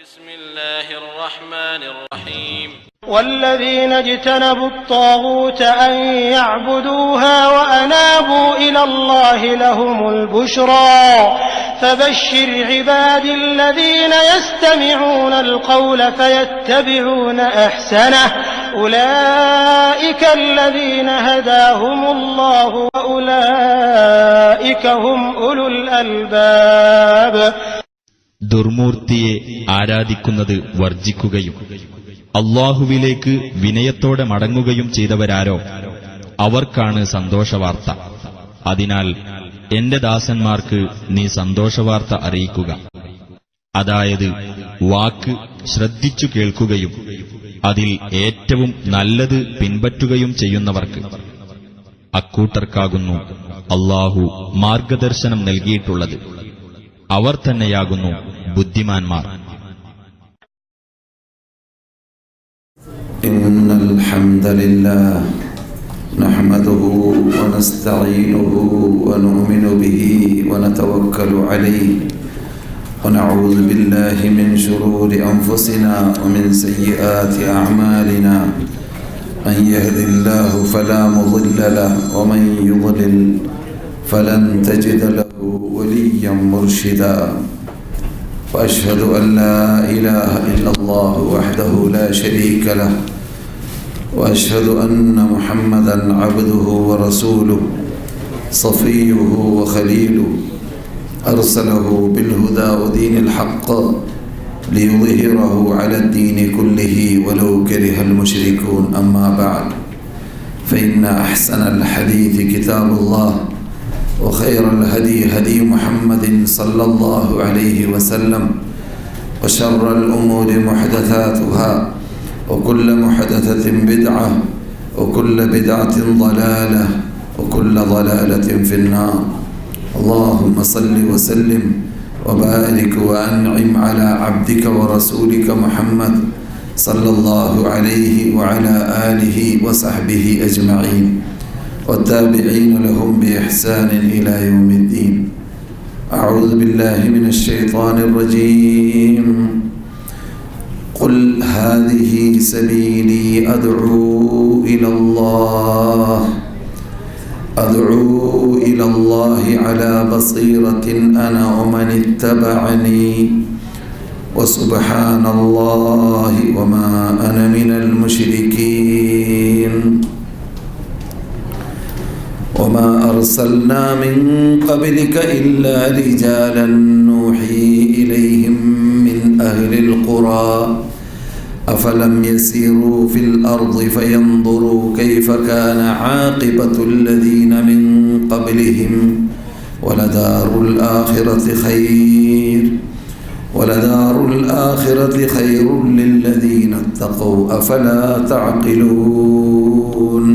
بسم الله الرحمن الرحيم والذين اجتنبوا الطاغوت أن يعبدوها وأنابوا إلى الله لهم البشرى فبشر عبادي الذين يستمعون القول فيتبعون أحسنه أولئك الذين هداهم الله وأولئك هم أولو الألباب. ദുർമൂർത്തിയെ ആരാധിക്കുന്നത് വർജിക്കുകയും അല്ലാഹുവിലേക്ക് വിനയത്തോടെ മടങ്ങുകയും ചെയ്തവരാരോ അവർക്കാണ് സന്തോഷവാർത്ത. അതിനാൽ എന്റെ ദാസന്മാർക്ക് നീ സന്തോഷവാർത്ത അറിയിക്കുക. അതായത് വാക്ക് ശ്രദ്ധിച്ചു കേൾക്കുകയും അതിൽ ഏറ്റവും നല്ലത് പിൻപറ്റുകയും ചെയ്യുന്നവർക്ക്. അക്കൂട്ടർക്കാകുന്നു അല്ലാഹു മാർഗദർശനം നൽകിയിട്ടുള്ളത്. അവർ തന്നെയാകുന്നു ബുദ്ധിമാന്മാർ. ഇന്നൽ ഹംദലില്ലാഹ് നഹ്മദുഹു വനസ്തഈനുഹു വനുഅ്മിനു ബിഹി വനതവക്കലു അലൈഹി വനഊദു ബില്ലാഹി മിൻ ശുറൂരി അൻഫുസിനാ വമിൻ സയ്യിആതി അഅ്മാലിനാ മൻ യഹ്ദില്ലാഹു ഫലാ മുളില്ല ലഹു വമൻ യുളിൽ ഫലൻ തജിദ ലഹു വലിയ്യൻ മുർഷിദാ. وأشهد أن لا إله إلا الله وحده لا شريك له وأشهد أن محمدا عبده ورسوله صفيه وخليله أرسله بالهدى ودين الحق ليظهره على الدين كله ولو كره المشركون. أما بعد فإن أحسن الحديث كتاب الله وخير الهدي هدي محمد صلى الله عليه وسلم وشر الأمور محدثاتها وكل محدثة بدعة وكل بدعة ضلالة وكل ضلالة في النار. اللهم صل وسلم وبارك وأنعم على عبدك ورسولك محمد صلى الله عليه وعلى آله وصحبه أجمعين والتابعين لهم بإحسان إلى يوم الدين. أعوذ بالله من الشيطان الرجيم. قل هذه سبيلي أدعو إلى الله على بصيرة أنا ومن اتبعني وسبحان الله وما أنا من المشركين. وما أرسلنا من قبلك إلا رجالا نوحي إليهم من أهل القرى أفلم يسيروا في الأرض فينظروا كيف كان عاقبة الذين من قبلهم ولدار الآخرة خير للذين اتقوا أفلا تعقلون.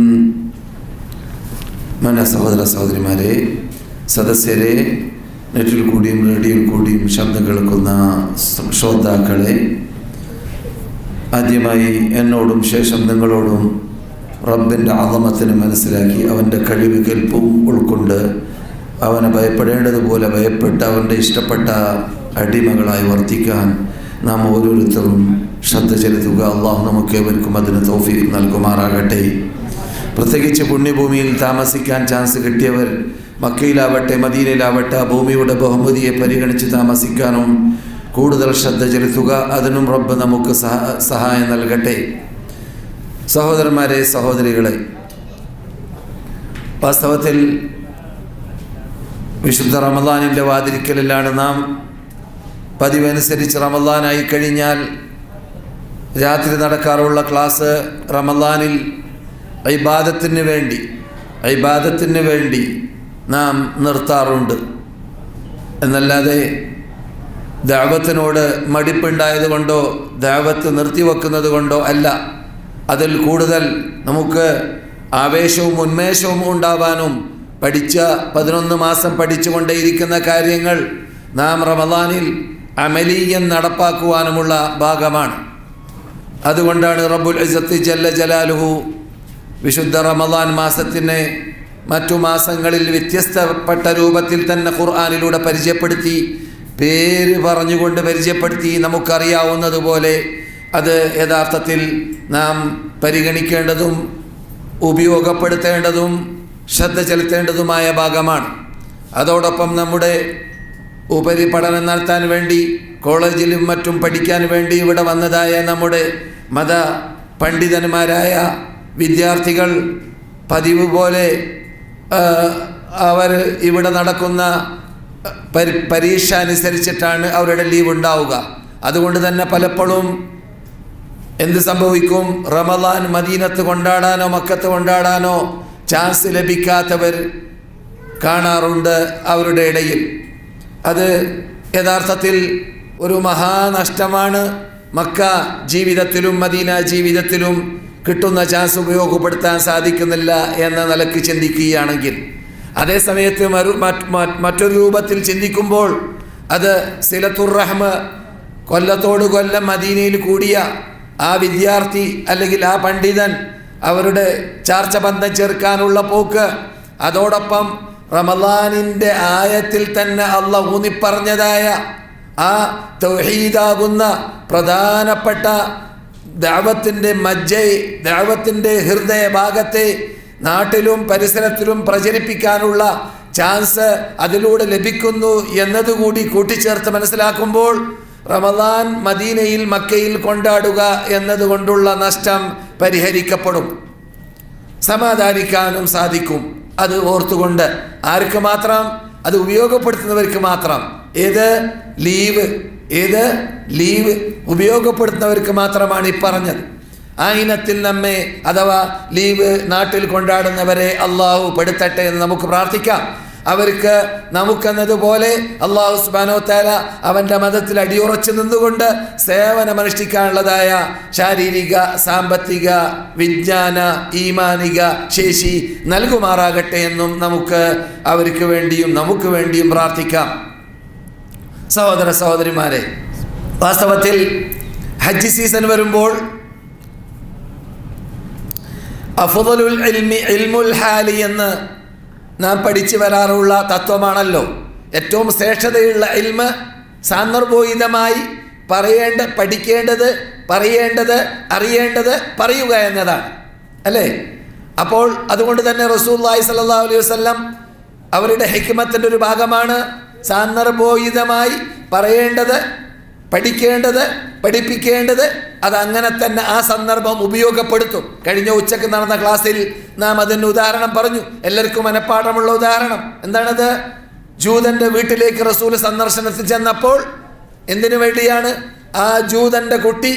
സഹോദര സഹോദരിമാരെ, സദസ്യരെ, നെറ്റിൽ കൂടിയും റേഡിയോയിൽ കൂടിയും ശബ്ദം കേൾക്കുന്ന ശ്രോതാക്കളെ, ആദ്യമായി എന്നോടും ശേഷം നിങ്ങളോടും റബ്ബിൻ്റെ അളമത്തിനെ മനസ്സിലാക്കി അവൻ്റെ കഴിവ് കെൽപ്പവും ഉൾക്കൊണ്ട് അവനെ ഭയപ്പെടേണ്ടതുപോലെ ഭയപ്പെട്ട് അവൻ്റെ ഇഷ്ടപ്പെട്ട അടിമകളായി വർത്തിക്കാൻ നാം ഓരോരുത്തരും ശ്രദ്ധ ചെലുത്തുക. അള്ളാഹു നമുക്കേവർക്കും അതിന് തൗഫീഖ് നൽകുമാറാകട്ടെ. പ്രത്യേകിച്ച് പുണ്യഭൂമിയിൽ താമസിക്കാൻ ചാൻസ് കിട്ടിയവർ മക്കയിലാവട്ടെ മദീനയിലാവട്ടെ ആ ഭൂമിയുടെ ബഹുമതിയെ പരിഗണിച്ച് താമസിക്കാനും കൂടുതൽ ശ്രദ്ധ ചെലുത്തുക. അതിനും റബ്ബ് നമുക്ക് സഹായം നൽകട്ടെ. സഹോദരന്മാരെ, സഹോദരികളെ, വാസ്തവത്തിൽ വിശുദ്ധ റമദാനിൻ്റെ വാതിൽക്കലിലാണ് നാം. പതിവനുസരിച്ച് റമദാനായി കഴിഞ്ഞാൽ രാത്രി നടക്കാറുള്ള ക്ലാസ് റമദാനിൽ ഇബാദത്തിന് വേണ്ടി നാം നിർത്താറുണ്ട്. എന്നല്ലാതെ ദഅവത്തിനോട് മടിപ്പുണ്ടായതുകൊണ്ടോ ദഅവത്ത് നിർത്തിവെക്കുന്നത് കൊണ്ടോ അല്ല. അതിൽ കൂടുതൽ നമുക്ക് ആവേശവും ഉന്മേഷവും ഉണ്ടാവാനും 11 മാസം പഠിച്ചുകൊണ്ടേയിരിക്കുന്ന കാര്യങ്ങൾ നാം റമദാനിൽ അമലീയൻ നടപ്പാക്കുവാനുമുള്ള ഭാഗമാണ്. അതുകൊണ്ടാണ് റബ്ബുൽ ഇസ്സത്തി ജല്ല ജലാലുഹു വിശുദ്ധ റമദാൻ മാസത്തിനെ മറ്റു മാസങ്ങളിൽ വ്യത്യസ്തപ്പെട്ട രൂപത്തിൽ തന്നെ ഖുർആനിലൂടെ പരിചയപ്പെടുത്തി പേര് പറഞ്ഞുകൊണ്ട് പരിചയപ്പെടുത്തി. നമുക്കറിയാവുന്നതുപോലെ അത് യഥാർത്ഥത്തിൽ നാം പരിഗണിക്കേണ്ടതും ഉപയോഗപ്പെടുത്തേണ്ടതും ശ്രദ്ധ ചെലുത്തേണ്ടതുമായ ഭാഗമാണ്. അതോടൊപ്പം നമ്മുടെ ഉപരിപഠനം നടത്താൻ വേണ്ടി കോളേജിലും മറ്റും പഠിക്കാൻ വേണ്ടി ഇവിടെ വന്നതായ നമ്മുടെ മത പണ്ഡിതന്മാരായ വിദ്യാർത്ഥികൾ പതിവ് പോലെ അവർ ഇവിടെ നടക്കുന്ന പരീക്ഷ അനുസരിച്ചിട്ടാണ് അവരുടെ ലീവ് ഉണ്ടാവുക. അതുകൊണ്ട് തന്നെ പലപ്പോഴും എന്ത് സംഭവിക്കും, റമദാൻ മദീനത്ത് കൊണ്ടാടാനോ മക്കത്ത് കൊണ്ടാടാനോ ചാൻസ് ലഭിക്കാത്തവർ കാണാറുണ്ട് അവരുടെ ഇടയിൽ. അത് യഥാർത്ഥത്തിൽ ഒരു മഹാനഷ്ടമാണ്. മക്ക ജീവിതത്തിലും മദീന ജീവിതത്തിലും കിട്ടുന്ന ചാൻസ് ഉപയോഗപ്പെടുത്താൻ സാധിക്കുന്നില്ല എന്ന നിലക്ക് ചിന്തിക്കുകയാണെങ്കിൽ, അതേസമയത്ത് മറ്റൊരു രൂപത്തിൽ ചിന്തിക്കുമ്പോൾ അത് സിലത്തുർ റഹ്മ, കൊല്ലത്തോട് കൊല്ലം മദീനയിൽ കൂടിയ ആ വിദ്യാർത്ഥി അല്ലെങ്കിൽ ആ പണ്ഡിതൻ അവരുടെ ചാർച്ച ബന്ധം ചേർക്കാനുള്ള പോക്ക്, അതോടൊപ്പം റമളാനിൻ്റെ ആയത്തിൽ തന്നെ അള്ളാഹ് ഊന്നിപ്പറഞ്ഞതായ ആ തൗഹീദാകുന്ന പ്രധാനപ്പെട്ട ദഅവത്തിൻ്റെ ഹൃദയ ഭാഗത്തെ നാട്ടിലും പരിസരത്തിലും പ്രചരിപ്പിക്കാനുള്ള ചാൻസ് അതിലൂടെ ലഭിക്കുന്നു എന്നതുകൂടി കൂട്ടിച്ചേർത്ത് മനസ്സിലാക്കുമ്പോൾ റമളാൻ മദീനയിൽ മക്കയിൽ കൊണ്ടാടുക എന്നതുകൊണ്ടുള്ള നഷ്ടം പരിഹരിക്കപ്പെടും, സമാധാനിക്കാനും സാധിക്കും. അത് ഓർത്തുകൊണ്ട് ആർക്ക് മാത്രം? അത് ഉപയോഗപ്പെടുത്തുന്നവർക്ക് മാത്രം. ഏത് ലീവ് ഉപയോഗപ്പെടുത്തുന്നവർക്ക് മാത്രമാണ് ഈ പറഞ്ഞത്. ആ ഇനത്തിൽ നമ്മെ അഥവാ ലീവ് നാട്ടിൽ കൊണ്ടാടുന്നവരെ അള്ളാഹു പെടുത്തട്ടെ എന്ന് നമുക്ക് പ്രാർത്ഥിക്കാം. അവർക്ക് നമുക്കെന്നതുപോലെ അള്ളാഹു സുബ്ഹാനഹു വ തആല അവൻ്റെ മതത്തിൽ അടിയുറച്ചു നിന്നുകൊണ്ട് സേവനമനുഷ്ഠിക്കാനുള്ളതായ ശാരീരിക, സാമ്പത്തിക, വിജ്ഞാന, ഈമാനിക ശേഷി നൽകുമാറാകട്ടെ എന്നും നമുക്ക് അവർക്ക് വേണ്ടിയും നമുക്ക് വേണ്ടിയും പ്രാർത്ഥിക്കാം. സഹോദര സഹോദരിമാരെ, വാസ്തവത്തിൽ ഹജ്ജ് സീസൺ വരുമ്പോൾ അഫ്ദലുൽ ഇൽമി ഇൽമുൽ ഹാലി എന്ന് നാം പഠിച്ചു വരാറുള്ള തത്വമാണല്ലോ. ഏറ്റവും ശ്രേഷ്ഠതയുള്ള ഇൽമ് സാന്ദർഭോചിതമായി പഠിക്കേണ്ടത്, പറയേണ്ടത്, അറിയേണ്ടത് പറയുക എന്നതാണ്, അല്ലേ? അപ്പോൾ അതുകൊണ്ട് തന്നെ റസൂലുള്ളാഹി സ്വല്ലല്ലാഹു അലൈഹി വസല്ലം അവരുടെ ഹിക്മത്തിൻ്റെ ഒരു ഭാഗമാണ് സാന്ദർഭോചിതമായി പറയേണ്ടത്, പഠിക്കേണ്ടത്, പഠിപ്പിക്കേണ്ടത്. അതങ്ങനെ തന്നെ ആ സന്ദർഭം ഉപയോഗപ്പെടുത്തും. കഴിഞ്ഞ ഉച്ചക്ക് നടന്ന ക്ലാസ്സിൽ നാം അതിന് ഉദാഹരണം പറഞ്ഞു, എല്ലാവർക്കും മനഃപ്പാഠമുള്ള ഉദാഹരണം. എന്താണത്? ജൂതൻ്റെ വീട്ടിലേക്ക് റസൂൽ സന്ദർശനത്തിൽ ചെന്നപ്പോൾ എന്തിനു വേണ്ടിയാണ്? ആ ജൂതൻ്റെ കുട്ടി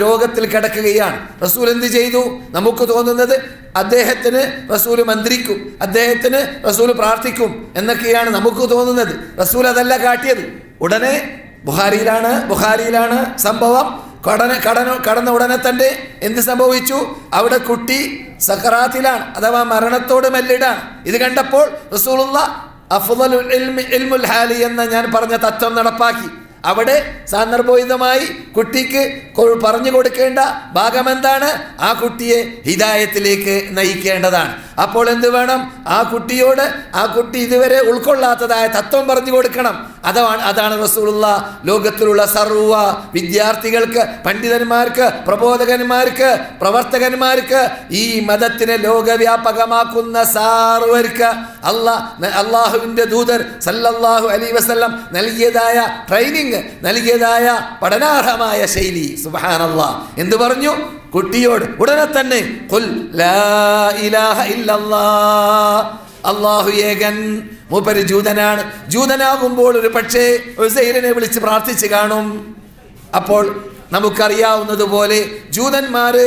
രോഗത്തിൽ കിടക്കുകയാണ്. റസൂൽ എന്ത് ചെയ്തു? നമുക്ക് തോന്നുന്നത് അദ്ദേഹത്തിന് റസൂൽ മന്ത്രിക്കും, അദ്ദേഹത്തിന് റസൂൽ പ്രാർത്ഥിക്കും എന്നൊക്കെയാണ് നമുക്ക് തോന്നുന്നത്. റസൂൽ അതല്ല കാട്ടിയത്. ഉടനെ ബുഖാരിയിലാണ് സംഭവം. കടന്ന ഉടനെ തന്നെ എന്ത് സംഭവിച്ചു? അവിടെ കുട്ടി സക്കറാത്തിലാണ്, അഥവാ മരണത്തോട് മെല്ലിടാണ്. ഇത് കണ്ടപ്പോൾ റസൂലുള്ളാഹി അഫ്ദലുൽ ഇൽമി ഇൽമുൽ ഹാലി എന്ന ഞാൻ പറഞ്ഞ തത്വം നടപ്പാക്കി. അവിടെ സാന്ദർഭോചിതമായി കുട്ടിക്ക് പറഞ്ഞു കൊടുക്കേണ്ട ഭാഗം എന്താണ്? ആ കുട്ടിയെ ഹിദായത്തിലേക്ക് നയിക്കേണ്ടതാണ്. അപ്പോൾ എന്ത് വേണം? ആ കുട്ടി ഇതുവരെ ഉൾക്കൊള്ളാത്തതായ തത്വം പറഞ്ഞു കൊടുക്കണം. അതാണ് റസൂലുള്ളാഹി ലോകത്തിലുള്ള സർവ്വ വിദ്യാർത്ഥികൾക്ക്, പണ്ഡിതന്മാർക്ക്, പ്രബോധകന്മാർക്ക്, പ്രവർത്തകന്മാർക്ക്, ഈ മതത്തിനെ ലോകവ്യാപകമാക്കുന്ന സാർവർക്ക് അള്ളാഹുവിൻ്റെ ദൂതർ സല്ലല്ലാഹു അലൈഹി വസല്ലം നൽകിയതായ ട്രെയിനിങ്, നൽകിയതായ പഠനാർഹമായ ശൈലി. സുബ്ഹാനല്ലാഹ്. എന്ത് പറഞ്ഞു? കുട്ടിയോട് ഉടനെ തന്നെ ഖുൽ ലാ ഇലാഹ ഇല്ലല്ലാഹ്, അല്ലാഹു ഏകൻ. മൂപ്പര് ജൂതനാകുമ്പോൾ ഒരു പക്ഷേ ഉസൈറിനെ വിളിച്ച് പ്രാർത്ഥിച്ച് കാണും. അപ്പോൾ നമുക്കറിയാവുന്നതുപോലെ ജൂതന്മാര്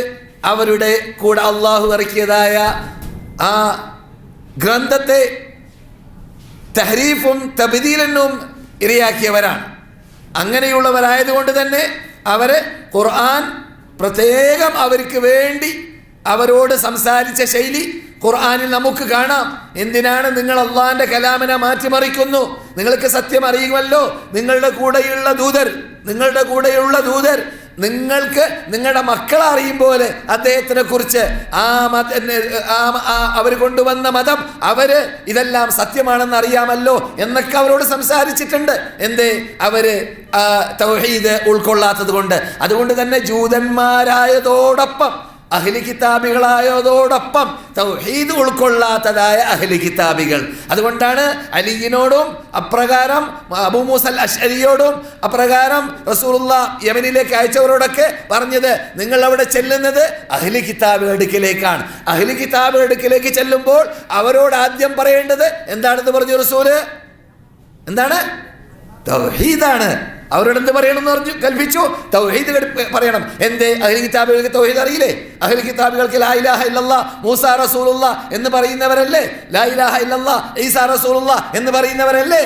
അവരുടെ കൂടെ അള്ളാഹു ഇറക്കിയതായ ആ ഗ്രന്ഥത്തെ തഹ്രീഫും തബ്ദീലിനും ഇരയാക്കിയവരാണ്. അങ്ങനെയുള്ളവരായതുകൊണ്ട് തന്നെ അവര് ഖുർആൻ പ്രത്യേകം അവർക്ക് വേണ്ടി അവരോട് സംസാരിച്ച ശൈലി ഖുർആനിൽ നമുക്ക് കാണാം. എന്തിനാണ് നിങ്ങൾ അള്ളാഹിന്റെ കലാമിനെ മാറ്റിമറിക്കുന്നു? നിങ്ങൾക്ക് സത്യം അറിയുമല്ലോ. നിങ്ങളുടെ കൂടെയുള്ള ദൂതർ നിങ്ങൾക്ക് നിങ്ങളുടെ മക്കളെ അറിയും പോലെ അദ്ദേഹത്തിനെ കുറിച്ച് അവർ കൊണ്ടുവന്ന മതം അവര് ഇതെല്ലാം സത്യമാണെന്ന് അറിയാമല്ലോ എന്നൊക്കെ അവരോട് സംസാരിച്ചിട്ടുണ്ട്. എന്തേ? അവര് തൗഹീദ് ഉൾക്കൊള്ളാത്തത് കൊണ്ട്. അതുകൊണ്ട് തന്നെ ജൂതന്മാരായതോടൊപ്പം അഹ്ലി കിതാബികളായതോടൊപ്പം തൗഹീദ് ഉൾക്കൊള്ളാത്തതായ അഹ്ലി കിതാബികൾ. അതുകൊണ്ടാണ് അലിയിനോടും അപ്രകാരം അബൂ മൂസൽ അശ്അരിയോടും അപ്രകാരം റസൂലുള്ളാഹ് യമനിലേക്ക് അയച്ചവരോടൊക്കെ പറഞ്ഞത്, നിങ്ങൾ അവിടെ ചെല്ലുന്നത് അഹ്ലി കിതാബികളുടെ അടുക്കിലേക്കാണ്. അഹ്ലി കിതാബികളുടെ അടുക്കിലേക്ക് ചെല്ലുമ്പോൾ അവരോട് ആദ്യം പറയേണ്ടത് എന്താണെന്ന് പറഞ്ഞു റസൂല്? എന്താണ്? തൗഹീദാണ്. അവരോട് എന്ത് പറയണമെന്ന് പറഞ്ഞു കൽപ്പിച്ചു? തൗഹീദ് പറയണം. എന്തേ? അഹ്ലി കിതാബികൾക്ക് തൗഹീദ് അറിയില്ലേ? അഹ്ലി കിതാബികൾക്ക് ലാ ഇലാഹ ഇല്ലല്ലാഹ് മൂസാ റസൂലുള്ളാഹ് എന്ന് പറയുന്നവരല്ലേ? ലാ ഇലാഹ ഇല്ലല്ലാഹ് ഈസാ റസൂലുള്ളാഹ് എന്ന് പറയുന്നവരല്ലേ?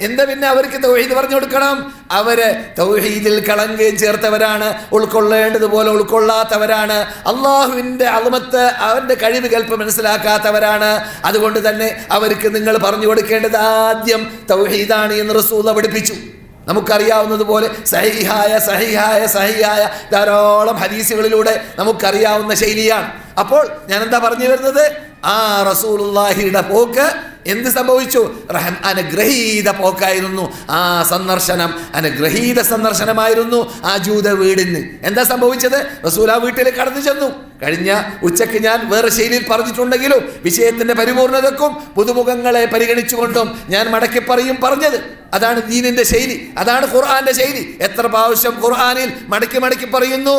എന്താ പിന്നെ അവർക്ക് തൗഹീദ് പറഞ്ഞു കൊടുക്കണം? അവര് തൗഹീദിൽ കളങ്കം ചേർത്തവരാണ്, ഉൾക്കൊള്ളേണ്ടതുപോലെ ഉൾക്കൊള്ളാത്തവരാണ്, അള്ളാഹുവിൻ്റെ അളമത്ത് അവൻ്റെ കഴിവ് കൽപ്പ് മനസ്സിലാക്കാത്തവരാണ്. അതുകൊണ്ട് തന്നെ അവർക്ക് നിങ്ങൾ പറഞ്ഞു കൊടുക്കേണ്ടത് ആദ്യം തൗഹീദാണ് എന്ന് റസൂൽ പഠിപ്പിച്ചു. നമുക്കറിയാവുന്നതുപോലെ സഹിഹായ ധാരാളം ഹദീസുകളിലൂടെ നമുക്കറിയാവുന്ന ശൈലിയാണ്. അപ്പോൾ ഞാൻ എന്താ പറഞ്ഞു വരുന്നത്? ആ റസൂലുള്ളാഹിയുടെ പോക്ക് എന്ത് സംഭവിച്ചു? അനുഗ്രഹീത പോക്കായിരുന്നു. ആ സന്ദർശനം അനുഗ്രഹീത സന്ദർശനമായിരുന്നു. ആ ജൂത വീടിന് എന്താ സംഭവിച്ചത്? റസൂൽ ആ വീട്ടിൽ കടന്നു ചെന്നു. കഴിഞ്ഞ ഉച്ചയ്ക്ക് ഞാൻ വേറെ ശൈലിയിൽ പറഞ്ഞിട്ടുണ്ടെങ്കിലും വിഷയത്തിന്റെ പരിപൂർണതക്കും പുതുമുഖങ്ങളെ പരിഗണിച്ചുകൊണ്ടും ഞാൻ മടക്കി പറഞ്ഞത് അതാണ് ദീനിന്റെ ശൈലി, അതാണ് ഖുർആന്റെ ശൈലി. എത്ര പ്രാവശ്യം ഖുർആനിൽ മടക്കി പറയുന്നു?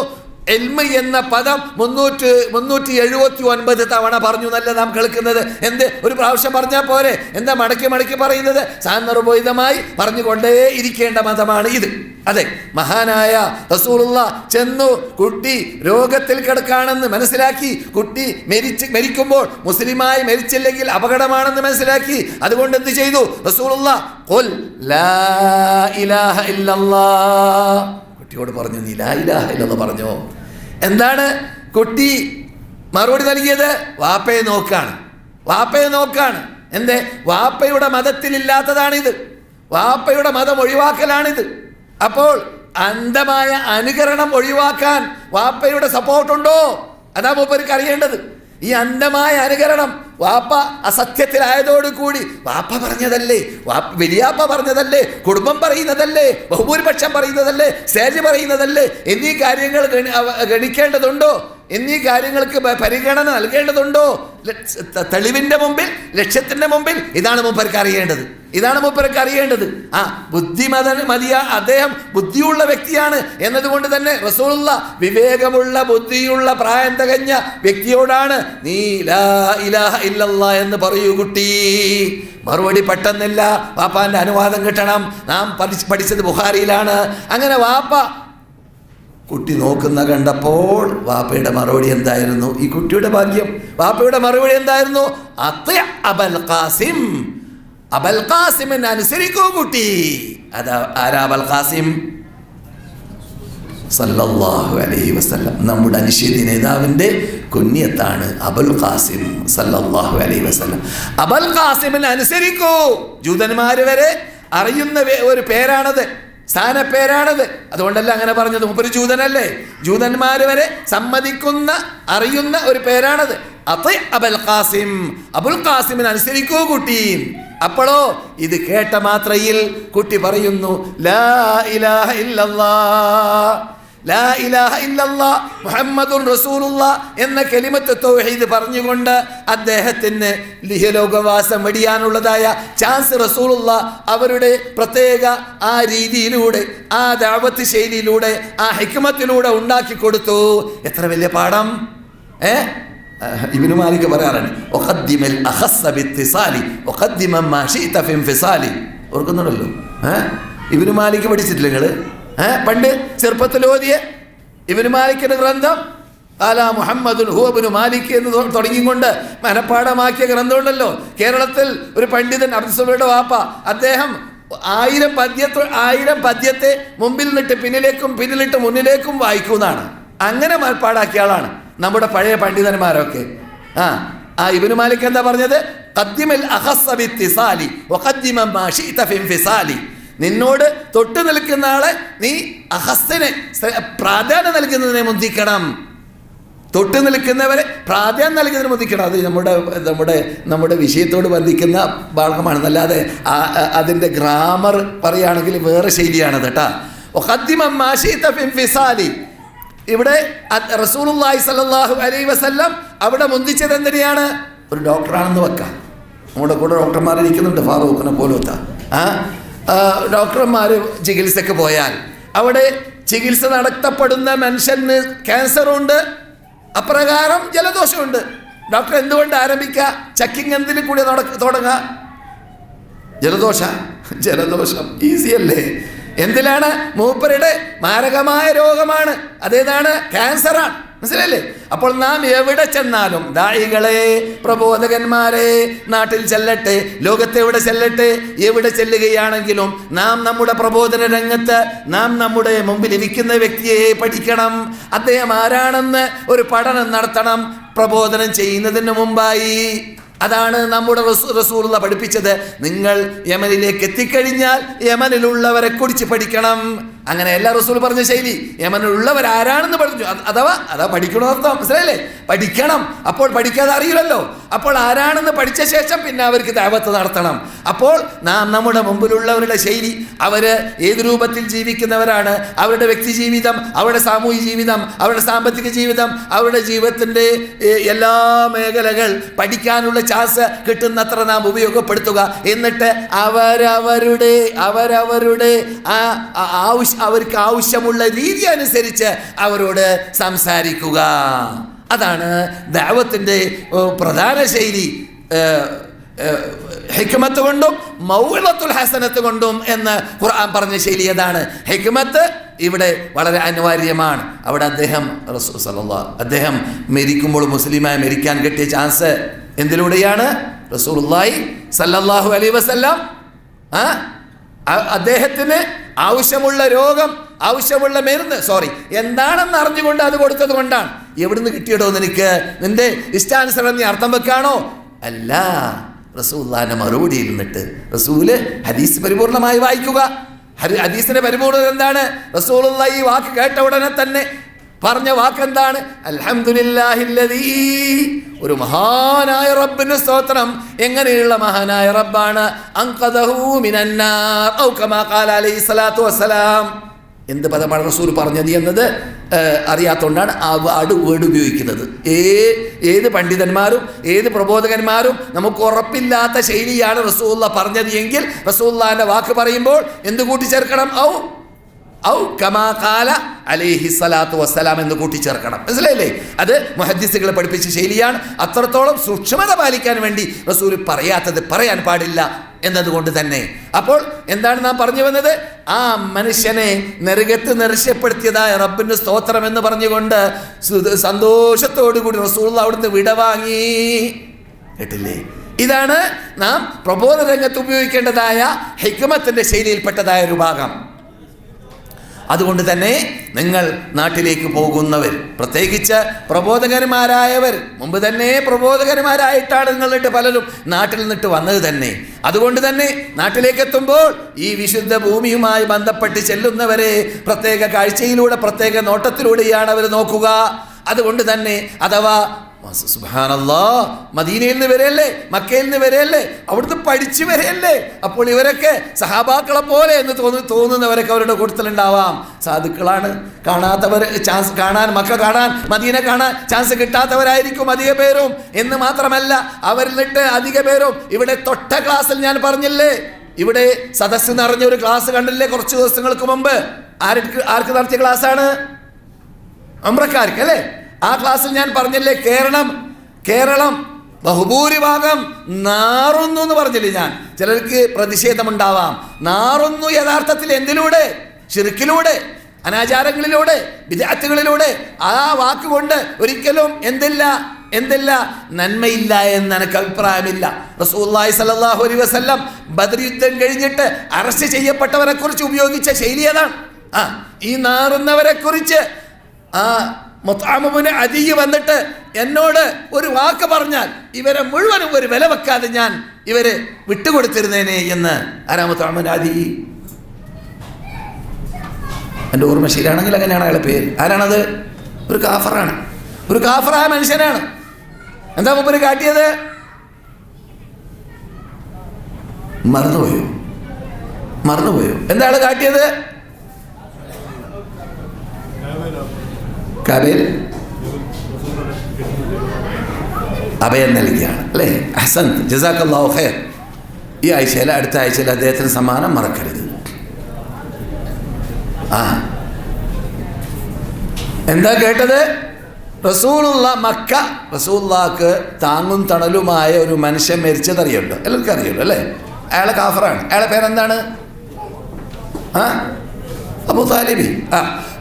എൽമ എന്ന പദം 379 തവണ പറഞ്ഞു എന്നല്ല നാം കേൾക്കുന്നത്. എന്ത്? ഒരു പ്രാവശ്യം പറഞ്ഞാൽ പോരെ? എന്താ മടക്കി പറയുന്നത്? സാന്ദർഭോചിതമായി പറഞ്ഞുകൊണ്ടേ ഇരിക്കേണ്ട മതമാണ് ഇത്. അതെ, മഹാനായ റസൂലുള്ളാഹ് ചെന്നു. കുട്ടി രോഗത്തിൽ കിടക്കാണെന്ന് മനസ്സിലാക്കി. കുട്ടി മരിക്കുമ്പോൾ മുസ്ലിമായി മരിച്ചില്ലെങ്കിൽ അപകടമാണെന്ന് മനസ്സിലാക്കി. അതുകൊണ്ട് എന്ത് ചെയ്തു റസൂലുള്ളാഹ്? ഖുൽ ലാ ഇലാഹ ഇല്ലല്ലാഹ്. കുട്ടിയോട് പറഞ്ഞു, നീ ലാ ഇലാഹ ഇല്ലല്ലാഹ് പറഞ്ഞോ. എന്താണ് കുട്ടി മറുപടി നൽകിയത്? വാപ്പയെ നോക്കാണ്. എന്തേ? വാപ്പയുടെ മതത്തിലില്ലാത്തതാണിത്. വാപ്പയുടെ മതം ഒഴിവാക്കലാണിത്. അപ്പോൾ അന്ധമായ അനുകരണം ഒഴിവാക്കാൻ വാപ്പയുടെ സപ്പോർട്ടുണ്ടോ? അതാ മൂപ്പർക്ക് അറിയേണ്ടത്. ഈ അന്ധമായ അനുകരണം വാപ്പ അസത്യത്തിലായതോടുകൂടി വാപ്പ പറഞ്ഞതല്ലേ, വലിയാപ്പ പറഞ്ഞതല്ലേ, കുടുംബം പറയുന്നതല്ലേ, ബഹുഭൂരിപക്ഷം പറയുന്നതല്ലേ, സ്റ്റേജ് പറയുന്നതല്ലേ എന്നീ കാര്യങ്ങൾ ഗണിക്കേണ്ടതുണ്ടോ? എന്നീ കാര്യങ്ങൾക്ക് പരിഗണന നൽകേണ്ടതുണ്ടോ? തെളിവിന്റെ മുമ്പിൽ, ലക്ഷ്യത്തിന്റെ മുമ്പിൽ ഇതാണ് മൂപ്പർക്ക് അറിയേണ്ടത്. ആ ബുദ്ധിമതിയ അദ്ദേഹം ബുദ്ധിയുള്ള വ്യക്തിയാണ് എന്നതുകൊണ്ട് തന്നെ റസൂലുള്ളാഹ് വിവേകമുള്ള ബുദ്ധിയുള്ള പ്രായം തികഞ്ഞ വ്യക്തിയോടാണ് നീ ലാ ഇലാഹ ഇല്ലല്ലാഹ് എന്ന് പറയൂ കുട്ടി. മറുപടി പെട്ടെന്നില്ല. വാപ്പാന്റെ അനുവാദം കിട്ടണം. നാം പഠിച്ചത് ബുഖാരിയിലാണ്. അങ്ങനെ വാപ്പ കുട്ടി നോക്കുന്ന കണ്ടപ്പോൾ വാപ്പയുടെ മറുപടി എന്തായിരുന്നു? ഈ കുട്ടിയുടെ ഭാഗ്യം. വാപ്പയുടെ മറുപടി എന്തായിരുന്നു? അബൽ ഖാസിം, അബൽ ഖാസിമിനെ അനുസരിക്കൂ കുട്ടി. അതാ ആരാ അബൽ ഖാസിം? സല്ലല്ലാഹു അലൈഹി വസല്ലം. നമ്മുടെ അനുശീലി നേതാവിൻ്റെ കുഞ്ഞത്താണ് അബുൽ ഖാസിം സല്ലല്ലാഹു അലൈഹി വസല്ലം. അബൽ ഖാസിമിനെ അനുസരിക്കൂ. ജൂതന്മാര് വരെ അറിയുന്ന ഒരു പേരാണത്, സ്ഥാനപ്പേരാണത്. അതുകൊണ്ടല്ല അങ്ങനെ പറഞ്ഞത്. മുപ്പര് ജൂതനല്ലേ? ജൂതന്മാര് വരെ സമ്മതിക്കുന്ന അറിയുന്ന ഒരു പേരാണത്. അബുൽ ഖാസിം, അബുൽ ഖാസിമിനെ അനുസരിക്കൂ കുട്ടി. അപ്പോഴോ ഇത് കേട്ട മാത്രയിൽ കുട്ടി പറയുന്നു ലാ ഇലാഹ ഇല്ലല്ലാഹ്, ലാ ഇലാഹ ഇല്ലല്ലാഹ് മുഹമ്മദുർ റസൂലുള്ളാഹ് എന്ന കലിമത്ത് തൗഹീദ് പറഞ്ഞുകൊണ്ട് അദ്ദേഹത്തിന് ലിഹലോകവാസം വെടിയാനുള്ളതായ ചാൻസ് റസൂലുള്ളാഹ് അവരുടെ പ്രത്യേക ആ രീതിയിലൂടെ, ആ ദഅവത്ത് ശൈലിയിലൂടെ, ആ ഹിക്മത്തിലൂടെ ഉണ്ടാക്കി കൊടുത്തു. എത്ര വലിയ പാഠം! ഇബ്നു മാലിക് പറയാറാണ്, ഒഖദ്ദിമൽ അഖസ്സ ബിത്തിസാലി ഒഖദ്ദിമ മാ ശിഅത ഫി ഇൻഫിസാലി. ഓർക്കുന്നുണ്ടല്ലോ? ഇബ്നു മാലിക് പഠിച്ചിട്ടില്ല നിങ്ങൾ? പണ്ട് ചെറുപ്പത്തിൽ ഓതിയ ഇബ്നു മാലിക്കിന്റെ ഗ്രന്ഥം അലാ മുഹമ്മദുൻ ഹുവ ഇബ്നു മാലിക് എന്ന് തുടങ്ങിക്കൊണ്ട് മനപ്പാഠമാക്കിയ ഗ്രന്ഥമുണ്ടല്ലോ. കേരളത്തിൽ ഒരു പണ്ഡിതൻ അബ്ദുസ്സമയുടെ വാപ്പ, അദ്ദേഹം 1000 പദ്യത്തെ മുമ്പിൽ നിന്നിട്ട് പിന്നിലിട്ട് മുന്നിലേക്കും വായിക്കുന്നതാണ്. അങ്ങനെ മനപ്പാടാക്കിയ ആളാണ് നമ്മുടെ പഴയ പണ്ഡിതന്മാരൊക്കെ. ആ ഇബ്നു മാലിക് എന്താ പറഞ്ഞത്? ഖദ്ദിമൽ അഖസ്സ ബിത്തിസാലി വഖദ്ദിമ മാ ശിഅത ഫി ഇൻഫിസാലി. നിന്നോട് തൊട്ട് നിൽക്കുന്ന ആളെ നീ അഹസ്സിനെ പ്രാധാന്യം നൽകുന്നതിനെ മുന്തിക്കണം. തൊട്ട് നിൽക്കുന്നവരെ പ്രാധാന്യം നൽകുന്നതിന് മുന്തിക്കണം. അത് നമ്മുടെ വിഷയത്തോട് ബന്ധിക്കുന്ന ഭാഗമാണ്. അല്ലാതെ അതിൻ്റെ ഗ്രാമർ പറയുകയാണെങ്കിൽ വേറെ ശൈലിയാണത് കേട്ടാ. ഇവിടെ റസൂലുള്ളാഹി സ്വല്ലല്ലാഹു അലൈഹി വസല്ലം അവിടെ മുന്തിച്ചത് എന്തിനെയാണ്? ഒരു ഡോക്ടറാണെന്ന് വെക്കാം. നമ്മുടെ കൂടെ ഡോക്ടർമാർ ഇരിക്കുന്നുണ്ട്, ഫാറൂഖിനെ പോലത്തെ ഡോക്ടർമാർ ചികിത്സക്ക് പോയാൽ അവിടെ ചികിത്സ നടത്തപ്പെടുന്ന മനുഷ്യന് ക്യാൻസറുണ്ട്, അപ്രകാരം ജലദോഷമുണ്ട്. ഡോക്ടർ എന്തുകൊണ്ട് ആരംഭിക്കുക? ചെക്കിങ് എന്തിനു കൂടി തുടങ്ങുക? ജലദോഷം ഈസി അല്ലേ? എന്തിലാണ്? മൂപ്പരുടെ മാരകമായ രോഗമാണ്, അതേതാണ്? ക്യാൻസറാണ്. മനസ്സിലല്ലേ? അപ്പോൾ നാം എവിടെ ചെന്നാലും, ദായികളെ, പ്രബോധകന്മാരെ, നാട്ടിൽ ചെല്ലട്ടെ, ലോകത്തെവിടെ ചെല്ലട്ടെ, എവിടെ ചെല്ലുകയാണെങ്കിലും നാം നമ്മുടെ പ്രബോധന രംഗത്ത് നാം നമ്മുടെ മുമ്പിൽ ഇരിക്കുന്ന വ്യക്തിയെ പഠിക്കണം. അദ്ദേഹം ആരാണെന്ന് ഒരു പഠനം നടത്തണം പ്രബോധനം ചെയ്യുന്നതിന് മുമ്പായി. അതാണ് നമ്മുടെ റസൂലുള്ള പഠിപ്പിച്ചത്. നിങ്ങൾ യമനിലേക്ക് എത്തിക്കഴിഞ്ഞാൽ യമനിലുള്ളവരെ കുറിച്ച് പഠിക്കണം. അങ്ങനെ എല്ലാ റസൂൽ പറഞ്ഞ ശൈലി. യമനിലുള്ളവർ ആരാണെന്ന് പഠിച്ചു, അതാ പഠിക്കണമെന്നർത്ഥം. മനസ്സിലായില്ലേ? പഠിക്കണം. അപ്പോൾ പഠിക്കാതെ അറിയില്ലല്ലോ. അപ്പോൾ ആരാണെന്ന് പഠിച്ച ശേഷം പിന്നെ അവർക്ക് ദഅവത്ത് നടത്തണം. അപ്പോൾ നാം നമ്മുടെ മുമ്പിലുള്ളവരുടെ ശൈലി, അവര് ഏത് രൂപത്തിൽ ജീവിക്കുന്നവരാണ്, അവരുടെ വ്യക്തി ജീവിതം, അവരുടെ സാമൂഹിക ജീവിതം, അവരുടെ സാമ്പത്തിക ജീവിതം, അവരുടെ ജീവിതത്തിൻ്റെ എല്ലാ മേഖലകൾ പഠിക്കാനുള്ള ചാൻസ് കിട്ടുന്നത്ര നാം ഉപയോഗപ്പെടുത്തുക. എന്നിട്ട് അവരവരുടെ അവർക്ക് ആവശ്യമുള്ള രീതി അനുസരിച്ച് അവരോട് സംസാരിക്കുക. അതാണ് ദഅവത്തിൻ്റെ പ്രധാന ശൈലി. ഹിക്മത്ത് കൊണ്ടും മൗഇളത്തുൽ ഹസനത്ത് കൊണ്ടും എന്ന് ഖുർആൻ പറഞ്ഞ ശൈലി അതാണ്. ഹിക്മത്ത് ഇവിടെ വളരെ അനിവാര്യമാണ്. അവിടെ അദ്ദേഹം മരിക്കുമ്പോൾ മുസ്ലിമായി മരിക്കാൻ കിട്ടിയ ചാൻസ് എന്തിലൂടെയാണ്? റസൂലുള്ളാഹി സല്ലല്ലാഹു അലൈഹി വസല്ലം അദ്ദേഹത്തിന് ആവശ്യമുള്ള രോഗം, ആവശ്യമുള്ള മരുന്ന് എന്താണെന്ന് അറിഞ്ഞുകൊണ്ട് അത് കൊടുത്തത് കൊണ്ടാണ്. എവിടുന്ന് കിട്ടിയടോ നിനക്ക്? നിന്റെ ഇഷ്ടാനുസരണം നീ അർത്ഥം വെക്കാണോ? അല്ല, റസൂലുള്ളാഹിന്റെ മറുപടിയിൽ നിന്നിട്ട് റസൂല് ഹദീസ് പരിപൂർണമായി വായിക്കുക. ഹദീസിന്റെ പരിപൂർണത എന്താണ്? റസൂലുള്ളാഹി ഈ വാക്ക് കേട്ട ഉടനെ തന്നെ പറഞ്ഞ വാക്കെന്താണ്? അൽഹംദുലില്ലാഹില്ലദീ, ഒരു മഹാനായ റബ്ബിന് സ്തോത്രം. എങ്ങനെയുള്ള മഹാനായ റബ്ബാണ്? അൻഖദഹു മിനന്നാർ ഔ കമാ ഖാല അലൈഹി സ്വലാത്തു വസ്സലാം. എന്ത് പദമാണ് റസൂൽ പറഞ്ഞത് എന്നത് അറിയാത്തതുകൊണ്ടാണ് ആ വേർഡ് ഉപയോഗിക്കുന്നത്. ഏത് പണ്ഡിതന്മാരും ഏത് പ്രബോധകന്മാരും നമുക്ക് ഉറപ്പില്ലാത്ത ശൈലിയാണ് റസൂലുള്ളാഹി പറഞ്ഞത് എങ്കിൽ റസൂലുള്ളാഹിന്റെ വാക്ക് പറയുമ്പോൾ എന്ത് കൂട്ടിച്ചേർക്കണം? ഔ കമാ ഖാല അലൈഹി സ്വലാത്തു വസ്സലാം എന്ന് കൂട്ടിച്ചേർക്കണം. മനസ്സിലായില്ലേ? അത് മുഹദ്ദിസുകൾ പഠിപ്പിച്ച ശൈലിയാണ്. അത്രത്തോളം സൂക്ഷ്മത പാലിക്കാൻ വേണ്ടി റസൂൽ പറയാത്തത് പറയാൻ പാടില്ല എന്നതുകൊണ്ട് തന്നെ. അപ്പോൾ എന്താണ് നാം പറഞ്ഞു വന്നത്? ആ മനുഷ്യനെ നരകത്ത് നിരക്ഷപ്പെടുത്തിയതായ റബ്ബിന്റെ സ്തോത്രം എന്ന് പറഞ്ഞുകൊണ്ട് സന്തോഷത്തോടുകൂടി റസൂൽ അവിടുന്ന് വിടവാങ്ങി. കേട്ടില്ലേ? ഇതാണ് നാം പ്രബോധന രംഗത്ത് ഉപയോഗിക്കേണ്ടതായ ഹിക്മത്തിന്റെ ശൈലിയിൽപ്പെട്ടതായ ഒരു ഭാഗം. അതുകൊണ്ട് തന്നെ നിങ്ങൾ നാട്ടിലേക്ക് പോകുന്നവർ, പ്രത്യേകിച്ച് പ്രബോധകന്മാരായവർ, മുമ്പ് തന്നെ പ്രബോധകന്മാരായിട്ടാണ് നിങ്ങളുടെ പലരും നാട്ടിൽ നിന്നിട്ട് വന്നത് തന്നെ. അതുകൊണ്ട് തന്നെ നാട്ടിലേക്ക് എത്തുമ്പോൾ ഈ വിശുദ്ധ ഭൂമിയുമായി ബന്ധപ്പെട്ട് ചെല്ലുന്നവരെ പ്രത്യേക കാഴ്ചയിലൂടെ, പ്രത്യേക നോട്ടത്തിലൂടെയാണ് അവർ നോക്കുക. അതുകൊണ്ട് തന്നെ അഥവാ സുബ്ഹാനല്ലാഹ്, മദീനയിൽ നിന്ന് വരെയല്ലേ, മക്കയിൽ നിന്ന് വരെയല്ലേ, അവിടുന്ന് പഠിച്ചു വരെയല്ലേ. അപ്പോൾ ഇവരൊക്കെ സഹാബാക്കളെ പോലെ എന്ന് തോന്നുന്നവരൊക്കെ അവരുടെ കൂട്ടത്തിലുണ്ടാവാം. സാധുക്കളാണ്, കാണാത്തവർ ചാൻസ് കാണാൻ, മക്ക കാണാൻ, മദീന കാണാൻ ചാൻസ് കിട്ടാത്തവരായിരിക്കും അധിക പേരും. എന്ന് മാത്രമല്ല, അവരിൽ നിന്നിട്ട് അധിക പേരും ഇവിടെ തൊട്ട ക്ലാസ്സിൽ ഞാൻ പറഞ്ഞില്ലേ, ഇവിടെ സദസ്സ് നിറഞ്ഞ ഒരു ക്ലാസ് കണ്ടില്ലേ കുറച്ച് ദിവസങ്ങൾക്ക് മുമ്പ്? ആർക്ക് നടത്തിയ ക്ലാസ്സാണ്? ഉംറക്കാർക്ക് അല്ലേ? ആ ക്ലാസ്സിൽ ഞാൻ പറഞ്ഞില്ലേ, കേരളം ബഹുഭൂരിഭാഗം നാറുന്നു എന്ന് പറഞ്ഞില്ലേ ഞാൻ? ചിലർക്ക് പ്രതിഷേധമുണ്ടാവാം. നാറുന്നു യഥാർത്ഥത്തിൽ എന്തിലൂടെ? ശിർക്കിലൂടെ, അനാചാരങ്ങളിലൂടെ, ബിദ്അത്തുകളിലൂടെ. ആ വാക്കുകൊണ്ട് ഒരിക്കലും എന്തില്ല നന്മയില്ല എന്ന് എനിക്ക് അഭിപ്രായമില്ല. റസൂലുള്ളാഹി സ്വല്ലല്ലാഹു അലൈഹി വസല്ലം ബദർ യുദ്ധം കഴിഞ്ഞിട്ട് അറസ്റ്റ് ചെയ്യപ്പെട്ടവരെ കുറിച്ച് ഉപയോഗിച്ച ശൈലി അതാണ്. ഈ നാറുന്നവരെ കുറിച്ച് മുത്അം ഇബ്നു അദി വന്നിട്ട് എന്നോട് ഒരു വാക്ക് പറഞ്ഞാൽ ഇവരെ മുഴുവനും ഒരു വില വെക്കാതെ ഞാൻ ഇവരെ വിട്ടുകൊടുത്തിരുന്നേനെ എന്ന്. ആരാ മുത്അം ഇബ്നു അദി? എൻ്റെ ഓർമ്മ ശരിയാണെങ്കിൽ അങ്ങനെയാണ് അയാളുടെ പേര്. ആരാണത്? ഒരു കാഫറാണ്, ഒരു കാഫറായ മനുഷ്യനാണ്. എന്താ മൂപ്പര് കാട്ടിയത്? മറന്നുപോയോ? എന്താ ആള് കാട്ടിയത്? കബേൽ അഭയം നൽകിയാണ് അല്ലേ? അഹ്സൻ, ജസാക്കല്ലാഹു ഖൈർ. ഈ ആഴ്ചയിൽ അടുത്ത ആഴ്ചയിൽ അദ്ദേഹത്തിന് സമ്മാനം മറക്കരുത്. എന്താ കേട്ടത്? റസൂലുള്ള മക്ക, റസൂലുള്ളാഹിക്ക് താങ്ങും തണലുമായ ഒരു മനുഷ്യൻ മരിച്ചതറിയല്ലോ, എല്ലാവർക്കും അറിയല്ലോ അല്ലേ? അയാളെ കാഫറാണ്. അയാളെ പേരെന്താണ്? അബൂ താലിബ്.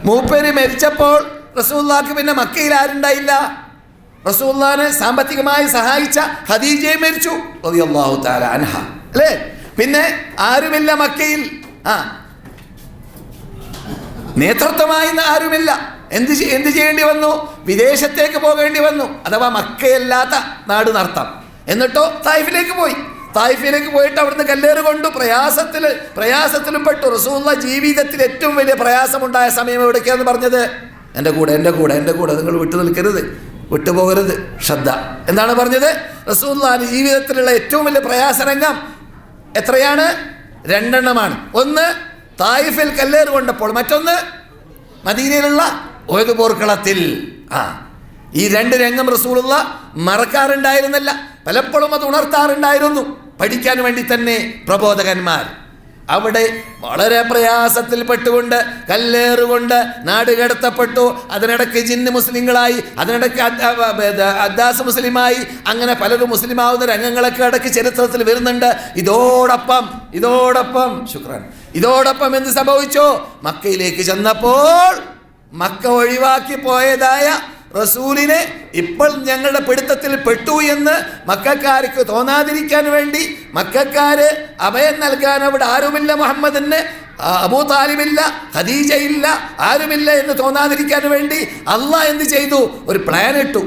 മൂപ്പര് മരിച്ചപ്പോൾ റസൂലുള്ളാഹിക്ക് പിന്നെ മക്കയിൽ ആരുണ്ടായില്ല? റസൂലുള്ളാഹിനെ സാമ്പത്തികമായി സഹായിച്ച ഖദീജയെ മരിച്ചു റളിയല്ലാഹു തആല അൻഹ അല്ലേ? പിന്നെ ആരുമില്ല മക്കയിൽ, നേതൃത്വമായി ആരുമില്ല. എന്ത് ചെയ്യേണ്ടി വന്നു? വിദേശത്തേക്ക് പോകേണ്ടി വന്നു, അഥവാ മക്കയല്ലാത്ത നാട് നടത്താം. എന്നിട്ടോ തായിഫിലേക്ക് പോയി. തായിഫിലേക്ക് പോയിട്ട് അവിടുന്ന് കല്ലേറ് കൊണ്ടു പ്രയാസത്തിലും പെട്ടു. റസൂലുള്ളാഹി ജീവിതത്തിൽ ഏറ്റവും വലിയ പ്രയാസമുണ്ടായ സമയം എവിടേക്കാന്ന് പറഞ്ഞത്? എൻ്റെ കൂടെ നിങ്ങൾ വിട്ടുപോകരുത്, ശ്രദ്ധ. എന്താണ് പറഞ്ഞത്? റസൂലുള്ളാഹി ജീവിതത്തിലുള്ള ഏറ്റവും വലിയ പ്രയാസരംഗം എത്രയാണ്? 2 എണ്ണമാണ്. ഒന്ന് തായിഫിൽ കല്ലേറ് കൊണ്ടപ്പോൾ, മറ്റൊന്ന് മദീനയിലുള്ള ഉഹദ് പോർക്കളത്തിൽ. ഈ 2 രംഗം റസൂലുള്ളാഹി മറക്കാറുണ്ടായിരുന്നില്ല, പലപ്പോഴും അത് ഉണർത്താറുണ്ടായിരുന്നു. പഠിക്കാൻ വേണ്ടി തന്നെ പ്രബോധകന്മാർ അവിടെ വളരെ പ്രയാസത്തിൽ പെട്ടുകൊണ്ട് കല്ലേറുകൊണ്ട് നാട് കടത്തപ്പെട്ടു. അതിനിടയ്ക്ക് ജിന്ന് മുസ്ലിങ്ങളായി, അതിനിടയ്ക്ക് അദ്ദാസ് മുസ്ലിമായി, അങ്ങനെ പലരും മുസ്ലിമാവുന്ന രംഗങ്ങളൊക്കെ ഇടയ്ക്ക് ചരിത്രത്തിൽ വരുന്നുണ്ട്. ഇതോടൊപ്പം എന്ത് സംഭവിച്ചു? മക്കയിലേക്ക് ചെന്നപ്പോൾ മക്ക ഒഴിവാക്കി പോയതായ റസൂലിനെ ഇപ്പോൾ ഞങ്ങളുടെ പിടുത്തത്തിൽ പെട്ടു എന്ന് മക്കക്കാർക്ക് തോന്നാതിരിക്കാൻ വേണ്ടി, മക്കക്കാര് അഭയം നൽകാൻ അവിടെ ആരുമില്ല, മുഹമ്മദിന് അബൂ താലിബില്ല, ഖദീജയില്ല, ആരുമില്ല എന്ന് തോന്നാതിരിക്കാൻ വേണ്ടി അള്ളാഹ് എന്ത് ചെയ്തു? ഒരു പ്ലാൻ ഇട്ടു.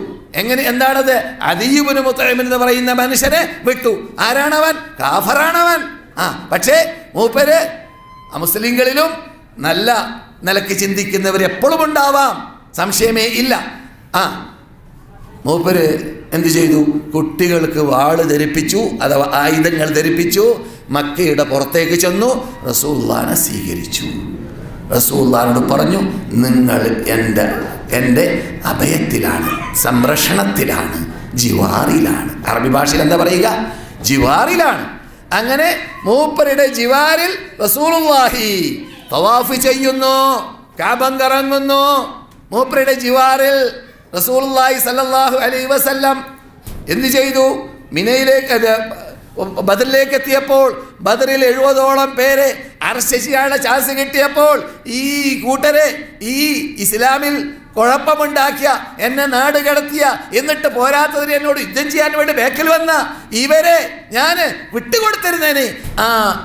എന്താണത്? അദീ ഇബ്നു മുത്ഇം എന്ന് പറയുന്ന മനുഷ്യനെ വിട്ടു. ആരാണവൻ? കാഫറാണവൻ. പക്ഷേ മൂപ്പര് മുസ്ലിങ്ങളിലും നല്ല നിലക്ക് ചിന്തിക്കുന്നവർ എപ്പോഴും ഉണ്ടാവാം, സംശയമേ ഇല്ല. മൂപ്പര് എന്ത് ചെയ്തു? കുട്ടികൾക്ക് വാള് ധരിപ്പിച്ചു, അഥവാ ആയുധങ്ങൾ ധരിപ്പിച്ചു. മക്കയുടെ പുറത്തേക്ക് ചെന്നു, റസൂലുള്ളാഹിനെ സ്വീകരിച്ചു. റസൂലുള്ളാഹിനോട് പറഞ്ഞു, നിങ്ങൾ എൻ്റെ അഭയത്തിലാണ്, സംരക്ഷണത്തിലാണ്, ജിവാറിലാണ്. അറബി ഭാഷയിൽ എന്താ പറയുക? ജിവാറിലാണ്. അങ്ങനെ മൂപ്പരുടെ ജിവാറിൽ റസൂലുള്ളാഹി തവാഫ് ചെയ്യുന്നു, കഅബ കറങ്ങുന്നു. മൂപ്പരുടെ ജിവാറിൽ റസൂലുള്ളാഹി സല്ലല്ലാഹു അലൈഹി വസല്ലം എന്ത് ചെയ്തു? മിനയിലേക്ക് ബദറിലേക്ക് എത്തിയപ്പോൾ ബദറിൽ 70ഓളം പേരെ അറസ്റ്റ് ചെയ്യാനുള്ള ചാൻസ് കിട്ടിയപ്പോൾ ഈ കൂട്ടരെ, ഈ ഇസ്ലാമിൽ കുഴപ്പമുണ്ടാക്കിയ, എന്നെ നാട് കടത്തിയ, എന്നിട്ട് പോരാത്തതിന് എന്നോട് യുദ്ധം ചെയ്യാൻ വേണ്ടി ബേക്കിൽ വന്ന ഇവരെ ഞാൻ വിട്ടുകൊടുത്തിരുന്നേനെ.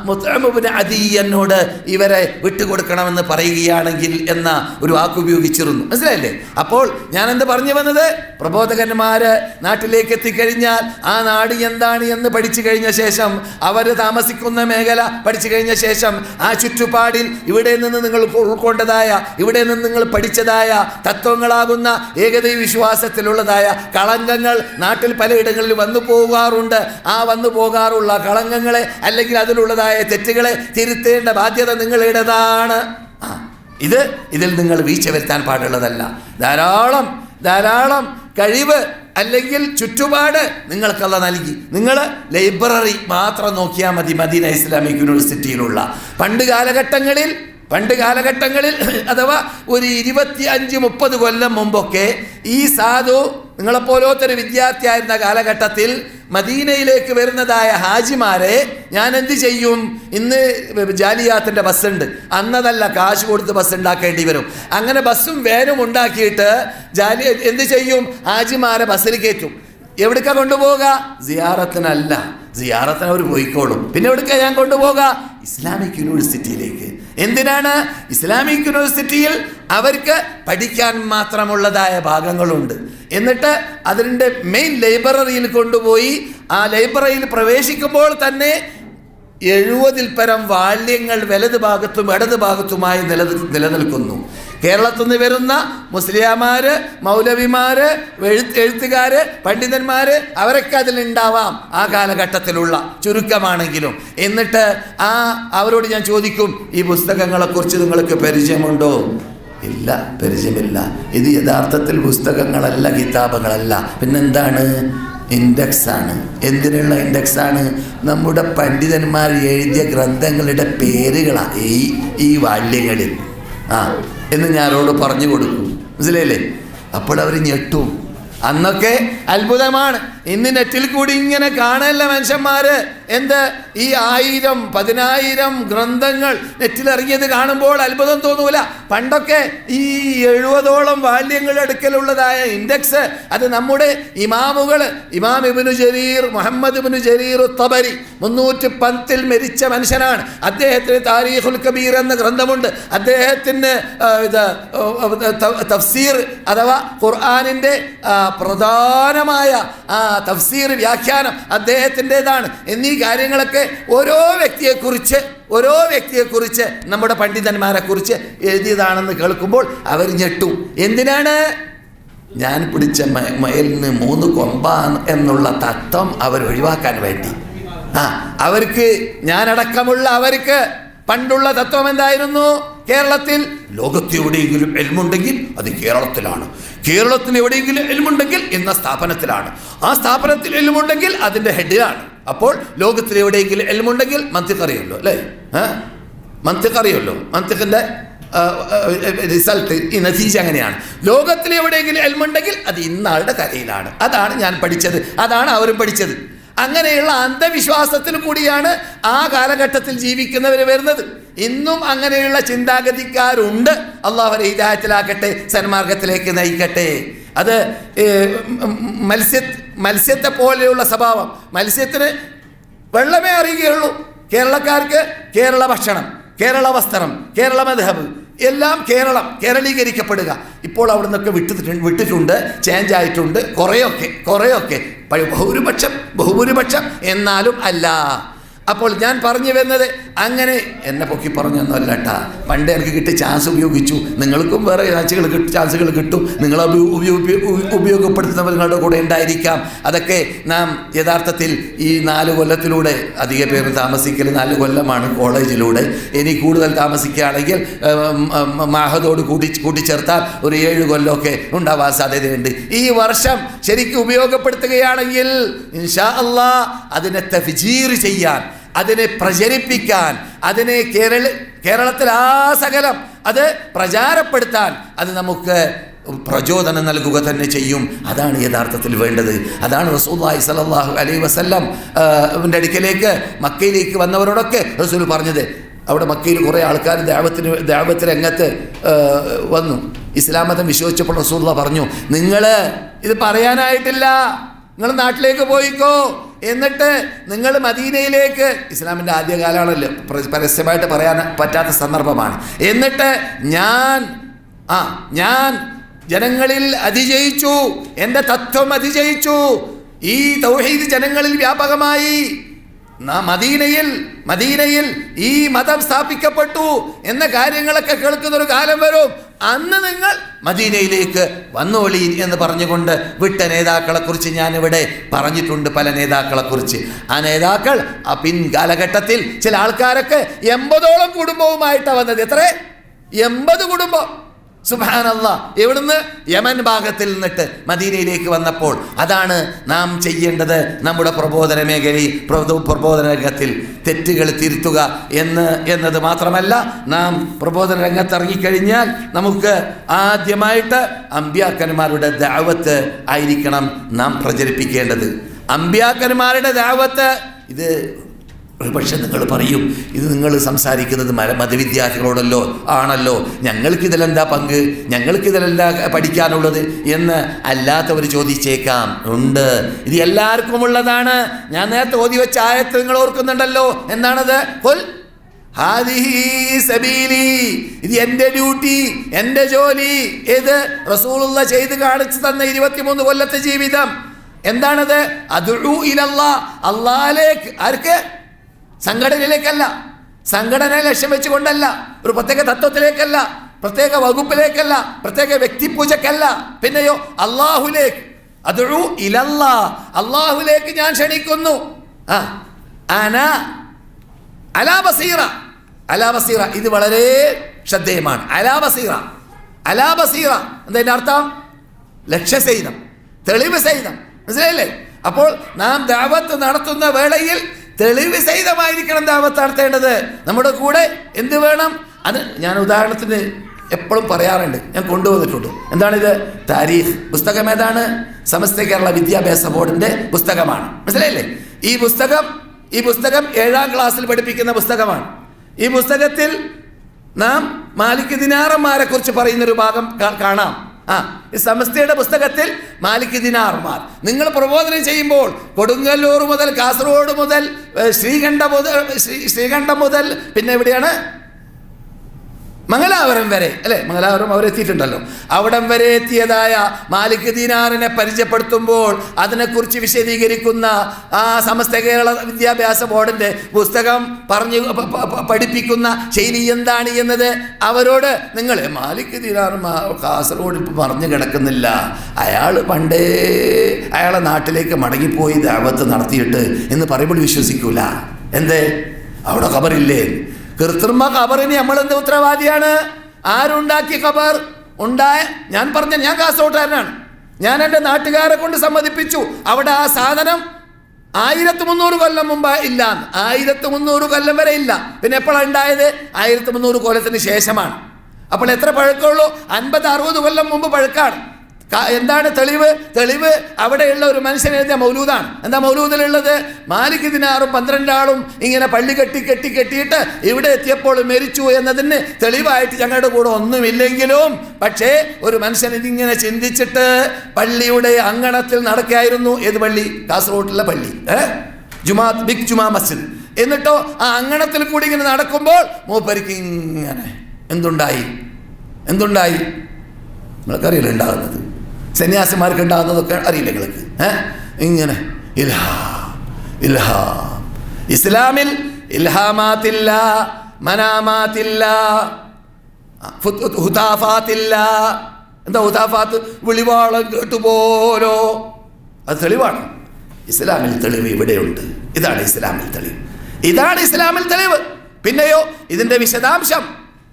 മുത്ഇം ഇബ്നു അദീ എന്നോട് ഇവരെ വിട്ടുകൊടുക്കണമെന്ന് പറയുകയാണെങ്കിൽ എന്ന ഒരു വാക്ക് ഉപയോഗിച്ചിരുന്നു. മനസ്സിലായില്ലേ? അപ്പോൾ ഞാൻ എന്ത് പറഞ്ഞു വന്നത്? പ്രബോധകന്മാര് നാട്ടിലേക്ക് എത്തിക്കഴിഞ്ഞാൽ ആ നാട് എന്താണ് എന്ന് പഠിച്ചു കഴിഞ്ഞ ശേഷം, അവർ താമസിക്കുന്ന മേഖല പഠിച്ചു കഴിഞ്ഞ ശേഷം, ആ ചുറ്റുപാടിൽ ഇവിടെ നിന്ന് നിങ്ങൾ ഉൾക്കൊണ്ടതായ, ഇവിടെ നിന്ന് നിങ്ങൾ പഠിച്ചതായ തത്വങ്ങളാകുന്ന ഏകദൈവ വിശ്വാസത്തിലുള്ളതായ കളങ്കങ്ങൾ നാട്ടിൽ പലയിടങ്ങളിൽ വന്നു പോകാറുണ്ട്. ആ വന്നു പോകാറുള്ള കളങ്കങ്ങളെ അല്ലെങ്കിൽ അതിലുള്ളതായ തെറ്റുകളെ തിരുത്തേണ്ട ബാധ്യത നിങ്ങളുടേതാണ്. ഇതിൽ നിങ്ങൾ വീഴ്ച വരുത്താൻ പാടുള്ളതല്ല. ധാരാളം കഴിവ് അല്ലെങ്കിൽ ചുറ്റുപാട് നിങ്ങൾക്കല്ല നൽകി. നിങ്ങൾ ലൈബ്രറി മാത്രം നോക്കിയാൽ മതി. മദീന ഇസ്ലാമിക് യൂണിവേഴ്സിറ്റിയിലുള്ള പണ്ട് കാലഘട്ടങ്ങളിൽ അഥവാ ഒരു 25-30 കൊല്ലം മുമ്പൊക്കെ ഈ സാധു നിങ്ങളെപ്പോലത്തൊരു വിദ്യാർത്ഥിയായിരുന്ന കാലഘട്ടത്തിൽ മദീനയിലേക്ക് വരുന്നതായ ഹാജിമാരെ ഞാൻ എന്ത് ചെയ്യും? ഇന്ന് ജാലിയാത്തിൻ്റെ ബസ്സുണ്ട്, അന്നതല്ല കാശ് കൊടുത്ത് ബസ് ഉണ്ടാക്കേണ്ടി വരും. അങ്ങനെ ബസ്സും വാനും ഉണ്ടാക്കിയിട്ട് എന്ത് ചെയ്യും? ഹാജിമാരെ ബസ്സിൽ കയറ്റും. എവിടേക്കാ കൊണ്ടുപോകുക? സിയാറത്തിനല്ല, സിയാറത്തിന് അവർ പോയിക്കോളും. പിന്നെ എവിടേക്കാ ഞാൻ കൊണ്ടുപോകുക? ഇസ്ലാമിക് യൂണിവേഴ്സിറ്റിയിലേക്ക്. എന്തിനാണ്? ഇസ്ലാമിക് യൂണിവേഴ്സിറ്റിയിൽ അവർക്ക് പഠിക്കാൻ മാത്രമുള്ളതായ ഭാഗങ്ങളുണ്ട്. എന്നിട്ട് അതിൻ്റെ മെയിൻ ലൈബ്രറിയിൽ കൊണ്ടുപോയി ആ ലൈബ്രറിയിൽ പ്രവേശിക്കുമ്പോൾ തന്നെ 70-ൽ പരം വാള്യങ്ങൾ വലത് ഭാഗത്തും ഇടത് ഭാഗത്തുമായി നിലനിൽക്കുന്നു. കേരളത്തിൽ നിന്ന് വരുന്ന മുസ്ലിയാമാര്, മൗലവിമാര്, എഴുത്തുകാര്, പണ്ഡിതന്മാര് അവരൊക്കെ അതിലുണ്ടാവാം, ആ കാലഘട്ടത്തിലുള്ള ചുരുക്കമാണെങ്കിലും. എന്നിട്ട് അവരോട് ഞാൻ ചോദിക്കും, ഈ പുസ്തകങ്ങളെക്കുറിച്ച് നിങ്ങൾക്ക് പരിചയമുണ്ടോ? ഇല്ല, പരിചയമില്ല. ഇത് യഥാർത്ഥത്തിൽ പുസ്തകങ്ങളല്ല, കിതാബുകളല്ല, പിന്നെന്താണ്? ഇൻഡെക്സാണ്. എന്തിനുള്ള ഇൻഡെക്സാണ്? നമ്മുടെ പണ്ഡിതന്മാർ എഴുതിയ ഗ്രന്ഥങ്ങളുടെ പേരുകളാണ് ഈ വാല്യങ്ങളിൽ എന്ന് ഞാനോട് പറഞ്ഞു കൊടുക്കും. മനസ്സിലായില്ലേ? അപ്പോൾ അവർ ഞെട്ടും. അന്നൊക്കെ അത്ഭുതമാണ്. ഇന്ന് നെറ്റിൽ കൂടി ഇങ്ങനെ കാണല്ല മനുഷ്യന്മാര്. ഈ 1000, 10,000 ഗ്രന്ഥങ്ങൾ നെറ്റിലിറങ്ങിയത് കാണുമ്പോൾ അത്ഭുതം തോന്നൂല. പണ്ടൊക്കെ ഈ 70ഓളം വാല്യങ്ങൾ എടുക്കലുള്ളതായ ഇൻഡെക്സ് അത് നമ്മുടെ ഇമാമുകൾ, ഇമാം ഇബ്നു ജരീർ, മുഹമ്മദ് ഇബ്നു ജരീർ തബരി 310-ൽ മരിച്ച മനുഷ്യനാണ്. അദ്ദേഹത്തിന് താരീഖുൽ കബീർ എന്ന ഗ്രന്ഥമുണ്ട്. അദ്ദേഹത്തിന് തഫ്സീർ അഥവാ ഖുർആനിൻ്റെ പ്രധാനമായ തഫ്സീർ വ്യാഖ്യാനം അദ്ദേഹത്തിൻ്റെതാണ്. എന്നീ കാര്യങ്ങളൊക്കെ ഓരോ വ്യക്തിയെക്കുറിച്ച് നമ്മുടെ പണ്ഡിതന്മാരെക്കുറിച്ച് എഴുതിയതാണെന്ന് കേൾക്കുമ്പോൾ അവർ ഞെട്ടും. എന്തിനാണ്? ഞാൻ പിടിച്ച മയിലിന് 3 കൊമ്പാണ് എന്നുള്ള തത്വം അവർ ഒഴിവാക്കാൻ വേണ്ടി. അവർക്ക്, ഞാനടക്കമുള്ള അവർക്ക് പണ്ടുള്ള തത്വം എന്തായിരുന്നു? കേരളത്തിൽ ലോകത്ത് എവിടെയെങ്കിലും എൽമുണ്ടെങ്കിൽ അത് കേരളത്തിലാണ്. കേരളത്തിന് എവിടെയെങ്കിലും എൽമുണ്ടെങ്കിൽ എന്ന സ്ഥാപനത്തിലാണ്. ആ സ്ഥാപനത്തിൽ എൽമുണ്ടെങ്കിൽ അതിൻ്റെ ഹെഡിലാണ്. അപ്പോൾ ലോകത്തിൽ എവിടെയെങ്കിലും എൽമുണ്ടെങ്കിൽ മന്തിക്കറിയല്ലോ, അല്ലേ? മന്തിക്കറിയല്ലോ, മന്തിക്കിൻ്റെ റിസൾട്ട്, ഈ നതീജ അങ്ങനെയാണ്. ലോകത്തിൽ എവിടെയെങ്കിലും എൽമുണ്ടെങ്കിൽ അത് ഇന്നാളുടെ കരയിലാണ്. അതാണ് ഞാൻ പഠിച്ചത്, അതാണ് അവരും പഠിച്ചത്. അങ്ങനെയുള്ള അന്ധവിശ്വാസത്തിൽ കൂടിയാണ് ആ കാലഘട്ടത്തിൽ ജീവിക്കുന്നവർ വരുന്നത്. ഇന്നും അങ്ങനെയുള്ള ചിന്താഗതിക്കാരുണ്ട്. അള്ളാഹു അവരെ ഹിദായത്തിലാക്കട്ടെ, സന്മാർഗത്തിലേക്ക് നയിക്കട്ടെ. അത് മത്സ്യത്തെ പോലെയുള്ള സ്വഭാവം. മത്സ്യത്തിന് വെള്ളമേ അറിയുകയുള്ളൂ. കേരളക്കാർക്ക് കേരള ഭക്ഷണം, കേരള വസ്ത്രം, കേരള മദ്ഹബ്, എല്ലാം കേരളീകരിക്കപ്പെടുക. ഇപ്പോൾ അവിടെ നിന്നൊക്കെ വിട്ടിട്ടുണ്ട്, ചേഞ്ച് ആയിട്ടുണ്ട് കുറേയൊക്കെ ബഹുഭൂരിപക്ഷം എന്നാലും അല്ല. അപ്പോൾ ഞാൻ പറഞ്ഞു വരുന്നത്, അങ്ങനെ എന്നെ പൊക്കി പറഞ്ഞൊന്നുമല്ല കേട്ടാ. പണ്ട് എനിക്ക് കിട്ടിയ ചാൻസ് ഉപയോഗിച്ചു. നിങ്ങൾക്കും വേറെ ചാൻസുകൾ കിട്ടും. നിങ്ങൾ ഉപയോഗപ്പെടുത്തുന്നവർ നിങ്ങളുടെ കൂടെ ഉണ്ടായിരിക്കാം. അതൊക്കെ നാം യഥാർത്ഥത്തിൽ ഈ 4 കൊല്ലത്തിലൂടെ, അധിക പേര് താമസിക്കൽ 4 കൊല്ലമാണ് കോളേജിലൂടെ. ഇനി കൂടുതൽ താമസിക്കുകയാണെങ്കിൽ മാഹദോട് കൂട്ടിച്ചേർത്താൽ ഒരു 7 കൊല്ലമൊക്കെ ഉണ്ടാവാൻ സാധ്യതയുണ്ട്. ഈ വർഷം ശരിക്കും ഉപയോഗപ്പെടുത്തുകയാണെങ്കിൽ ഇൻഷാ അല്ലാഹ് അതിനെ തഫ്ജീർ ചെയ്യാൻ, അതിനെ പ്രചരിപ്പിക്കാൻ, അതിനെ കേരളത്തിൽ സകലം അത് പ്രചാരപ്പെടുത്താൻ അത് നമുക്ക് പ്രചോദനം നൽകുക തന്നെ ചെയ്യും. അതാണ് യഥാർത്ഥത്തിൽ വേണ്ടത്. അതാണ് റസൂലുള്ളാഹി സ്വല്ലല്ലാഹു അലൈഹി വസല്ലം അടുക്കലേക്ക്, മക്കയിലേക്ക് വന്നവരോടൊക്കെ റസൂൽ പറഞ്ഞത്. അവിടെ മക്കയിൽ കുറേ ആൾക്കാർ ദഅവത്ത് രംഗത്ത് വന്നു. ഇസ്ലാം മതം വിശ്വസിച്ചപ്പോൾ റസൂലുള്ളാഹി പറഞ്ഞു, നിങ്ങൾ ഇത് പറയാനായിട്ടില്ല, നിങ്ങൾ നാട്ടിലേക്ക് പോയിക്കോ. എന്നിട്ട് നിങ്ങൾ മദീനയിലേക്ക്, ഇസ്ലാമിൻ്റെ ആദ്യകാലമാണല്ലോ, പരസ്യമായിട്ട് പറയാൻ പറ്റാത്ത സന്ദർഭമാണ്. എന്നിട്ട് ഞാൻ ജനങ്ങളിൽ അതിജയിച്ചു, എൻ്റെ തത്വം അതിജയിച്ചു, ഈ തൗഹീദ് ജനങ്ങളിൽ വ്യാപകമായി, മദീനയിൽ ഈ മതം സ്ഥാപിക്കപ്പെട്ടു എന്ന കാര്യങ്ങളൊക്കെ കേൾക്കുന്നൊരു കാലം വരും. അന്ന് നിങ്ങൾ മദീനയിലേക്ക് വന്നോളീൻ എന്ന് പറഞ്ഞുകൊണ്ട് വിട്ട നേതാക്കളെക്കുറിച്ച് ഞാനിവിടെ പറഞ്ഞിട്ടുണ്ട്, പല നേതാക്കളെക്കുറിച്ച്. ആ നേതാക്കൾ ആ പിൻകാലഘട്ടത്തിൽ ചില ആൾക്കാരൊക്കെ 80ഓളം കുടുംബവുമായിട്ടാണ് വന്നത്. എത്ര? 80 കുടുംബം. സുബ്ഹാനല്ലാഹ്. എവിടുന്ന്? യമൻ ഭാഗത്തിൽ നിന്നിട്ട് മദീനയിലേക്ക് വന്നപ്പോൾ. അതാണ് നാം ചെയ്യേണ്ടത്. നമ്മുടെ പ്രബോധന മേഖലയിൽ, പ്രബോധന രംഗത്തിൽ തെറ്റുകൾ തിരുത്തുക എന്നത് മാത്രമല്ല, നാം പ്രബോധന രംഗത്ത് ഇറങ്ങിക്കഴിഞ്ഞാൽ നമുക്ക് ആദ്യമായിട്ട് അമ്പിയാക്കന്മാരുടെ ദഅവത്ത് ആയിരിക്കണം നാം പ്രചരിപ്പിക്കേണ്ടത്. അമ്പിയാക്കന്മാരുടെ ദഅവത്ത്. ഇത് പക്ഷെ നിങ്ങൾ പറയും, ഇത് നിങ്ങൾ സംസാരിക്കുന്നത് മതവിദ്യാർത്ഥികളോടല്ലോ ആണല്ലോ, ഞങ്ങൾക്കിതിലെന്താ പങ്ക്, ഞങ്ങൾക്കിതിലെന്താ പഠിക്കാനുള്ളത് എന്ന് അല്ലാത്തവർ ചോദിച്ചേക്കാം. ഉണ്ട്, ഇത് എല്ലാവർക്കും ഉള്ളതാണ്. ഞാൻ നേരത്തെ ഓതി വെച്ച ആയത്ത് നിങ്ങൾ ഓർക്കുന്നുണ്ടല്ലോ. എന്താണത്? ഖുൽ ഹാദിഹി സബീലി, ഇത് എൻ്റെ ഡ്യൂട്ടി, എൻ്റെ ജോലി. ഏത്? റസൂലുള്ളാഹി ചെയ്ത് കാണിച്ചു തന്ന 23 കൊല്ലത്തെ ജീവിതം. എന്താണത്? അദ്ഉ ഇലല്ലാഹ്, അല്ലാഹുവിലേക്ക്. ആർക്ക്? സംഘടനയിലേക്കല്ല, സംഘടനയെ ലക്ഷ്യം വെച്ചുകൊണ്ടല്ല, ഒരു പ്രത്യേക തത്വത്തിലേക്കല്ല, പ്രത്യേക വകുപ്പിലേക്കല്ല, പ്രത്യേക വ്യക്തിപൂജക്കല്ല. പിന്നെയോ അല്ലാഹുലേക്ക്, അദ്ഉ ഇലല്ലാഹ്, അല്ലാഹുലേക്ക് ഞാൻ ക്ഷണിക്കുന്നു. അന അലാ ബസീറ, അലാ ബസീറ, ഇത് വളരെ ശ്രദ്ധേയമാണ്. അലാ ബസീറ, അലാ ബസീറ എന്നതിന്റെ അർത്ഥം ലക്ഷ്യസഹിതം, തെളിവ് സഹിതം. മനസ്സിലായില്ലേ? അപ്പോൾ നാം ദഅവത്ത് നടത്തുന്ന വേളയിൽ തെളിവ് സഹിതമായിരിക്കണം ദഅവത്ത് നടത്തേണ്ടത്. നമ്മുടെ കൂടെ എന്ത് വേണം? അത് ഞാൻ ഉദാഹരണത്തിന് എപ്പോഴും പറയാറുണ്ട്, ഞാൻ കൊണ്ടുവന്നിട്ടുണ്ട്. എന്താണിത്? താരീഖ് പുസ്തകം. ഏതാണ്? സമസ്ത കേരള വിദ്യാഭ്യാസ ബോർഡിന്റെ പുസ്തകമാണ്. മനസ്സിലായില്ലേ? ഈ പുസ്തകം 7ാം ക്ലാസ്സിൽ പഠിപ്പിക്കുന്ന പുസ്തകമാണ്. ഈ പുസ്തകത്തിൽ നാം മാലിക് ദിനാറന്മാരെ കുറിച്ച് പറയുന്നൊരു ഭാഗം കാണാം. ഈ സമസ്തയുടെ പുസ്തകത്തിൽ മാലിക് ദിനാർമാർ നിങ്ങൾ പ്രബോധനം ചെയ്യുമ്പോൾ കൊടുങ്ങല്ലൂർ മുതൽ കാസർഗോഡ് മുതൽ ശ്രീകണ്ഠം മുതൽ പിന്നെ എവിടെയാണ് മംഗലാപുരം വരെ, അല്ലെ? മംഗലാപുരം അവരെത്തിയിട്ടുണ്ടല്ലോ. അവിടം വരെ എത്തിയതായ മാലിക് ദീനാറിനെ പരിചയപ്പെടുത്തുമ്പോൾ അതിനെക്കുറിച്ച് വിശദീകരിക്കുന്ന ആ സമസ്ത കേരള വിദ്യാഭ്യാസ ബോർഡിന്റെ പുസ്തകം പഠിപ്പിക്കുന്ന ശൈലി എന്താണ് എന്നത് അവരോട് നിങ്ങൾ മാലിക് ദീനാർ കാസർഗോഡ് ഇപ്പം പറഞ്ഞു കിടക്കുന്നില്ല, അയാളെ നാട്ടിലേക്ക് മടങ്ങിപ്പോയി ദഅവത്ത് നടത്തിയിട്ട് എന്ന് പറയുമ്പോൾ വിശ്വസിക്കൂല. എന്തേ? അവിടെ ഖബറില്ലേ? കൃത്രിമ ഖബറിന് നമ്മളെന്ത് ഉത്തരവാദിയാണ്? ആരുണ്ടാക്കിയ ഖബർ ഞാൻ കാസർഗോട്ടുകാരനാണ്. ഞാൻ എൻ്റെ നാട്ടുകാരെ കൊണ്ട് സമ്മതിപ്പിച്ചു. അവിടെ ആ സാധനം 1300 കൊല്ലം മുമ്പ് ഇല്ല, 1300 കൊല്ലം വരെ ഇല്ല. പിന്നെ എപ്പോഴാണ് ഉണ്ടായത്? 1300 കൊല്ലത്തിന് ശേഷമാണ്. അപ്പോൾ എത്ര പഴക്കമുള്ളൂ? 50-60 കൊല്ലം മുമ്പ് പഴക്കാണ്. എന്താണ് തെളിവ്? അവിടെയുള്ള ഒരു മനുഷ്യൻ എഴുതിയ മൗലൂദാണ്. എന്താ മൗലൂദിലുള്ളത്? മാലിക് ദിനാറും 12 ആളും ഇങ്ങനെ പള്ളി കെട്ടിയിട്ട് ഇവിടെ എത്തിയപ്പോൾ മരിച്ചു എന്നതിന് തെളിവായിട്ട് ഞങ്ങളുടെ കൂടെ ഒന്നുമില്ലെങ്കിലും, പക്ഷേ ഒരു മനുഷ്യൻ ഇതിങ്ങനെ ചിന്തിച്ചിട്ട് പള്ളിയുടെ അങ്കണത്തിൽ നടക്കുകയായിരുന്നു. ഏത് പള്ളി? കാസർഗോഡിലെ പള്ളി, ബിഗ് ജുമാ മസ്ജിദ്. എന്നിട്ടോ ആ അങ്കണത്തിൽ കൂടി ഇങ്ങനെ നടക്കുമ്പോൾ മൂപ്പരിക്ക് ഇങ്ങനെ എന്തുണ്ടായി? നിങ്ങൾക്കറിയില്ല ഉണ്ടാകുന്നത്, സന്യാസിമാർക്ക് ഉണ്ടാകുന്നതൊക്കെ അറിയില്ല നിങ്ങൾക്ക്. ഇങ്ങനെ ഇസ്ലാമിൽ ഇൽഹാമാത്തില്ല, മനാമാത്തില്ല, ഹുതാഫാത്തില്ല. എന്താ ഹുതാഫാത്ത്? വിളിവാളം കേട്ടുപോലോ. അത് തെളിവാണ്. ഇസ്ലാമിൽ തെളിവ് ഇവിടെയുണ്ട്. ഇതാണ് ഇസ്ലാമിൽ തെളിവ്. പിന്നെയോ ഇതിന്റെ വിശദാംശം,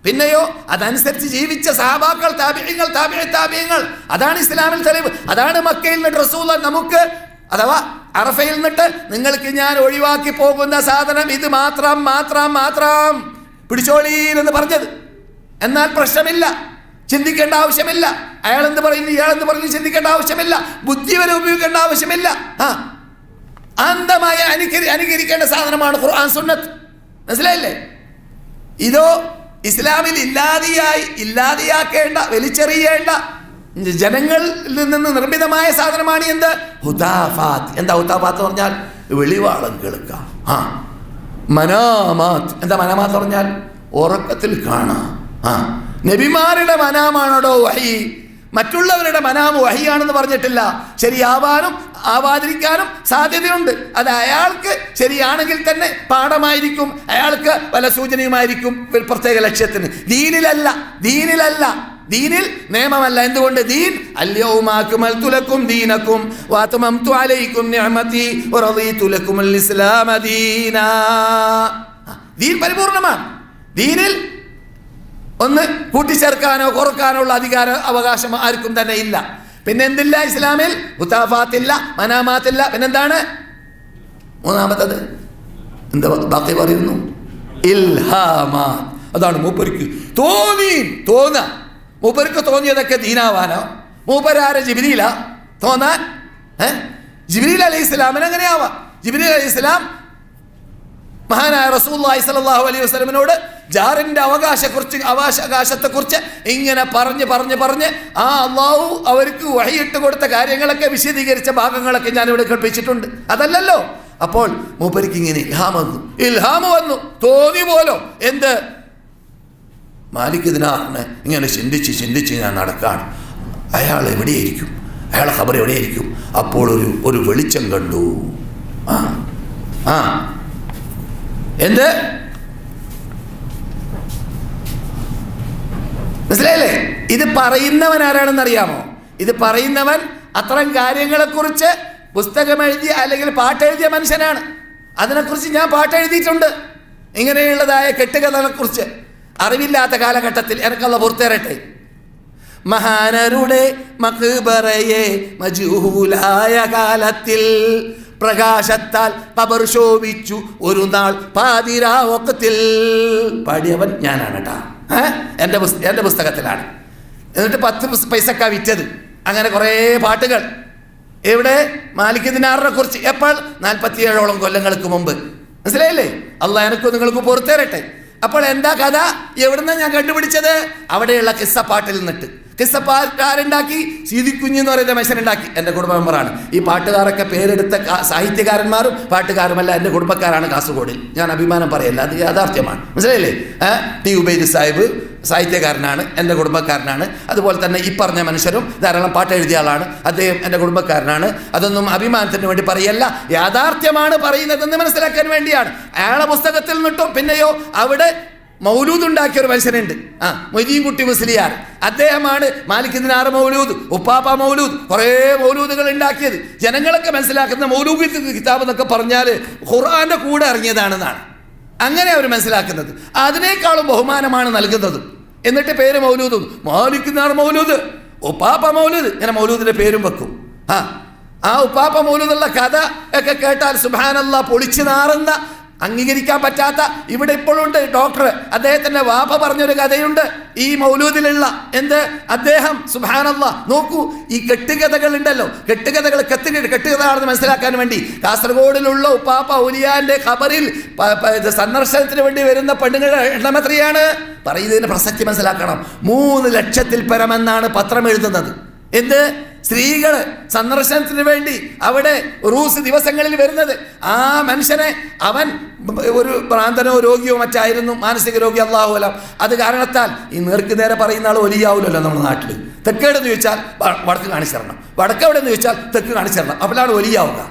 പിന്നെയോ അതനുസരിച്ച് ജീവിച്ച സഹാബാക്കൾ, താബിഈങ്ങൾ, അതാണ് ഇസ്ലാമിൽ തെളിവ്. അതാണ് മക്കയിൽ നിന്ന് റസൂൽ നമുക്ക്, അഥവാ അറഫയിൽ നിന്നിട്ട് നിങ്ങൾക്ക് ഞാൻ ഒഴിവാക്കി പോകുന്ന സാധനം ഇത് മാത്രം പിടിച്ചോളീന്ന് പറഞ്ഞത്. എന്നാൽ പ്രശ്നമില്ല, ചിന്തിക്കേണ്ട ആവശ്യമില്ല. അയാളെന്ത് പറയുന്നു, ഇയാളെന്ത് പറഞ്ഞു ചിന്തിക്കേണ്ട ആവശ്യമില്ല, ബുദ്ധി വരെ ഉപയോഗിക്കേണ്ട ആവശ്യമില്ല. അന്ധമായി അനുകരിക്കേണ്ട സാധനമാണ് ഖുർആൻ സുന്നത്ത്. മനസ്സിലായില്ലേ? ഇതോ ഇസ്ലാമിൽ ഇല്ലാതെയാക്കേണ്ട, വലിച്ചെറിയേണ്ട, ജനങ്ങളിൽ നിന്ന് നിർമ്മിതമായ സാധനമാണ് എന്ത്? ഹുദാഫാത്ത്. എന്താ ഹുദാഫാത്ത് പറഞ്ഞാൽ? വെളിവാളം കേൾക്കാം. മനാമാത്ത്. എന്താ മനാമാത്ത് പറഞ്ഞാൽ? ഉറക്കത്തിൽ കാണാം. നബിമാരുടെ മനാമാണോ വഹി? മറ്റുള്ളവരുടെ മനാമ് വഹിയാണെന്ന് പറഞ്ഞിട്ടില്ല. ശരിയാവാനും ആവാതിരിക്കാനും സാധ്യതയുണ്ട്. അത് അയാൾക്ക് ശരിയാണെങ്കിൽ തന്നെ പാഠമായിരിക്കും, അയാൾക്ക് വല്ല സൂചനയുമായിരിക്കും പ്രത്യേക ലക്ഷ്യത്തിന്. ദീനിൽ നിയമമല്ല. എന്തുകൊണ്ട്? ദീൻ അൽയൗമ അക്മൽതു ലക്കും ദീനക്കും വഅത്മംതു അലൈക്കും നിഅമതി വറദീതു ലക്കുമുൽ ഇസ്ലാമ ദീനാ. ദീൻ പരിപൂർണമാണ്. ദീനിൽ ഒന്ന് കൂട്ടിച്ചേർക്കാനോ കുറക്കാനോ ഉള്ള അവകാശം ആർക്കും തന്നെ ഇല്ല. പിന്നെ എന്തില്ല ഇസ്ലാമിൽ? ഹുതാഫാത്തില്ല, മനാമാത്തില്ല. പിന്നെന്താണ് മൂന്നാമത്തത്? എന്താ ബാക്കി പറയുന്നു? ഇൽഹാമാത്ത്. അതാണ് മൂപ്പർക്ക് മൂപ്പർക്ക് തോന്നിയതൊക്കെ ദീനാവാനോ? മൂപ്പരാരെ ജിബ്രീല തോന്നാൻ? ജിബ്രീൽ അലൈഹി ഇസ്ലാമിന് എങ്ങനെയാവാം? ജിബ്രീൽ അലൈഹി ഇസ്ലാം മഹാനായ റസൂലുള്ളാഹി സ്വല്ലല്ലാഹു അലൈഹി വസല്ലമയോട് ജാറിന്റെ അവകാശത്തെക്കുറിച്ച് ഇങ്ങനെ പറഞ്ഞ് അള്ളാഹു അവർക്ക് വഹിയിട്ട് കൊടുത്ത കാര്യങ്ങളൊക്കെ വിശദീകരിച്ച ഭാഗങ്ങളൊക്കെ ഞാനിവിടെ കേൾപ്പിച്ചിട്ടുണ്ട്. അതല്ലല്ലോ. അപ്പോൾ മൂപ്പരിക്ക് ഇങ്ങനെ ഇൽഹാമ് വന്നു, തോന്നി പോലോ. എന്ത്? മാലിക് ദിനാറിനെ ഇങ്ങനെ ചിന്തിച്ച് ഞാൻ നടക്കാണ്. അയാൾ എവിടെയായിരിക്കും? അയാളെ ഖബർ എവിടെയായിരിക്കും? അപ്പോൾ ഒരു വെളിച്ചം കണ്ടു. എന്ത് മനസ്സിലായില്ലേ? ഇത് പറയുന്നവൻ ആരാണെന്ന് അറിയാമോ? ഇത് പറയുന്നവൻ അത്തരം കാര്യങ്ങളെക്കുറിച്ച് പുസ്തകം എഴുതിയ അല്ലെങ്കിൽ പാട്ടെഴുതിയ മനുഷ്യനാണ്. അതിനെക്കുറിച്ച് ഞാൻ പാട്ടെഴുതിയിട്ടുണ്ട്. ഇങ്ങനെയുള്ളതായ കെട്ടുകഥകളെക്കുറിച്ച് അറിവില്ലാത്ത കാലഘട്ടത്തിൽ എനിക്കുള്ള പുറത്തേറട്ടെ. മഹാനരുടെ മഖ്ബറയെ മജ്ഹൂലായ കാലത്തിൽ പ്രകാശത്താൽ ഖബർ ശോഭിച്ചു ഒരു നാൾ പാതിരാവക്കത്തിൽ. പാടിയവൻ ഞാനാണ് കേട്ടാ. എൻ്റെ പുസ്തകത്തിലാണ്. എന്നിട്ട് 10 പൈസക്കാ വിറ്റത്. അങ്ങനെ കുറേ പാട്ടുകൾ. എവിടെ? മാലിക് ദിനാറിനെ കുറിച്ച്. എപ്പോൾ? 47ഓളം കൊല്ലങ്ങൾക്ക് മുമ്പ്. മനസ്സിലായില്ലേ? അള്ളാഹ് എനിക്കും നിങ്ങൾക്ക് പുറത്തേറട്ടെ. അപ്പോൾ എന്താ കഥ? എവിടുന്ന ഞാൻ കണ്ടുപിടിച്ചത്? അവിടെയുള്ള കിസ്സപ്പാട്ടിൽ നിന്നിട്ട്. കിസ്സപ്പാട്ട് ആരുണ്ടാക്കി? സീതി കുഞ്ഞ് എന്ന് പറയുന്ന മനുഷ്യനുണ്ടാക്കി. എൻ്റെ കുടുംബ മെമ്പറാണ്. ഈ പാട്ടുകാരൊക്കെ പേരെടുത്ത സാഹിത്യകാരന്മാരും പാട്ടുകാരുമല്ല എൻ്റെ കുടുംബക്കാരാണ് കാസർഗോഡിൽ. ഞാൻ അഭിമാനം പറയല്ല, അത് യാഥാർത്ഥ്യമാണ്. മനസ്സിലായില്ലേ? ടി ഉബൈദ് സാഹിബ് സാഹിത്യകാരനാണ്, എൻ്റെ കുടുംബക്കാരനാണ്. അതുപോലെ തന്നെ ഈ പറഞ്ഞ മനുഷ്യരും ധാരാളം പാട്ട് എഴുതിയ ആളാണ്. അദ്ദേഹം എൻ്റെ കുടുംബക്കാരനാണ്. അതൊന്നും അഭിമാനത്തിന് വേണ്ടി പറയല്ല, യാഥാർത്ഥ്യമാണ് പറയുന്നതെന്ന് മനസ്സിലാക്കാൻ വേണ്ടിയാണ്. അയാളെ പുസ്തകത്തിൽ നിന്നിട്ടും പിന്നെയോ അവിടെ മൗലൂദ് ഉണ്ടാക്കിയ ഒരു മനുഷ്യനുണ്ട്, മൊയ്തീൻകുട്ടി മുസ്ലിയാർ. അദ്ദേഹമാണ് മാലിക് ദിനാർ മൗലൂദ്, ഉപ്പാപ്പ മൗലൂദ്, കുറേ മൗലൂദുകൾ ഉണ്ടാക്കിയത്. ജനങ്ങളൊക്കെ മനസ്സിലാക്കുന്ന മൗലൂദ് കിതാബ് എന്നൊക്കെ പറഞ്ഞാൽ ഖുർആന്റെ കൂടെ ഇറങ്ങിയതാണെന്നാണ് അങ്ങനെ അവർ മനസ്സിലാക്കുന്നത്. അതിനേക്കാളും ബഹുമാനമാണ് നൽകുന്നത്. എന്നിട്ട് പേര് മൗലൂദും, മാലിക് ദിനാർ മൗലൂദ്, ഉപ്പാപ്പ മൗലൂദ്, ഇങ്ങനെ മൗലൂദിന്റെ പേരും വെക്കും. ആ ഉപ്പാപ്പ മൗലൂദുള്ള കഥ ഒക്കെ കേട്ടാൽ സുബ്ഹാനല്ലാഹ് പൊളിച്ചു നാറുന്ന, അംഗീകരിക്കാൻ പറ്റാത്ത. ഇവിടെ ഇപ്പോഴുണ്ട് ഡോക്ടർ, അദ്ദേഹത്തിന്റെ വാപ്പ പറഞ്ഞൊരു കഥയുണ്ട് ഈ മൗലൂദിലുള്ള. എന്ത്? അദ്ദേഹം സുബ്ഹാനല്ലാഹ് നോക്കൂ, ഈ കെട്ടുകഥകൾ ഉണ്ടല്ലോ, കെട്ടുകഥകൾ കെട്ടുകഥയാണെന്ന് മനസ്സിലാക്കാൻ വേണ്ടി കാസർഗോഡിലുള്ള ഉപ്പാപ്പ ഔലിയാന്റെ ഖബറിൽ സന്ദർശനത്തിന് വേണ്ടി വരുന്ന പെണ്ണുങ്ങളുടെ എണ്ണം എത്രയാണ്? പറയുന്നതിന് പ്രസക്തി മനസ്സിലാക്കണം. 3 ലക്ഷത്തിൽ പരമെന്നാണ് പത്രം എഴുതുന്നത്. എന്ത്? സ്ത്രീകൾ സന്ദർശനത്തിന് വേണ്ടി അവിടെ റൂസ് ദിവസങ്ങളിൽ വരുന്നത്. ആ മനുഷ്യനെ അവൻ ഒരു ഭ്രാന്തനോ രോഗിയോ മറ്റായിരുന്നു, മാനസിക രോഗി, അല്ലാഹു അലം. അത് കാരണത്താൽ ഈ നേർക്ക് നേരെ പറയുന്ന ആൾ ഒലിയാവില്ലല്ലോ നമ്മുടെ നാട്ടിൽ. തെക്കേടെന്ന് ചോദിച്ചാൽ വടക്ക് കാണിച്ചു തരണം, വടക്ക് എവിടെയെന്ന് ചോദിച്ചാൽ തെക്ക് കാണിച്ചു തരണം, അപ്പോഴാണ് ഒലിയാവുക.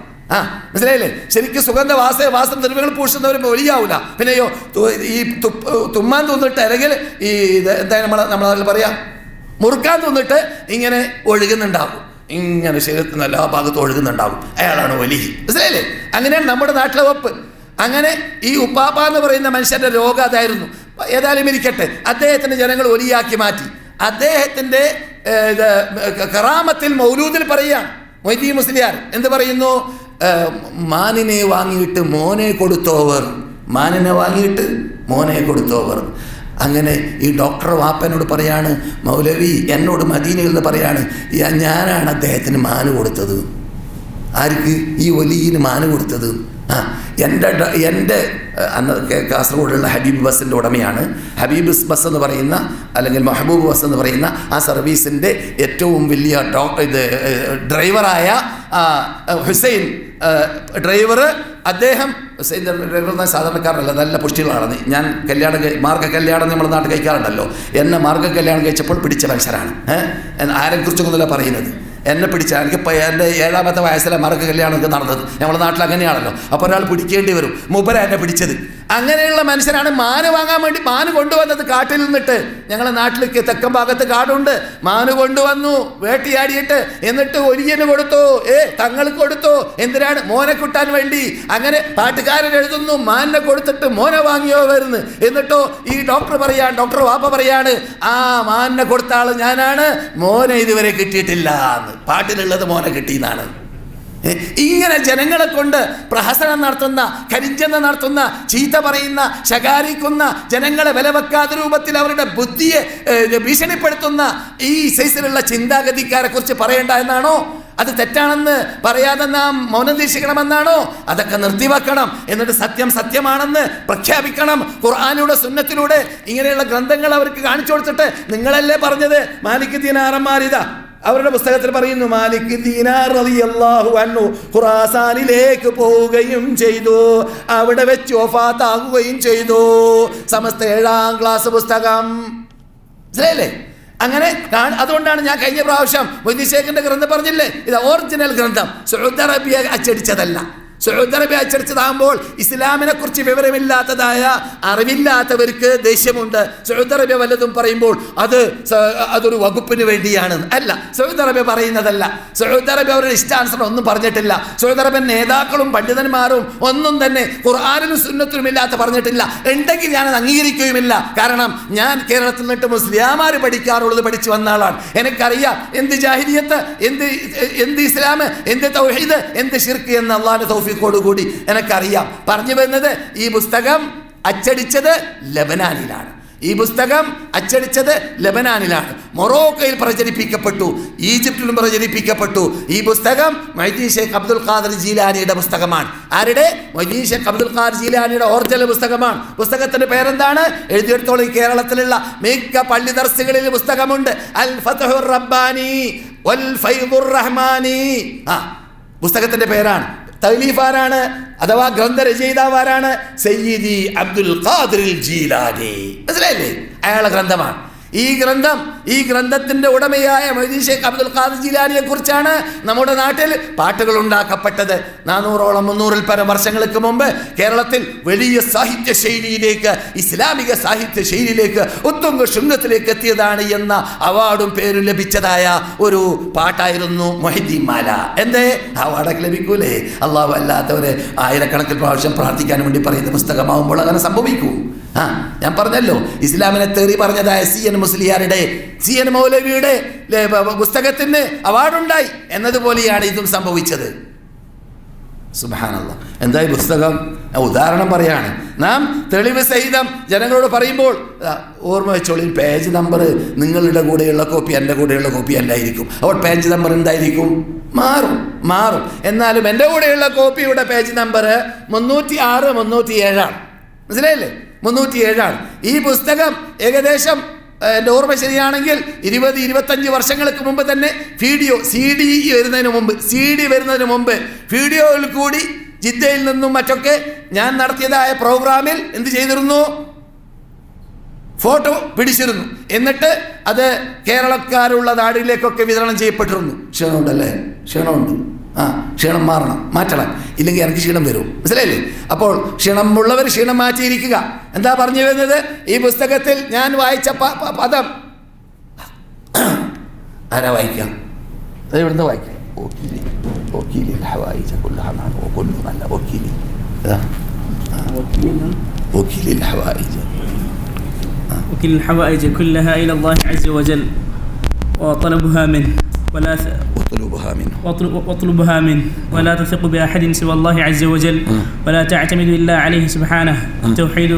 മനസ്സിലായില്ലേ? ശരിക്കും വാസം ദ്രവ്യങ്ങൾ പൂശുന്നവരും ഒലിയാവില്ല. പിന്നെയോ ഈ തുമ്മാൻ തോന്നിട്ട് അല്ലെങ്കിൽ ഈ എന്താ നമ്മളെ നാട്ടിൽ പറയാ, മുറുക്കാൻ തോന്നിട്ട് ഇങ്ങനെ ഒഴുകുന്നുണ്ടാവും, ഇങ്ങനെ ശരീരത്തിന് എല്ലാ ഭാഗത്തും ഒഴുകുന്നുണ്ടാവും, അയാളാണ് വലി. മനസ്സിലായില്ലേ? അങ്ങനെയാണ് നമ്മുടെ നാട്ടിലെ വപ്പ്. അങ്ങനെ ഈ ഉപ്പാപ്പ എന്ന് പറയുന്ന മനുഷ്യന്റെ രോഗം അതായിരുന്നു. ഏതായാലും ഇരിക്കട്ടെ, അദ്ദേഹത്തിന്റെ ജനങ്ങൾ ഒലിയാക്കി മാറ്റി. അദ്ദേഹത്തിന്റെ കറാമത്തിൽ മൗലൂദിൽ പറയുകയാണ് മൊയ്തീൻ മുസ്ലിയാർ. എന്ത് പറയുന്നു? മാനിനെ വാങ്ങിയിട്ട് മോനെ കൊടുത്തോവർ, മാനിനെ വാങ്ങിയിട്ട് മോനെ കൊടുത്തോവർ. അങ്ങനെ ഈ ഡോക്ടർ വാപ്പനോട് പറയാണ്, മൗലവി എന്നോട് മദീനയിൽ നിന്ന് പറയാണ്, ഞാനാണ് അദ്ദേഹത്തിന് മാന് കൊടുത്തത്. ആർക്ക്? ഈ വലിയന് മാന് കൊടുത്തത്. എൻ്റെ അന്ന് കാസർഗോഡുള്ള ഹബീബ് ബസ്സിൻ്റെ ഉടമയാണ്. ഹബീബ് ബസ് എന്ന് പറയുന്ന അല്ലെങ്കിൽ മെഹബൂബ് ബസ് എന്ന് പറയുന്ന ആ സർവീസിൻ്റെ ഏറ്റവും വലിയ ഡ്രൈവറായ ഹുസൈൻ ഡ്രൈവർ. അദ്ദേഹം ഹുസൈൻ ഡ്രൈവർ എന്നാൽ സാധാരണക്കാരനല്ല, നല്ല പുഷ്ടികളാണ്. ഞാൻ മാർഗ കല്യാണം നമ്മുടെ നാട്ടിൽ കഴിക്കാറുണ്ടല്ലോ. എന്നെ മാർഗ കല്യാണം കഴിച്ചപ്പോൾ പിടിച്ച മനുഷ്യരാണ്. ആരെക്കുറിച്ചൊന്നുമല്ല പറയുന്നത്. എന്നെ പിടിച്ച എനിക്കിപ്പോൾ എൻ്റെ 7ാമത്തെ വയസ്സിലെ മാർഗ കല്യാണമൊക്കെ നടന്നത്. നമ്മുടെ നാട്ടിൽ അങ്ങനെയാണല്ലോ. അപ്പോൾ ഒരാൾ പിടിക്കേണ്ടി വരും. മൂപ്പര എന്നെ പിടിച്ചത്. അങ്ങനെയുള്ള മനുഷ്യനാണ് മാന് വാങ്ങാൻ വേണ്ടി മാന് കൊണ്ടുവന്നത് കാട്ടിൽ നിന്നിട്ട്. ഞങ്ങളുടെ നാട്ടിലേക്ക് തെക്കൻ ഭാഗത്ത് കാടുണ്ട്. മാന് കൊണ്ടുവന്നു വേട്ടിയാടിയിട്ട്, എന്നിട്ട് ഒലിയന് കൊടുത്തു, തങ്ങൾക്ക് കൊടുത്തു. എന്തിനാണ്? മോനെ കിട്ടാൻ വേണ്ടി. അങ്ങനെ പാട്ടുകാരൻ എഴുതുന്നു, മാനിനെ കൊടുത്തിട്ട് മോനെ വാങ്ങിയോ വരുന്നു. എന്നിട്ടോ ഈ ഡോക്ടർ വാപ്പ പറയാണ്, ആ മാനിനെ കൊടുത്ത ആൾ ഞാനാണ്, മോനെ ഇതുവരെ കിട്ടിയിട്ടില്ല എന്ന്. പാട്ടിലുള്ളത് മോനെ കിട്ടിയെന്നാണ്. ഇങ്ങനെ ജനങ്ങളെ കൊണ്ട് പ്രഹസനം നടത്തുന്ന, കരിഞ്ചന്ത നടത്തുന്ന, ചീത്ത പറയുന്ന, ശകാരിക്കുന്ന, ജനങ്ങളെ വിലവെക്കാത്ത രൂപത്തിൽ അവരുടെ ബുദ്ധിയെ ഭീഷണിപ്പെടുത്തുന്ന ഈ സൈസിലുള്ള ചിന്താഗതിക്കാരെ കുറിച്ച് പറയേണ്ട എന്നാണോ? അത് തെറ്റാണെന്ന് പറയാതെ നാം മൗനം ദീക്ഷിക്കണമെന്നാണോ? അതൊക്കെ നിർത്തിവെക്കണം. എന്നിട്ട് സത്യം സത്യമാണെന്ന് പ്രഖ്യാപിക്കണം. ഖുർആനിലൂടെ സുന്നത്തിലൂടെ ഇങ്ങനെയുള്ള ഗ്രന്ഥങ്ങൾ അവർക്ക് കാണിച്ചു കൊടുത്തിട്ട്, നിങ്ങളല്ലേ പറഞ്ഞത് മാലിക് ദീനാറന്മാരിതാ അവരുടെ പുസ്തകത്തിൽ പറയുന്നു, മാലിക് ദീനാർ റളിയല്ലാഹു അൻഹു ഖുറാസാനിലേക്ക് പോവുകയും ചെയ്തു, അവിടെ വെച്ച് വഫാത്താകുകയും ചെയ്തു. സമസ്ത 7ാം ക്ലാസ് പുസ്തകം. മനസ്സിലായില്ലേ? അങ്ങനെ അതുകൊണ്ടാണ് ഞാൻ കഴിഞ്ഞ പ്രാവശ്യം മൊയ്തീൻ ശേഖിന്റെ ഗ്രന്ഥം പറഞ്ഞില്ലേ, ഇത് ഒറിജിനൽ ഗ്രന്ഥം, സൗദി അറേബ്യ അച്ചടിച്ചതല്ല. സൗദി അറേബ്യ അച്ചടിച്ചതാകുമ്പോൾ ഇസ്ലാമിനെ കുറിച്ച് വിവരമില്ലാത്തതായ അറിവില്ലാത്തവർക്ക് ദേഷ്യമുണ്ട്. സൗദി അറേബ്യ വല്ലതും പറയുമ്പോൾ അതൊരു വകുപ്പിന് വേണ്ടിയാണ്. അല്ല, സൗദി അറേബ്യ പറയുന്നതല്ല. സൗദി അറേബ്യ അവരുടെ ഇഷ്ടാനുസരണം ഒന്നും പറഞ്ഞിട്ടില്ല. സൗദി അറേബ്യൻ നേതാക്കളും പണ്ഡിതന്മാരും ഒന്നും തന്നെ ഖുർആനിലും സുന്നത്തിലും ഇല്ലാത്ത പറഞ്ഞിട്ടില്ല. ഉണ്ടെങ്കിൽ ഞാനത് അംഗീകരിക്കുകയുമില്ല. കാരണം ഞാൻ കേരളത്തിൽ നിന്നിട്ട് മുസ്ലിയാമാർ പഠിക്കാറുള്ളത് പഠിച്ചു വന്ന ആളാണ്. എനിക്കറിയാം എന്ത് ജാഹിലിയത്ത്, എന്ത് ഇസ്ലാം, എന്ത് തൗഹീദ്, എന്ത് ശിർക്ക് എന്ന് അള്ളാഹുവിന്റെ തൗഫീഖോടുകൂടി എനിക്കറിയാം. പറഞ്ഞു വരുന്നത്, ഈ പുസ്തകം അച്ചടിച്ചത് ലബനാനിലാണ്. മൊറോക്കോയിൽ പ്രചരിപ്പിക്കപ്പെട്ടു, ഈജിപ്തിലും പ്രചരിപ്പിക്കപ്പെട്ടു. ഈ പുസ്തകം മൊയ്തീൻ ഷേഖ് അബ്ദുൽ ഖാദിർ ജീലാനിയുടെ പുസ്തകമാണ്. ആരുടെ? മൊയ്തീൻ ഷേഖ് അബ്ദുൽ ഖാദിർ ജീലാനിയുടെ ഒറിജിനൽ പുസ്തകമാണ്. പുസ്തകത്തിന്റെ പേരെന്താണ്? എഴുതിയെടുത്തോളം കേരളത്തിലുള്ള മിക്ക പള്ളി ദർസുകളിൽ പുസ്തകമുണ്ട്. അൽ ഫത്ഹുർ റബ്ബാനി വൽ ഫൈദുർ റഹ്മാനി. പുസ്തകത്തിന്റെ പേരാണ്. തൗലീഫാരാണ് അഥവാ ഗ്രന്ഥരചയിതാവാരാണ്? സയ്യിദി അബ്ദുൽ ഖാദിർ ജീലാനി. മനസ്സിലായില്ലേ? അയാളുടെ ഗ്രന്ഥമാണ് ഈ ഗ്രന്ഥത്തിന്റെ ഉടമയായ മൊയ്തീൻ ഷേഖ് അബ്ദുൽ ഖാദിർ ജീലാനിയെ കുറിച്ചാണ് നമ്മുടെ നാട്ടിൽ പാട്ടുകൾ ഉണ്ടാക്കപ്പെട്ടത്. 400-300 പരം വർഷങ്ങൾക്ക് മുമ്പ് കേരളത്തിൽ വലിയ സാഹിത്യ ശൈലിയിലേക്ക്, ഇസ്ലാമിക സാഹിത്യ ശൈലിയിലേക്ക്, ഉത്തുംഗ ശൃംഗത്തിലേക്ക് എത്തിയതാണ് എന്ന അവാർഡും പേരും ലഭിച്ചതായ ഒരു പാട്ടായിരുന്നു മൊഹിദ്ദീൻ മാല. എന്തേ അവാർഡൊക്കെ ലഭിക്കൂലേ? അള്ളാഹു അല്ലാത്തവരെ ആയിരക്കണക്കിന് പ്രാവശ്യം പ്രാർത്ഥിക്കാൻ വേണ്ടി പറയുന്ന പുസ്തകമാവുമ്പോൾ അങ്ങനെ സംഭവിക്കൂ. ഞാൻ പറഞ്ഞല്ലോ, ഇസ്ലാമിനെ തെറി പറഞ്ഞതായ CN മുസ്ലിയാരുടെ, CN മൗലവിയുടെ പുസ്തകത്തിന് അവാർഡുണ്ടായി എന്നതുപോലെയാണ് ഇതും സംഭവിച്ചത്. സുബ്ഹാനല്ലാഹ്. എന്തായി പുസ്തകം? ഉദാഹരണം പറയാണ്. നാം തെളിവ് സഹിതം ജനങ്ങളോട് പറയുമ്പോൾ ഓർമ്മ വെച്ചോളി, പേജ് നമ്പർ നിങ്ങളുടെ കൂടെയുള്ള കോപ്പി എൻ്റെ കൂടെയുള്ള കോപ്പി അല്ലായിരിക്കും. അപ്പോൾ പേജ് നമ്പർ എന്തായിരിക്കും? മാറും. എന്നാലും എൻ്റെ കൂടെയുള്ള കോപ്പിയുടെ പേജ് നമ്പർ 306, 307 മനസ്സിലായില്ലേ? 307. ഈ പുസ്തകം ഏകദേശം എൻ്റെ ഓർമ്മ ശരിയാണെങ്കിൽ 20-25 വർഷങ്ങൾക്ക് മുമ്പ് തന്നെ CD വരുന്നതിന് മുമ്പ് വീഡിയോയിൽ കൂടി ജിദ്ദയിൽ നിന്നും മറ്റൊക്കെ ഞാൻ നടത്തിയതായ പ്രോഗ്രാമിൽ എന്ത് ചെയ്തിരുന്നു? ഫോട്ടോ പിടിച്ചിരുന്നു. എന്നിട്ട് അത് കേരളക്കാരുള്ള നാടിലേക്കൊക്കെ വിതരണം ചെയ്യപ്പെട്ടിരുന്നു. ക്ഷീണമുണ്ടല്ലേ? ക്ഷീണമുണ്ട്. ക്ഷീണം മാറ്റണം, ഇല്ലെങ്കിൽ എനിക്ക് ക്ഷീണം വരും. മനസ്സിലായില്ലേ? അപ്പോൾ ക്ഷീണമുള്ളവർ ക്ഷീണം മാറ്റിയിരിക്കുക. എന്താ പറഞ്ഞു വരുന്നത്? ഈ പുസ്തകത്തിൽ ഞാൻ വായിച്ച പദം ആരാ വായിക്കാം? ഇവിടുന്ന് വായിക്കാം. واطلبها منه ولا تثق بأحد سوى الله عز وجل ولا تعتمد إلا عليه سبحانه. التوحيد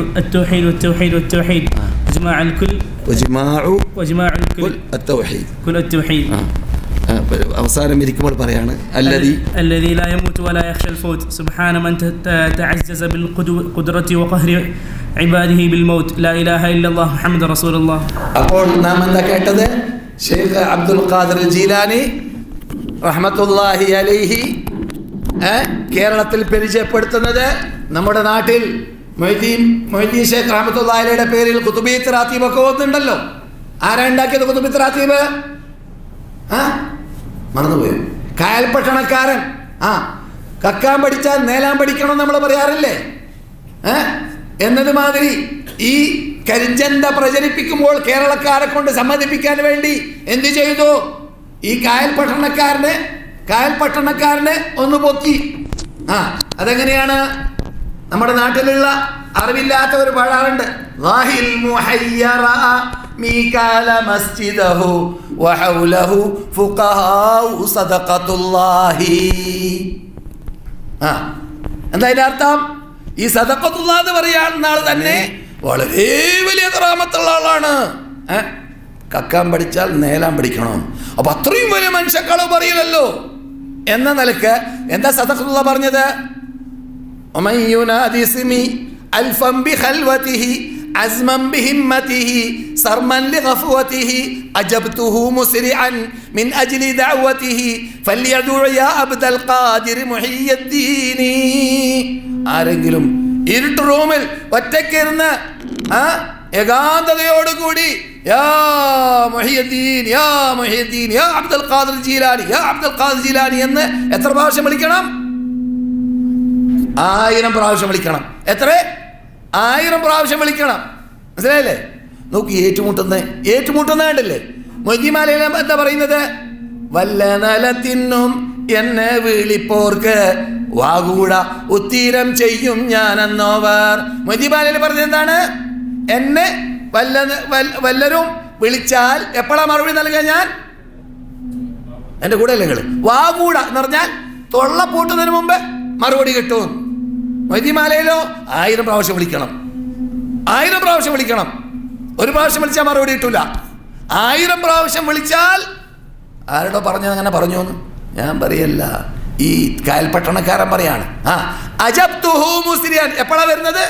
وجماع الكل كل التوحيد. അവസാനം ഇരിക്കുമ്പോൾ പറയാണ് الذي لا يموت ولا يخشى الفوت سبحان من تعزز بالقدرة وقهر عباده بالموت لا إله إلا الله محمد رسول الله. അപ്പോൾ നാം എന്താ കേട്ടത്? ഷെയ്ഖ് അബ്ദുൽ ഖാദിർ ജീലാനി റഹ്മത്തുള്ളാഹി അലൈഹി കേരളത്തിൽ പരിചയപ്പെടുത്തുന്നത് നമ്മുടെ നാട്ടിൽ മൊയ്തീൻ ഷേഖ് റഹ്മത്തുള്ളാഹി അലൈഹിയുടെ പേരിൽ കുതുബിയത്ത് റാത്തീബ് ഒക്കെ വന്നിട്ടുണ്ടല്ലോ. ആരാ ഉണ്ടാക്കിയത് കുതുബിയത്ത് റാത്തീബ്? മറന്നുപോയോ? കായൽപട്ടണക്കാരൻ. കക്കാൻ പഠിച്ചാൽ നേലാൻ പഠിക്കണം നമ്മൾ പറയാറില്ലേ? എന്നതുമാതിരി ഈ കരിഞ്ചന്ത പ്രചരിപ്പിക്കുമ്പോൾ കേരളക്കാരെ കൊണ്ട് സമ്മതിപ്പിക്കാൻ വേണ്ടി എന്ത് ചെയ്തു? ഈ കായൽപട്ടണക്കാരനെ ഒന്ന് പൊക്കി. അതെങ്ങനെയാണ്? നമ്മുടെ നാട്ടിലുള്ള അറിവില്ലാത്തവർ പാടാറുണ്ട്. എന്താ അതിന്റെ അർത്ഥം? ഈ സദഖത്തുല്ലാ എന്ന് പറയാവുന്ന ആൾ തന്നെ വളരെ വലിയ കറാമത്തുള്ള ആളാണ്. കക്കാൻ പഠിച്ചാൽ നേലാൻ പഠിക്കണം. അപ്പൊ അത്രയും വലിയ മനുഷ്യക്കളവ് പറയില്ലല്ലോ എന്ന നിലക്ക് എന്താ സദഖത്തുല്ലാ പറഞ്ഞത്? عزما بهمته صرما لغفوته أجبته مسرعا من أجل دعوته فليدعو يا عبد القادر محي الدين. ആരെങ്കിലും ഇരുട്ട് റൂമിൽ ഒറ്റയ്ക്കിരുന്ന് ഏകാന്തതയോടുകൂടി യാ മുഹിയുദ്ദീൻ യാ മുഹിയുദ്ദീൻ യാ അബ്ദുൽ ഖാദിർ ജീലാനി യാ അബ്ദുൽ ഖാദിർ ജീലാനി എന്ന് എത്ര പ്രാവശ്യം വിളിക്കണം? 1000 പ്രാവശ്യം വിളിക്കണം. എത്ര? 1000 പ്രാവശ്യം വിളിക്കണം. മനസ്സിലായില്ലേ? നോക്കി ഏറ്റുമുട്ടുന്ന കണ്ടില്ലേ? മൊയ്തിമാലയിൽ എന്താ പറയുന്നത്? വല്ല നലത്തിന്നും എന്നെ വിളിപ്പോർക്ക് വാകൂട ഉത്തീരം ചെയ്യും ഞാനെന്നോവർ. മൊയ്തിമാലയിൽ പറഞ്ഞത് എന്താണ്? എന്നെ വല്ലരും വിളിച്ചാൽ എപ്പോഴാ മറുപടി നൽകുക? ഞാൻ എൻ്റെ കൂടെ അല്ലേ നിങ്ങൾ? വാകൂട എന്ന് പറഞ്ഞാൽ തൊള്ള പൂട്ടുന്നതിന് മുമ്പ് മറുപടി കിട്ടും. മൊയ്തിമാലയിലോ 1000 പ്രാവശ്യം വിളിക്കണം. 1000 പ്രാവശ്യം വിളിക്കണം. ഒരു പ്രാവശ്യം വിളിച്ചാൽ മറുപടി കിട്ടൂല. 1000 പ്രാവശ്യം വിളിച്ചാൽ ആരോടോ പറഞ്ഞത് അങ്ങനെ പറഞ്ഞു എന്ന് ഞാൻ പറയല്ല, ഈ കായൽപട്ടണക്കാരൻ പറയാണ്. അജബ്തുഹു മുസ്രിയൻ. എപ്പോഴാ വരുന്നത്?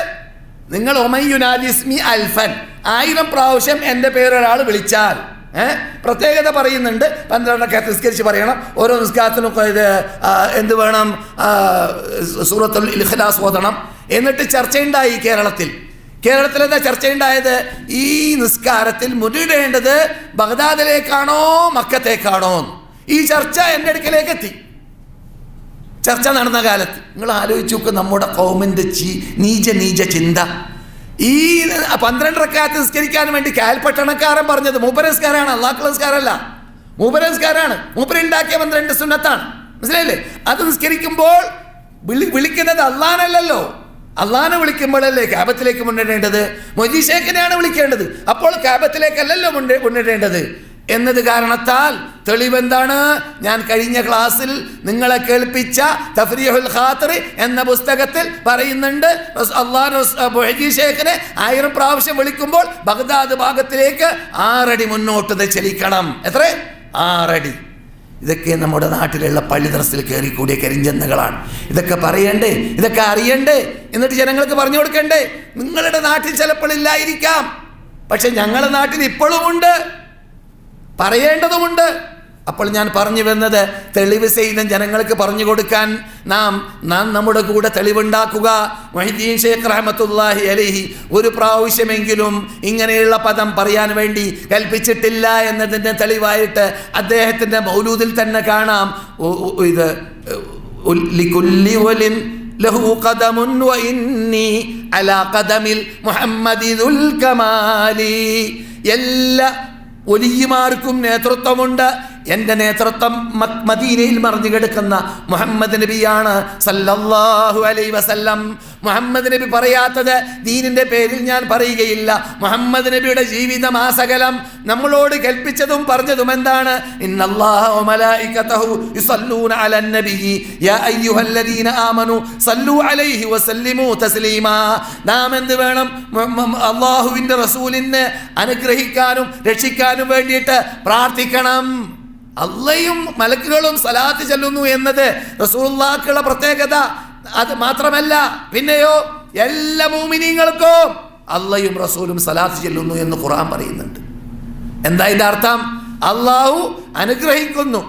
നിങ്ങൾ ഒമയ്യുനാദിസ്മി അൽഫൻ 1000 പ്രാവശ്യം എൻ്റെ പേരൊരാൾ വിളിച്ചാൽ. പ്രത്യേകത പറയുന്നുണ്ട്. 12 റക്അത്ത് നിസ്കരിച്ച് പറയണം. ഓരോ നിസ്കാരത്തിനും ഇത് എന്ത് വേണം? സൂറത്തുൽ ഇഖ്ലാസ് ഓതണം. എന്നിട്ട് ചർച്ചയുണ്ടായി കേരളത്തിൽ എന്താ ചർച്ചയുണ്ടായത്? ഈ നിസ്കാരത്തിൽ മുന്നിടേണ്ടത് ബഗ്ദാദിലേക്കാണോ മക്കത്തേക്കാണോ? ഈ ചർച്ച എൻ്റെ അടുക്കലേക്ക് എത്തി. ചർച്ച നടന്ന കാലത്ത് നിങ്ങൾ ആലോചിച്ച് നോക്ക്, നമ്മുടെ ഖൗമിൻ്റെ നീച ചിന്ത. ഈ 12 റക്അത്ത് നിസ്കരിക്കാൻ വേണ്ടി കായൽപട്ടണക്കാരൻ പറഞ്ഞത് മൂപ്പരസ്കാരാണ്, അള്ളാഹുള്ള നിസ്കാരമല്ല. മൂപ്പരസ്കാരാണ്. മൂപ്പരുണ്ടാക്കിയ 12 സുന്നത്താണ്. മനസ്സിലായില്ലേ? അത് നിസ്കരിക്കുമ്പോൾ വിളിക്കുന്നത് അള്ളാഹനല്ലല്ലോ. അള്ളാഹനെ വിളിക്കുമ്പോഴല്ലേ കാബത്തിലേക്ക് മുന്നിടേണ്ടത്? മൊയ്തി ഷേഖിനെയാണ് വിളിക്കേണ്ടത്. അപ്പോൾ കാബത്തിലേക്കല്ലല്ലോ മുന്നിടേണ്ടത് എന്നത് കാരണത്താൽ തെളിവെന്താണ്? ഞാൻ കഴിഞ്ഞ ക്ലാസ്സിൽ നിങ്ങളെ കേൾപ്പിച്ച തഫ്രീഹുൽ ഖാത്തിർ എന്ന പുസ്തകത്തിൽ പറയുന്നുണ്ട്, മൊയ്തി ഷേഖിനെ 1000 പ്രാവശ്യം വിളിക്കുമ്പോൾ ബഗ്ദാദ് ഭാഗത്തിലേക്ക് 6 അടി മുന്നോട്ട് ചലിക്കണം. എത്ര? 6 അടി. ഇതൊക്കെ നമ്മുടെ നാട്ടിലുള്ള പള്ളി ദർസിൽ കയറിക്കൂടിയ കരിഞ്ചന്തകളാണ്. ഇതൊക്കെ പറയണ്ടേ? ഇതൊക്കെ അറിയണ്ടേ? എന്നിട്ട് ജനങ്ങൾക്ക് പറഞ്ഞു കൊടുക്കണ്ടേ? നിങ്ങളുടെ നാട്ടിൽ ചിലപ്പോൾ ഇല്ലായിരിക്കാം, പക്ഷെ ഞങ്ങളുടെ നാട്ടിൽ ഇപ്പോഴും ഉണ്ട്, പറയേണ്ടതുമുണ്ട്. അപ്പോൾ ഞാൻ പറഞ്ഞു വന്നത്, തെളിവ് സഹിതം ജനങ്ങൾക്ക് പറഞ്ഞു കൊടുക്കാൻ നാം നമ്മുടെ കൂടെ തെളിവുണ്ടാക്കുക. മുഹ്യിദ്ദീൻ ഷേഖ് റഹ്മത്തുള്ളാഹി അലൈഹി ഒരു പ്രാവശ്യമെങ്കിലും ഇങ്ങനെയുള്ള പദം പറയാൻ വേണ്ടി കൽപ്പിച്ചിട്ടില്ല എന്നതിൻ്റെ തെളിവായിട്ട് അദ്ദേഹത്തിൻ്റെ മൗലൂദിൽ തന്നെ കാണാം. ഇത് ലികുല്ലി വലിൻ ലഹു ഖദമുൻ വഇന്നി അലാ ഖദമിൽ മുഹമ്മദിദുൽ കമാലി. എല്ലാ ഒലിമാർക്കും നേതൃത്വമുണ്ട്. എൻ്റെ നേതൃത്വം മദീനയിൽ മറിഞ്ഞു കിടക്കുന്ന മുഹമ്മദ് നബിയാണ് സല്ലല്ലാഹു അലൈഹി വസല്ലം. മുഹമ്മദ് നബി പറയാത്തത് ദീനിൻ്റെ പേരിൽ ഞാൻ പറയുകയില്ല. മുഹമ്മദ് നബിയുടെ ജീവിതം ആസകലം നമ്മളോട് കൽപ്പിച്ചതും പറഞ്ഞതും എന്താണ്? ഇന്നല്ലാഹ വമലായികതഹു യുസല്ലൂന അലൻ നബിയ്യി യാ അയ്യുഹല്ലദീന ആമനു സല്ലു അലൈഹി വസല്ലിമു തസ്ലീമാ. നാം എന്ത് വേണം? അല്ലാഹുവിൻ്റെ റസൂലിനെ അനുഗ്രഹിക്കാനും രക്ഷിക്കാനും വേണ്ടിയിട്ട് പ്രാർത്ഥിക്കണം. അള്ളയും മലക്കുകളും സലാത്ത് ചൊല്ലുന്നു എന്നത് റസൂലുള്ളാഹിക്കുള്ള പ്രത്യേകത. അത് മാത്രമല്ല, പിന്നെയോ എല്ലാ മുഅ്മിനീങ്ങൾക്കും അള്ളയും റസൂലും സലാത്ത് ചൊല്ലുന്നു എന്ന് ഖുർആൻ പറയുന്നുണ്ട്. എന്താ ഇതിന്റെ അർത്ഥം? അള്ളാഹു അനുഗ്രഹിക്കുന്നു,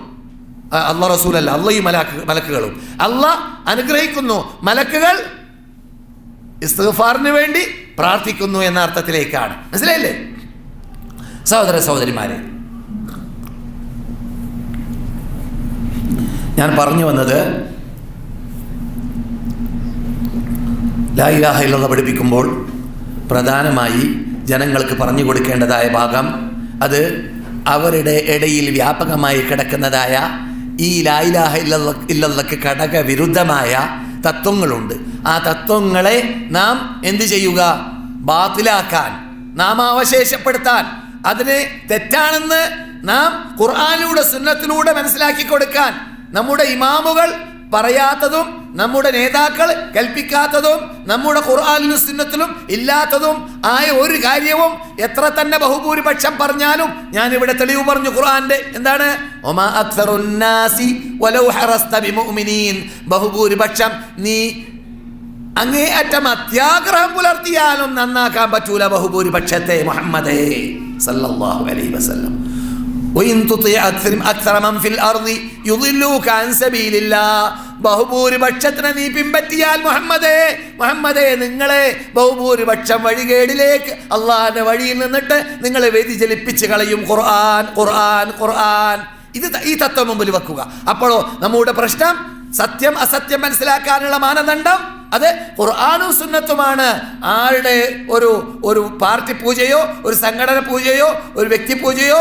അള്ളാഹ് റസൂലല്ല, അള്ളയും മലക്കുകളും. അള്ളാഹ് അനുഗ്രഹിക്കുന്നു, മലക്കുകൾ ഇസ്തിഗ്ഫാറിന് വേണ്ടി പ്രാർത്ഥിക്കുന്നു എന്ന അർത്ഥത്തിലേക്കാണ്. മനസ്സിലായില്ലേ സഹോദര സഹോദരിമാരെ? ഞാൻ പറഞ്ഞു വന്നത്, ലാ ഇലാഹ ഇല്ലല്ലാഹ് പഠിപ്പിക്കുമ്പോൾ പ്രധാനമായി ജനങ്ങൾക്ക് പറഞ്ഞു കൊടുക്കേണ്ടതായ ഭാഗം, അത് അവരുടെ ഇടയിൽ വ്യാപകമായി കിടക്കുന്നതായ ഈ ലാ ഇലാഹ ഇല്ലല്ലാഹ്ക്ക് ഘടകവിരുദ്ധമായ തത്വങ്ങളുണ്ട്. ആ തത്വങ്ങളെ നാം എന്ത് ചെയ്യുക? ബാത്തിലാക്കാൻ, നാം അവശേഷപ്പെടുത്താൻ, അതിനെ തെറ്റാണെന്ന് നാം ഖുർആനിലൂടെ സുന്നത്തിലൂടെ മനസ്സിലാക്കി കൊടുക്കാൻ നമ്മുടെ ഇമാമുകൾ പറയാത്തതും നമ്മുടെ നേതാക്കൾ കൽപ്പിക്കാത്തതും നമ്മുടെ ഖുർആനിലും സുന്നത്തിലും ഇല്ലാത്തതും ആയ ഒരു കാര്യവും എത്ര തന്നെ ബഹുഭൂരിപക്ഷം പറഞ്ഞാലും, ഞാനിവിടെ തെളിവ് പറഞ്ഞു ഖുർആന്റെ. എന്താണ്? ഒമാ അക്സറുന്നാസി വലൗ ഹറസ്ത ബിമുഅ്മിനീൻ. ബഹുഭൂരിപക്ഷം നീ അങ്ങേയറ്റം അത്യാഗ്രഹം പുലർത്തിയാലും നന്നാക്കാൻ പറ്റൂല ബഹുഭൂരിപക്ഷത്തെ മുഹമ്മദേ സല്ലല്ലാഹു അലൈഹി വസല്ലം. ബഹുഭൂരിപക്ഷത്തിനെ നീ പിൻപറ്റിയാൽ മുഹമ്മദേ നിങ്ങളെ ബഹുഭൂരിപക്ഷം വഴികേടിലേക്ക് അള്ളാഹിന്റെ വഴിയിൽ നിന്നിട്ട് നിങ്ങളെ വ്യതിചലിപ്പിച്ച് കളയും. ഖുർആൻ ഇത് ഈ തത്വം മുമ്പിൽ വെക്കുക. അപ്പോഴോ നമ്മുടെ പ്രശ്നം സത്യം അസത്യം മനസ്സിലാക്കാനുള്ള മാനദണ്ഡം അത് ഖുർആനും സുന്നത്തുമാണ്. ആരുടെ ഒരു പാർട്ടി പൂജയോ ഒരു സംഘടന പൂജയോ ഒരു വ്യക്തി പൂജയോ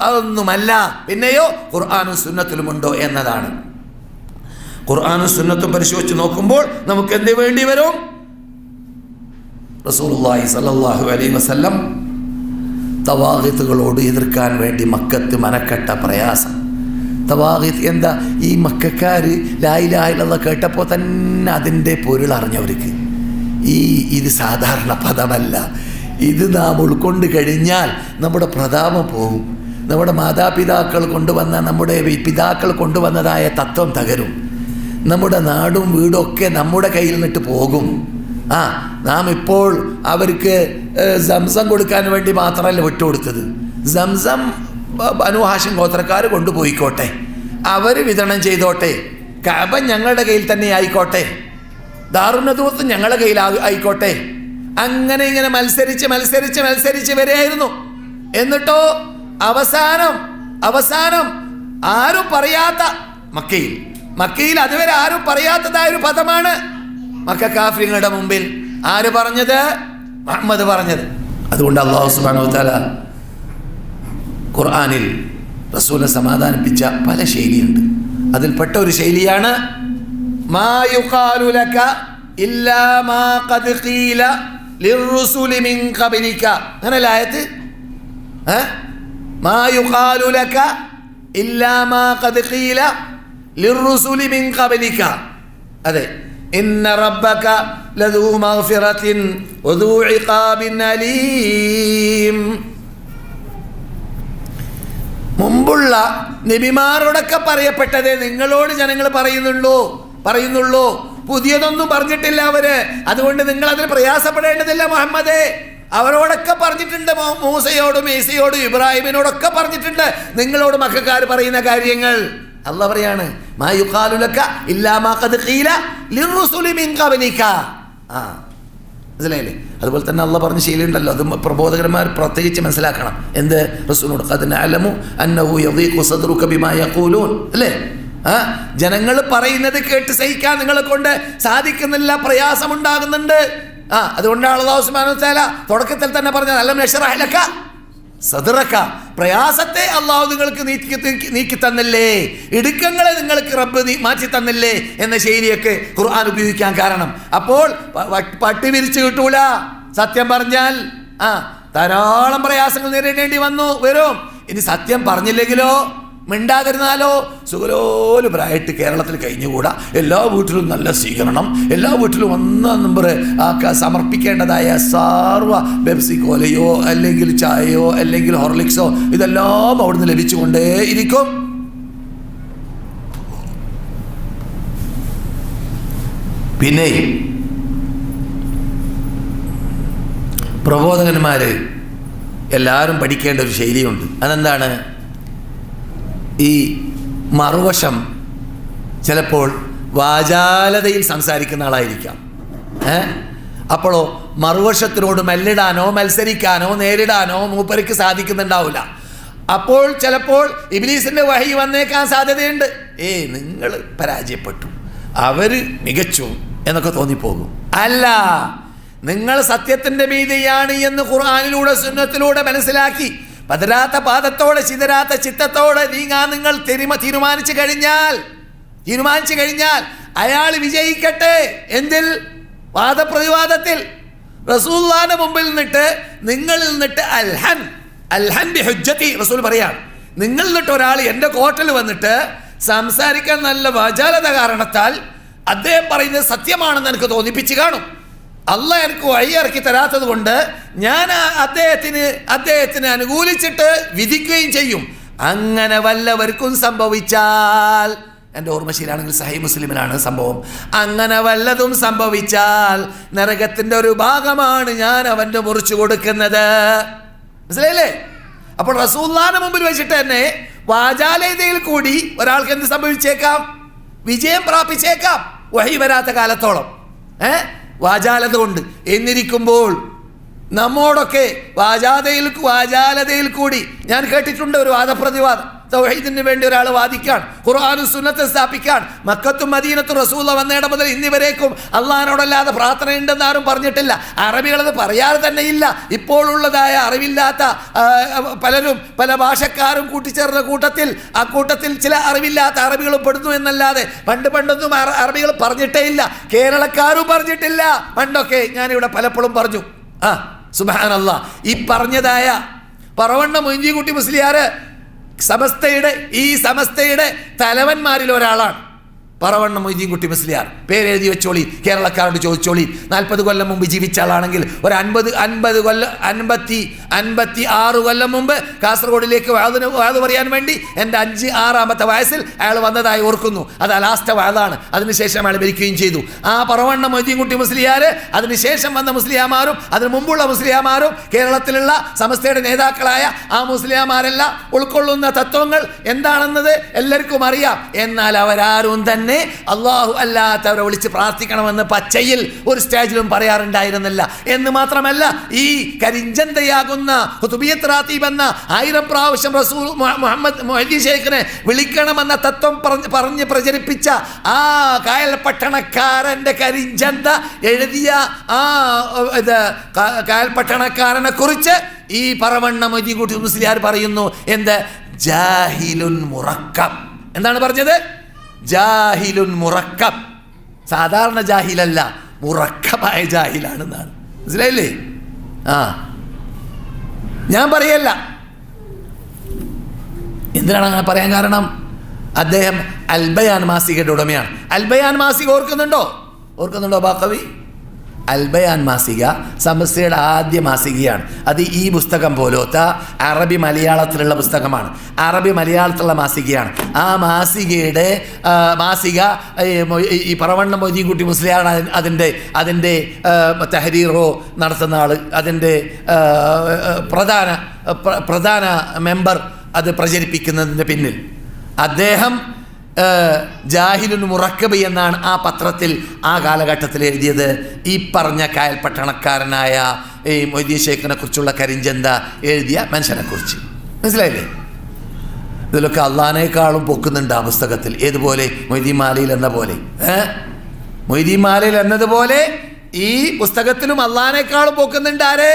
അതൊന്നുമല്ല. പിന്നെയോ ഖുർആനും സുന്നത്തിലുമുണ്ടോ എന്നതാണ്. ഖുർആനും സുന്നത്തും പരിശോധിച്ച് നോക്കുമ്പോൾ നമുക്ക് എന്ത് വേണ്ടി വരും? റസൂലുള്ളാഹി സ്വല്ലല്ലാഹു അലൈഹി വസല്ലം തവാഗീത്തുകളോട് എതിർക്കാൻ വേണ്ടി മക്കത്ത് മനക്കെട്ട പ്രയാസം. തവാഗീത്ത് എന്താ? ഈ മക്കക്കാർ ലാ ഇലാഹ ഇല്ലല്ലാഹ് കേട്ടപ്പോൾ തന്നെ അതിൻ്റെ പൊരുൾ അറിഞ്ഞവർക്ക് ഇത് സാധാരണ പദമല്ല, ഇത് നാം ഉൾക്കൊണ്ട് കഴിഞ്ഞാൽ നമ്മുടെ പ്രതാപം പോകും, നമ്മുടെ മാതാപിതാക്കൾ കൊണ്ടുവന്ന നമ്മുടെ പിതാക്കൾ കൊണ്ടുവന്നതായ തത്വം തകരും, നമ്മുടെ നാടും വീടും ഒക്കെ നമ്മുടെ കയ്യിൽ നിന്നിട്ട് പോകും. നാം ഇപ്പോൾ അവർക്ക് സംസം കൊടുക്കാൻ വേണ്ടി മാത്രമല്ല വിട്ടുകൊടുത്തത്. സംസം ബനൂ ഹാഷിം ഗോത്രക്കാർ കൊണ്ടുപോയിക്കോട്ടെ, അവർ വിതരണം ചെയ്തോട്ടെ, കഅബ ഞങ്ങളുടെ കയ്യിൽ തന്നെ ആയിക്കോട്ടെ, ദാറുന്നദൂത്ത് ഞങ്ങളുടെ കയ്യിൽ ആയിക്കോട്ടെ. അങ്ങനെ ഇങ്ങനെ മത്സരിച്ച് വരെയായിരുന്നു. എന്നിട്ടോ അവസാനം ആരും പറയാത്ത മക്കയിൽ അതുവരെ ആരും പറയാത്തതായ ഒരു പദമാണ് മക്ക കാഫിറുകളുടെ മുമ്പിൽ ആര് പറഞ്ഞത്? മുഹമ്മദ് പറഞ്ഞത്. അതുകൊണ്ട് അല്ലാഹു സുബ്ഹാനഹു വ തആല ഖുർആനിൽ റസൂലിനെ സമാധാനിപ്പിച്ച പല ശൈലിയുണ്ട്. അതിൽപ്പെട്ട ഒരു ശൈലിയാണ് മാ യുഖാലു ലക ഇല്ലാ മാ ഖദ് ഖീല ലിർറുസുലി മിൻ ഖബ്ലിക. അങ്ങനെയല്ലേ ആയത്ത്? മാ യുഖാലു ലക ഇല്ലാ മാ ഖദ് ഖീല ലിർറുസുലി മിൻ ഖബ്ലിക. അതെ, ഇന്ന റബ്ബക ലദൂ മഗ്ഫിറത്തിൻ വദൂ ഇഖാബിൻ അലീം. മുമ്പുള്ള നബിമാരോടൊക്കെ പറയപ്പെട്ടതേ നിങ്ങളോട് ജനങ്ങൾ പറയുന്നുള്ളൂ. പുതിയതൊന്നും പറഞ്ഞിട്ടില്ല അവര്. അതുകൊണ്ട് നിങ്ങൾ അതിൽ പ്രയാസപ്പെടേണ്ടതില്ല മുഹമ്മദേ. അവരോടൊക്കെ പറഞ്ഞിട്ടുണ്ട്, മൂസയോടും ഈസയോടും ഇബ്രാഹിമിനോടൊക്കെ പറഞ്ഞിട്ടുണ്ട് നിങ്ങളോട് മക്കക്കാർ പറയുന്ന കാര്യങ്ങൾ. അല്ലാഹ് പറയാണ് മാ യുഖാലു ലക ഇല്ലാ മാ ഖദ് ഖീല ലിർറുസുലി മിൻ ഖബ്ലിക. മനസ്സിലായില്ലേ? അതുപോലെ തന്നെ അള്ളാഹ് പറഞ്ഞ ശൈലിയുണ്ടല്ലോ, അത് പ്രബോധകന്മാർ പ്രത്യേകിച്ച് മനസ്സിലാക്കണം. എന്ത്? റസൂലുള്ളാഹി ഖദ് നഅലമു അന്നഹു യദീഖു സദ്റുക ബിമാ യഖൂലൂൻ. അല്ലേ? ജനങ്ങൾ പറയുന്നത് കേട്ട് സഹിക്കാൻ നിങ്ങളെ കൊണ്ട് സാധിക്കുന്നില്ല, പ്രയാസമുണ്ടാകുന്നുണ്ട്. അതുകൊണ്ടാണ് അല്ലാഹു സുബ്ഹാനഹു വ തആല തുടക്കത്തിൽ തന്നെ പറഞ്ഞത് അലം നശ്റഹ് ലക സദ്റക. പ്രയാസത്തെ അള്ളാഹു നിങ്ങൾക്ക് നീക്കി തന്നില്ലേ, ഇടുക്കങ്ങളെ നിങ്ങൾക്ക് റബ്ബ് മാറ്റി തന്നില്ലേ എന്ന ശൈലിയൊക്കെ ഖുർആൻ ഉപയോഗിക്കാൻ കാരണം. അപ്പോൾ പട്ടി വിരിച്ചു കിട്ടൂല. സത്യം പറഞ്ഞാൽ ധാരാളം പ്രയാസങ്ങൾ നേരിടേണ്ടി വരും. ഇനി സത്യം പറഞ്ഞില്ലെങ്കിലോ, മിണ്ടാതിരുന്നാലോ സുഖലോലുപരായിട്ട് കേരളത്തിൽ കഴിഞ്ഞുകൂടാ. എല്ലാ വീട്ടിലും നല്ല സ്വീകരണം, എല്ലാ വീട്ടിലും 1 നമ്പർ സമർപ്പിക്കേണ്ടതായ സാർവ പെപ്സി കോലയോ അല്ലെങ്കിൽ ചായയോ അല്ലെങ്കിൽ ഹോർലിക്സോ ഇതെല്ലാം അവിടുന്ന് ലഭിച്ചുകൊണ്ടേ ഇരിക്കും. പിന്നെ പ്രബോധകന്മാര് എല്ലാവരും പഠിക്കേണ്ട ഒരു ശൈലിയുണ്ട്. അതെന്താണ്? ഈ മറുവശം ചിലപ്പോൾ വാചാലതയിൽ സംസാരിക്കുന്ന ആളായിരിക്കാം. അപ്പോഴോ മറുവശത്തിനോട് മല്ലിടാനോ മത്സരിക്കാനോ നേരിടാനോ മൂപ്പർക്ക് സാധിക്കുന്നുണ്ടാവില്ല. അപ്പോൾ ചിലപ്പോൾ ഇബ്ലീസിന്റെ വഹി വന്നേക്കാൻ സാധ്യതയുണ്ട്. നിങ്ങൾ പരാജയപ്പെട്ടു, അവര് മികച്ചു എന്നൊക്കെ തോന്നിപ്പോകും. അല്ല, നിങ്ങൾ സത്യത്തിന്റെ മീതെയാണ് എന്ന് ഖുർആനിലൂടെ സുന്നത്തിലൂടെ മനസ്സിലാക്കി പതരാത്ത പാദത്തോടെ ചിതരാത്ത ചിത്തത്തോടെ നീങ്ങാൻ നിങ്ങൾ തീരുമാനിച്ചു കഴിഞ്ഞാൽ അയാൾ വിജയിക്കട്ടെ. എന്തിൽ? വാദപ്രതിവാദത്തിൽ. റസൂലുള്ളാഹിന്റെ മുമ്പിൽ നിന്നിട്ട് നിങ്ങളിൽ നിന്നിട്ട് അൽഹൻ ബി ഹുജ്ജതി റസൂൽ പറയാണ്, നിങ്ങളിൽ നിന്നിട്ട് ഒരാൾ എൻ്റെ കോർട്ടിൽ വന്നിട്ട് സംസാരിക്കാൻ നല്ല വാചാലത കാരണത്താൽ അദ്ദേഹം പറയുന്നത് സത്യമാണെന്ന് എനിക്ക് തോന്നിപ്പിച്ച് കാണും. അള്ളാഹ് എനിക്ക് വഴി ഇറക്കി തരാത്തത് കൊണ്ട് ഞാൻ അദ്ദേഹത്തിന് അനുകൂലിച്ചിട്ട് വിധിക്കുകയും ചെയ്യും. അങ്ങനെ വല്ലവർക്കും സംഭവിച്ചാൽ, എൻ്റെ ഓർമ്മ ശരിയാണെങ്കിൽ സഹീഹ് മുസ്ലിമിലാണ് സംഭവം, അങ്ങനെ വല്ലതും സംഭവിച്ചാൽ നരകത്തിൻ്റെ ഒരു ഭാഗമാണ് ഞാൻ അവൻ്റെ മുറിച്ചു കൊടുക്കുന്നത്. മനസ്സിലായില്ലേ? അപ്പോൾ റസൂലുള്ളാഹിന്റെ മുമ്പിൽ വെച്ചിട്ട് തന്നെ വാചാലതയിൽ കൂടി ഒരാൾക്ക് എന്ത് സംഭവിച്ചേക്കാം? വിജയം പ്രാപിച്ചേക്കാം വഹി വരാത്ത കാലത്തോളം. വാചാലത കൊണ്ട്. എന്നിരിക്കുമ്പോൾ നമ്മോടൊക്കെ വാചാലതയിൽ കൂടി ഞാൻ കേട്ടിട്ടുണ്ട് ഒരു വാദപ്രതിവാദം. തൗഹീദിന് വേണ്ടി ഒരാൾ വാദിക്കാൻ, ഖുർആനും സുന്നത്ത് സ്ഥാപിക്കാൻ, മക്കത്തും മദീനത്തും റസൂല വന്നേടെ മുതൽ ഇന്നിവരേക്കും അള്ളാഹിനോടല്ലാതെ പ്രാർത്ഥന ഉണ്ടെന്ന് ആരും പറഞ്ഞിട്ടില്ല. അറബികളത് പറയാതെ തന്നെ ഇല്ല. ഇപ്പോഴുള്ളതായ അറിവില്ലാത്ത പലരും പല ഭാഷക്കാരും കൂട്ടിച്ചേർന്ന ആ കൂട്ടത്തിൽ ചില അറിവില്ലാത്ത അറബികളും പെടുന്നു എന്നല്ലാതെ പണ്ടൊന്നും അറബികൾ പറഞ്ഞിട്ടേ ഇല്ല. കേരളക്കാരും പറഞ്ഞിട്ടില്ല. പണ്ടൊക്കെ ഞാനിവിടെ പലപ്പോഴും പറഞ്ഞു. സുബ്ഹാനല്ലാഹ്, ഈ പറഞ്ഞതായ പറവണ്ണ മൊയ്തീൻകുട്ടി മുസ്ലിയാർ സമസ്തയുടെ തലവന്മാരിൽ ഒരാളാണ്. പറവണ്ണ മൊയ്തീൻകുട്ടി മുസ്ലിയാർ, പേരെഴുതി വെച്ചോളി, കേരളക്കാരോട് ചോദിച്ചോളി. 40 കൊല്ലം മുമ്പ് ജീവിച്ച ആളാണെങ്കിൽ ഒരു 56 കൊല്ലം മുമ്പ് കാസർഗോഡിലേക്ക് വാത് പറയാൻ വേണ്ടി എൻ്റെ 5-6 വയസ്സിൽ അയാൾ വന്നതായി ഓർക്കുന്നു. അത് ലാസ്റ്റ് വാതാണ്. അതിനുശേഷം അയാൾ മരിക്കുകയും ചെയ്തു. ആ പറവണ്ണ മൊയ്തീൻകുട്ടി മുസ്ലിയാർ, അതിനുശേഷം വന്ന മുസ്ലിയാമാരും അതിന് മുമ്പുള്ള മുസ്ലിയാമാരും കേരളത്തിലുള്ള സമസ്തയുടെ നേതാക്കളായ ആ മുസ്ലിയാമാരെല്ലാം ഉൾക്കൊള്ളുന്ന തത്വങ്ങൾ എന്താണെന്നത് എല്ലാവർക്കും അറിയാം. എന്നാൽ അവരാരും തന്നെ അള്ളാഹു അല്ലാത്തവരെ വിളിച്ച് പ്രാർത്ഥിക്കണമെന്ന് പച്ചയിൽ ഒരു സ്റ്റേജിലും പറയാറുണ്ടായിരുന്നില്ല. എന്ന് മാത്രമല്ല, ഈ കരിഞ്ചന്തയാകുന്ന ഖുതുബിയ്യത്ത് റാത്തീബ് എന്ന 1000 പ്രാവശ്യം റസൂൽ മുഹമ്മദ് മൊഹീദ്ദീൻ ശൈഖിനെ വിളിക്കണമെന്ന തത്വം പറഞ്ഞ് പ്രചരിപ്പിച്ച ആ കായൽ പട്ടണക്കാരൻ്റെ കരിഞ്ചന്ത എഴുതിയ ആ കായൽ പട്ടണക്കാരനെ കുറിച്ച് ഈ പറവണ്ണ മൊയ്തീൻകുട്ടി മുസ്ലിയാർ പറയുന്നു, എന്ത്? ജാഹിലുൻ മുറക്കബ്. എന്താണ് പറഞ്ഞത്? ജാഹിലുൻ മുറക്കബ്. സാധാരണ ജാഹിലല്ല, മുറക്കബായ ജാഹിലാണെന്നാണ്. മനസ്സിലായില്ലേ? ഞാൻ പറയല്ല. എന്തിനാണ് അങ്ങനെ പറയാൻ കാരണം? അദ്ദേഹം അൽബയാൻ മാസികയുടെ ഉടമയാണ്. അൽബയാൻ മാസിക ഓർക്കുന്നുണ്ടോ ബാക്കവി? അൽബയാൻ മാസിക സമസ്തയുടെ ആദ്യ മാസികയാണ്. അത് ഈ പുസ്തകം പോലത്തെ അറബി മലയാളത്തിലുള്ള പുസ്തകമാണ്. അറബി മലയാളത്തിലുള്ള മാസികയാണ്. ആ മാസിക ഈ പറവണ്ണ മൊയ്തീൻകുട്ടി മുസ്ലിയാണ് അതിൻ്റെ തഹരീറോ നടത്തുന്ന ആൾ, അതിൻ്റെ പ്രധാന മെമ്പർ, അത് പ്രചരിപ്പിക്കുന്നതിൻ്റെ പിന്നിൽ. അദ്ദേഹം ജാഹിലുൻ മുറക്കബ് എന്നാണ് ആ പത്രത്തിൽ ആ കാലഘട്ടത്തിൽ എഴുതിയത്. ഈ പറഞ്ഞ കായൽ പട്ടണക്കാരനായ ഈ മൊയ്തീൻ ശൈഖിനെ കുറിച്ചുള്ള കരിഞ്ചന്ത എഴുതിയ മനുഷ്യനെക്കുറിച്ച്. മനസ്സിലായില്ലേ? ഇതിലൊക്കെ അള്ളാഹിനേക്കാളും പൊക്കുന്നുണ്ട് ആ പുസ്തകത്തിൽ. ഏതുപോലെ? മൊയ്തീൻ മാലയിൽ എന്ന പോലെ. മൊയ്തീൻ മാലയിൽ എന്നതുപോലെ ഈ പുസ്തകത്തിലും അള്ളാഹിനേക്കാളും പൊക്കുന്നുണ്ട്. ആരെ?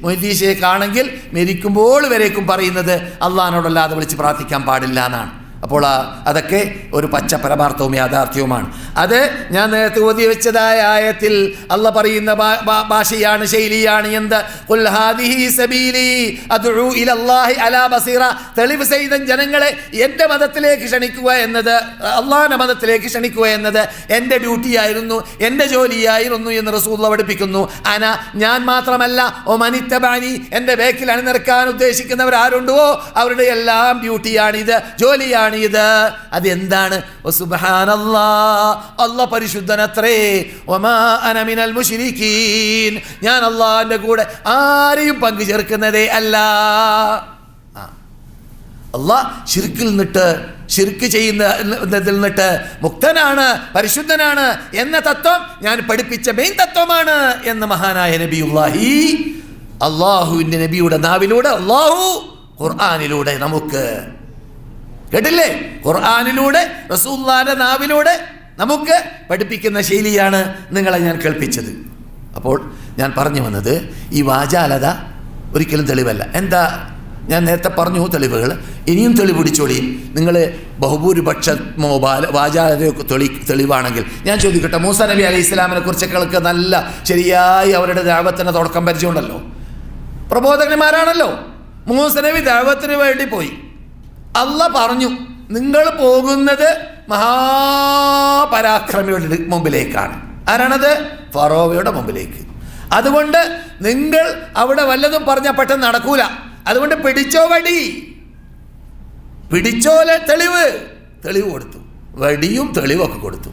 മൊയ്തീൻ ശൈഖ് ആണെങ്കിൽ മരിക്കുമ്പോൾ വരേക്കും പറയുന്നത് അള്ളാഹിനോടല്ലാതെ വിളിച്ച് പ്രാർത്ഥിക്കാൻ പാടില്ല എന്നാണ്. അപ്പോൾ അതൊക്കെ ഒരു പച്ച പരമാർത്ഥവും യാഥാർത്ഥ്യവുമാണ്. അത് ഞാൻ നേരത്തെ ഓതി വെച്ചതായ ആയത്തിൽ അള്ള പറയുന്ന ഭാഷയാണ്, ശൈലിയാണ്. എന്ത്? ഖുൽ ഹാദിഹി സബീലി അദ്ഉ ഇലല്ലാഹി അലാ ബസീറ. തെളിവ് സഹിതം ജനങ്ങളെ എൻ്റെ മതത്തിലേക്ക് ക്ഷണിക്കുക എന്നത്, അള്ളാഹിൻ്റെ മതത്തിലേക്ക് ക്ഷണിക്കുക എന്നത് എൻ്റെ ഡ്യൂട്ടിയായിരുന്നു, എൻ്റെ ജോലിയായിരുന്നു എന്ന് റസൂലുള്ളാഹി പഠിപ്പിക്കുന്നു. ഞാൻ മാത്രമല്ല, ഒമനിത്തബഅനി, എൻ്റെ ബേക്കിൽ അണിനിരക്കാൻ ഉദ്ദേശിക്കുന്നവർ ആരുണ്ടോ അവരുടെ എല്ലാം ഡ്യൂട്ടിയാണിത്, ജോലിയാണ് ഇത്. അതെന്താണ്? സുബ്ഹാനല്ലാഹ്, അല്ലാഹ് പരിശുദ്ധനത്രേ. വമാ അന മിനൽ മുശ്രികീൻ, ഞാൻ അല്ലാഹുവിന്റെ കൂടെ ആരെയും പങ്കു ചേർക്കുന്നതേ അല്ല. അല്ലാഹ് ശിർക്ക് ചെയ്യുന്നതിൽ നിന്നിട്ട് മുക്തനാണ്, പരിശുദ്ധനാണ് എന്ന തത്വം ഞാൻ പഠിപ്പിച്ച മെയിൻ തത്വമാണ് എന്ന് മഹാനായ നബിയുല്ലാഹി, അള്ളാഹുവിന്റെ നബിയുടെ നാവിലൂടെ, അള്ളാഹു ഖുർആനിലൂടെ നമുക്ക്, കേട്ടില്ലേ? ഖുർആനിലൂടെ റസൂലുള്ളാഹിന്റെ നാവിലൂടെ നമുക്ക് പഠിപ്പിക്കുന്ന ശൈലിയാണ് നിങ്ങളെ ഞാൻ കേൾപ്പിച്ചത്. അപ്പോൾ ഞാൻ പറഞ്ഞു വന്നത്, ഈ വാചാലത ഒരിക്കലും തെളിവല്ല. എന്താ? ഞാൻ നേരത്തെ പറഞ്ഞു തെളിവുകൾ. ഇനിയും തെളിവ് പിടിച്ചോളി. നിങ്ങൾ ബഹുഭൂരിപക്ഷമോ വാചാലതയൊക്കെ തെളിവാണെങ്കിൽ ഞാൻ ചോദിക്കട്ടെ, മൂസാ നബി അലൈഹി ഇസ്ലാമിനെ കുറിച്ചൊക്കെ നല്ല ശരിയായി അവരുടെ ദഅവത്തിന് തുടക്കം പരിചയമുണ്ടല്ലോ, പ്രബോധകന്മാരാണല്ലോ. മൂസാ നബി ദഅവത്തിന് വേണ്ടി പോയി. അള്ളാഹ് പറഞ്ഞു, നിങ്ങൾ പോകുന്നത് മഹാപരാക്രമിയുടെ മുമ്പിലേക്കാണ്. ആരാണത്? ഫറോവയുടെ മുമ്പിലേക്ക്. അതുകൊണ്ട് നിങ്ങൾ അവിടെ വല്ലതും പറഞ്ഞാൽ പെട്ടെന്ന് നടക്കൂല. അതുകൊണ്ട് പിടിച്ചോ വടി, പിടിച്ചോലെ തെളിവ് കൊടുത്തു. വടിയും തെളിവൊക്കെ കൊടുത്തു.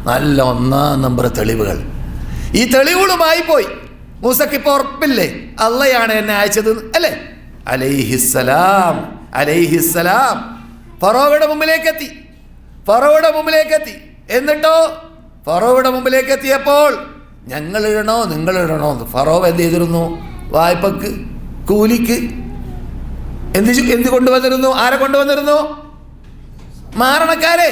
നല്ല 1 നമ്പർ തെളിവുകൾ. ഈ തെളിവുകളുമായി പോയി. മൂസക്ക് ഇപ്പോൾ ഉറപ്പില്ലേ അള്ളയാണ് എന്നെ അയച്ചത് അല്ലേ? അലൈഹിസ്സലാം ഫറോവയുടെ മുമ്പിലേക്ക് എത്തി. എന്നിട്ടോ ഫറോവയുടെ മുമ്പിലേക്ക് എത്തിയപ്പോൾ ഞങ്ങൾ ഇടണോ നിങ്ങൾ ഇടണോ എന്ന് ഫറോവ എന്ത് ചെയ്തിരുന്നു? വായ്പക്ക്, കൂലിക്ക് എന്ത് കൊണ്ടുവന്നിരുന്നു? ആരെ കൊണ്ടുവന്നിരുന്നു? മാരണക്കാരെ.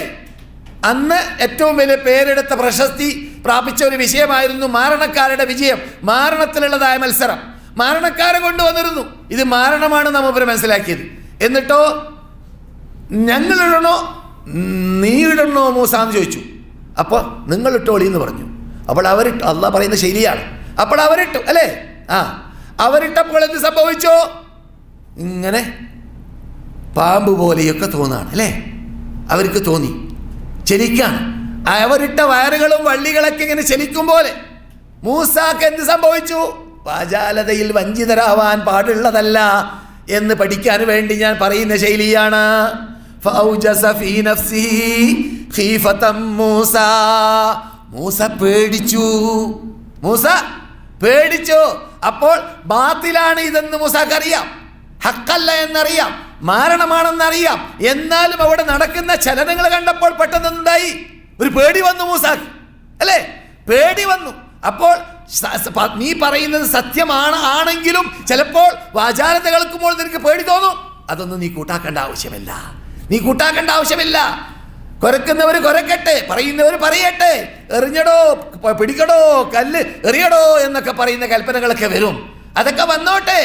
അന്ന് ഏറ്റവും വലിയ പേരെടുത്ത പ്രശസ്തി പ്രാപിച്ച ഒരു വിഷയമായിരുന്നു മാരണക്കാരുടെ വിജയം, മാരണത്തിലുള്ളതായ മത്സരം. മാരണക്കാരെ കൊണ്ടുവന്നിരുന്നു. ഇത് മാരണമാണ് നമ്മ മനസ്സിലാക്കിയത്. എന്നിട്ടോ ഞങ്ങളിടണോ നീ ഇടണോ മൂസാന്ന് ചോദിച്ചു. അപ്പോൾ നിങ്ങൾ ഇട്ടോളി എന്ന് പറഞ്ഞു. അപ്പോൾ അവരിട്ടു. അള്ളാഹ് പറയുന്നത് ശരിയാണ്. അപ്പോൾ അവരിട്ടു അല്ലേ? അവരിട്ടപ്പോൾ എന്ത് സംഭവിച്ചോ? ഇങ്ങനെ പാമ്പ് പോലെയൊക്കെ തോന്നാണ് അല്ലേ? അവർക്ക് തോന്നി ചലിക്കാണ്. അവരിട്ട വയറുകളും വള്ളികളൊക്കെ ഇങ്ങനെ ചലിക്കും പോലെ. മൂസാക്ക് എന്ത് സംഭവിച്ചു? വാചാലതയിൽ വഞ്ചിതരാവാൻ പാടുള്ളതല്ല എന്ന് പഠിക്കാൻ വേണ്ടി ഞാൻ പറയുന്ന ശൈലിയാണ്. മൂസ പേടിച്ചു. അപ്പോൾ ബാത്തിലാണ് ഇതെന്ന് മൂസാക്ക് അറിയാം, ഹക്കല്ല എന്നറിയാം, മാരണമാണെന്നറിയാം. എന്നാലും അവിടെ നടക്കുന്ന ചലനങ്ങൾ കണ്ടപ്പോൾ പെട്ടെന്ന് എന്തായി? ഒരു പേടി വന്നു മൂസാക്ക് അല്ലേ? പേടി വന്നു. അപ്പോൾ നീ പറയുന്നത് ആണെങ്കിലും ചിലപ്പോൾ വാചാലത കേൾക്കുമ്പോൾ നിനക്ക് പേടി തോന്നും. അതൊന്നും നീ കൂട്ടാക്കേണ്ട ആവശ്യമില്ല. കുരക്കുന്നവർ കുരക്കട്ടെ, പറയുന്നവർ പറയട്ടെ. എറിഞ്ഞടോ, പിടിക്കടോ, കല്ല് എറിയടോ എന്നൊക്കെ പറയുന്ന കൽപ്പനകളൊക്കെ വരും. അതൊക്കെ വന്നോട്ടെ.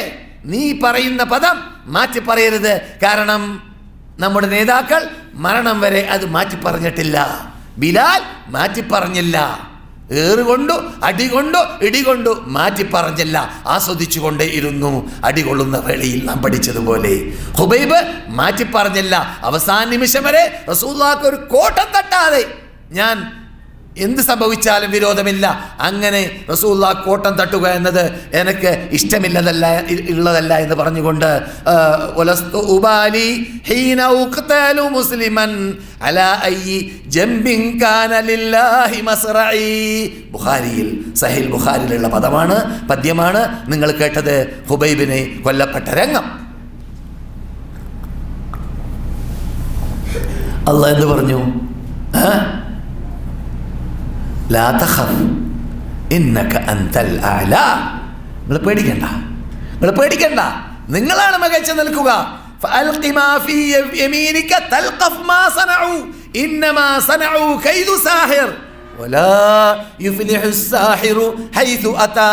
നീ പറയുന്ന പദം മാറ്റി പറയരുത്. കാരണം നമ്മുടെ നേതാക്കൾ മരണം വരെ അത് മാറ്റി പറഞ്ഞിട്ടില്ല. ബിലാൽ മാറ്റി പറഞ്ഞില്ല. ഏറുകൊണ്ടു അടികൊണ്ടു ഇടികൊണ്ടു മാറ്റി പറഞ്ഞില്ല, ആസ്വദിച്ചുകൊണ്ടേ ഇരുന്നു. അടികൊള്ളുന്ന വേളയിൽ നാം പഠിച്ചതുപോലെ ഹുബൈബ് മാറ്റി പറഞ്ഞില്ല. അവസാന നിമിഷം വരെ റസൂലുള്ളാഹിക്ക് ഒരു കോട്ടം തട്ടാതെ ഞാൻ എന്ത് സംഭവിച്ചാലും വിരോധമില്ല. അങ്ങനെ റസൂലുള്ളാഹി കോട്ടം തട്ടുക എന്നത് എനിക്ക് ഉള്ളതല്ല എന്ന് പറഞ്ഞുകൊണ്ട് ബുഖാരിയിൽ, സഹീൽ ബുഖാരിയിലുള്ള പദമാണ്, പദ്യമാണ് നിങ്ങൾ കേട്ടത്. ഹുബൈബിനെ കൊല്ലപ്പെട്ട രംഗം. അല്ലാഹ് എന്ത് പറഞ്ഞു? ലാ തഖഫ് ഇന്നക അൻതൽ അഅ്ലാ. നിങ്ങൾ പേടിക്കണ്ട, നിങ്ങളാണ് മികച്ചു നിൽക്കുക. ഫഅൽഖി മാ ഫീ യമീനിക തൽഖഫ് മാ സനഉ ഇന്നമാ സനഉ കൈദു സാഹിർ വലാ യുഫ്ലിഹു സാഹിറു ഹൈതു അതാ.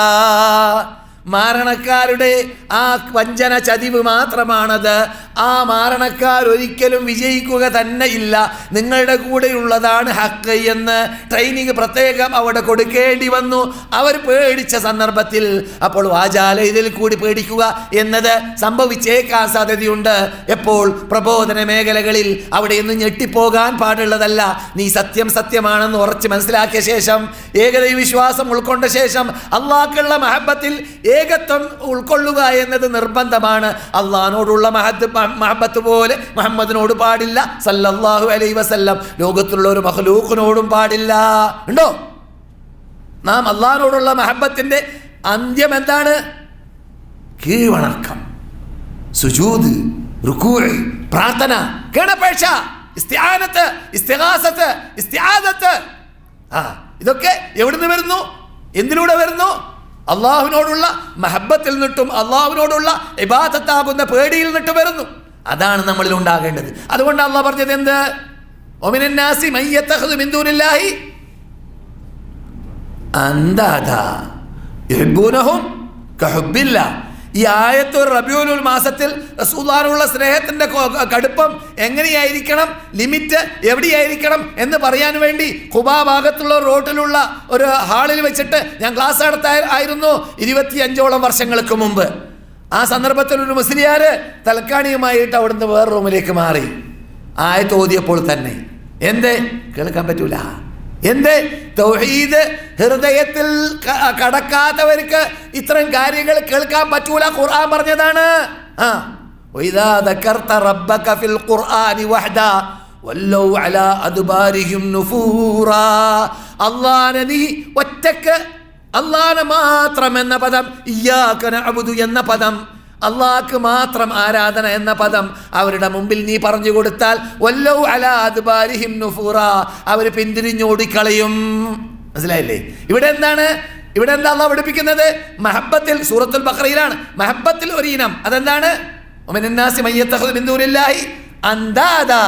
മാരണക്കാരുടെ ആ വഞ്ചന ചതിവ് മാത്രമാണത്. ആ മാരണക്കാർ ഒരിക്കലും വിജയിക്കുക തന്നെ ഇല്ല. നിങ്ങളുടെ കൂടെയുള്ളതാണ് ഹക്ക് എന്ന് ട്രെയിനിങ് പ്രത്യേകം അവിടെ കൊടുക്കേണ്ടി വന്നു അവർ പേടിച്ച സന്ദർഭത്തിൽ. അപ്പോൾ വാചാല ഇതിൽ കൂടി പേടിക്കുക എന്നത് സംഭവിച്ചേക്കാൻ സാധ്യതയുണ്ട്. എപ്പോൾ പ്രബോധന മേഖലകളിൽ അവിടെയൊന്നും ഞെട്ടിപ്പോകാൻ പാടുള്ളതല്ല. നീ സത്യമാണെന്ന് ഉറച്ച് മനസ്സിലാക്കിയ ശേഷം, ഏകദൈവ വിശ്വാസം ഉൾക്കൊണ്ട ശേഷം, അള്ളാഹ്ക്കുള്ള മഹബത്തിൽ ഏകത്വം ഉൾക്കൊള്ളുക എന്നത് നിർബന്ധമാണ്. അള്ളാഹിനോടുള്ള മഹബത്ത് പോലെ മുഹമ്മദിനോട് പാടില്ല സല്ലല്ലാഹു അലൈഹി വസല്ലം. ലോകത്തുള്ള ഒരു മഖ്ലൂഖിനോടും പാടില്ല. ഉണ്ടോ? നാം അള്ളാഹിനോടുള്ള മഹബത്തിന്റെ അന്ത്യം എന്താണ്? കീഴ്വണക്കം, സുജൂദ്, റുകൂഅ്, പ്രാർത്ഥന, കേണപേക്ഷ, ഇസ്തിആനത്ത്, ഇസ്തിഗാസത്ത്, ഇസ്തിആദത്ത്. ഇതൊക്കെ എവിടുന്ന് വരുന്നു? എന്തിലൂടെ വരുന്നു? അള്ളാഹുവിനോടുള്ള മഹബത്തിൽ നിന്നിട്ടും അള്ളാഹുവിനോടുള്ള ഇബാദത്താകുന്ന പേടിയിൽ നിന്നിട്ട് വരുന്നു. അതാണ് നമ്മളിൽ ഉണ്ടാകേണ്ടത്. അതുകൊണ്ട് അള്ളാഹ് പറഞ്ഞത് എന്ത്? വമിനൻ നാസി മൻ യത്തഖിദു മിൻ ദൂനില്ലാഹി അൻദാദാ യുഹിബ്ബൂനഹും കഹുബ്ബില്ലാഹ്. ഈ ആയത്ത് റബീഉൽ മാസത്തിൽ റസൂലുള്ളാഹിനുള്ള സ്നേഹത്തിന്റെ കടുപ്പം എങ്ങനെയായിരിക്കണം, ലിമിറ്റ് എവിടെയായിരിക്കണം എന്ന് പറയാൻ വേണ്ടി ഖുബാ ഭാഗത്തുള്ള റോട്ടിലുള്ള ഒരു ഹാളിൽ വെച്ചിട്ട് ഞാൻ ക്ലാസ് നടത്തായിരുന്നു 25ഓളം വർഷങ്ങൾക്ക് മുമ്പ്. ആ സന്ദർഭത്തിൽ ഒരു മുസ്ലിയാര് തൽക്കാണിയുമായിട്ട് അവിടുന്ന് വേറെ റൂമിലേക്ക് മാറി. ആയത്ത് ഓതിയപ്പോൾ തന്നെ എന്തേ കേൾക്കാൻ പറ്റൂല. എന്ത്? തൗഹീദ് ഹൃദയത്തിൽ കടക്കാത്തവർക്ക് ഇത്തരം കാര്യങ്ങൾ കേൾക്കാൻ പറ്റൂല. ഖുർആൻ പറഞ്ഞതാണ്. വഇദാ ദക്കർത റബ്ബക ഫിൽ ഖുർആനി വഹദാ വല്ലൗ അലാ അദ്ബാരിഹിം നുഫൂറാ. അല്ലാഹനെ നീ ഒറ്റക്ക്, അല്ലാഹനെ മാത്രം എന്ന പദം, ഇയ്യാക നഅ്ബുദു എന്ന പദം, അള്ളാഹ്ക്ക് മാത്രം ആരാധന എന്ന പദം അവരുടെ മുമ്പിൽ നീ പറഞ്ഞു കൊടുത്താൽ വല്ലൗ അലാ അദ്ബാരിഹിം നുഫൂറാ, അവർ പിന്തിരിഞ്ഞോടിക്കളയും. മനസ്സിലായില്ലേ? ഇവിടെ എന്താ അള്ളാഹ് പഠിപ്പിക്കുന്നത്? മഹബത്തിൽ, സൂറത്തുൽ ബഖറയിലാണ് മഹബത്തിൽ ഒരു ഇനം. അതെന്താണ്? വമിനന്നാസി മയ്യത്തഖദു മിൻ ദൂനില്ലാഹി അന്ദാദാ,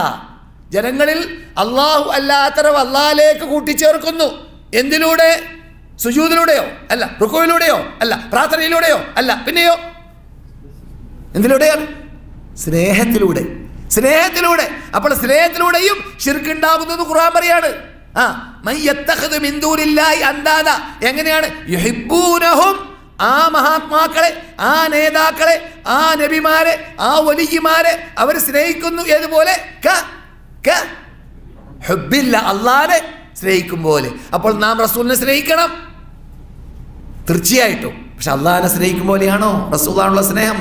ജനങ്ങളിൽ അല്ലാഹു അല്ലാത്തവരെ അല്ലാഹുവിലേക്ക് കൂട്ടിച്ചേർക്കുന്നു. എന്തിലൂടെ? സുജൂദിലൂടെയോ അല്ല, റുക്കൂയിലൂടെയോ അല്ല, പ്രാർത്ഥനയിലൂടെയോ അല്ല, പിന്നെയോ എന്തിലൂടെയാണ്? സ്നേഹത്തിലൂടെ. സ്നേഹത്തിലൂടെ. അപ്പോൾ സ്നേഹത്തിലൂടെയും ശിർക്ക് ഉണ്ടാകുന്നത് ഖുർആൻ പറയാണ്. മയ്യത്തഖദു മിൻ ദൂനില്ലാഹി അന്ദാദാ, എങ്ങനെയാണ്? യുഹിബ്ബൂനഹും, ആ മഹാത്മാക്കളെ, ആ നേതാക്കളെ, ആ നബിമാരെ, ആ വലിയമാരെ അവർ സ്നേഹിക്കുന്നു. ഏതുപോലെ? ഹുബ്ബില്ല, അല്ലാഹുവിനെ സ്നേഹിക്കും പോലെ. അപ്പോൾ നാം റസൂലിനെ സ്നേഹിക്കണം തീർച്ചയായിട്ടും. പക്ഷെ അള്ളാഹിനെ സ്നേഹിക്കും പോലെയാണോ റസൂലിനുള്ള സ്നേഹം?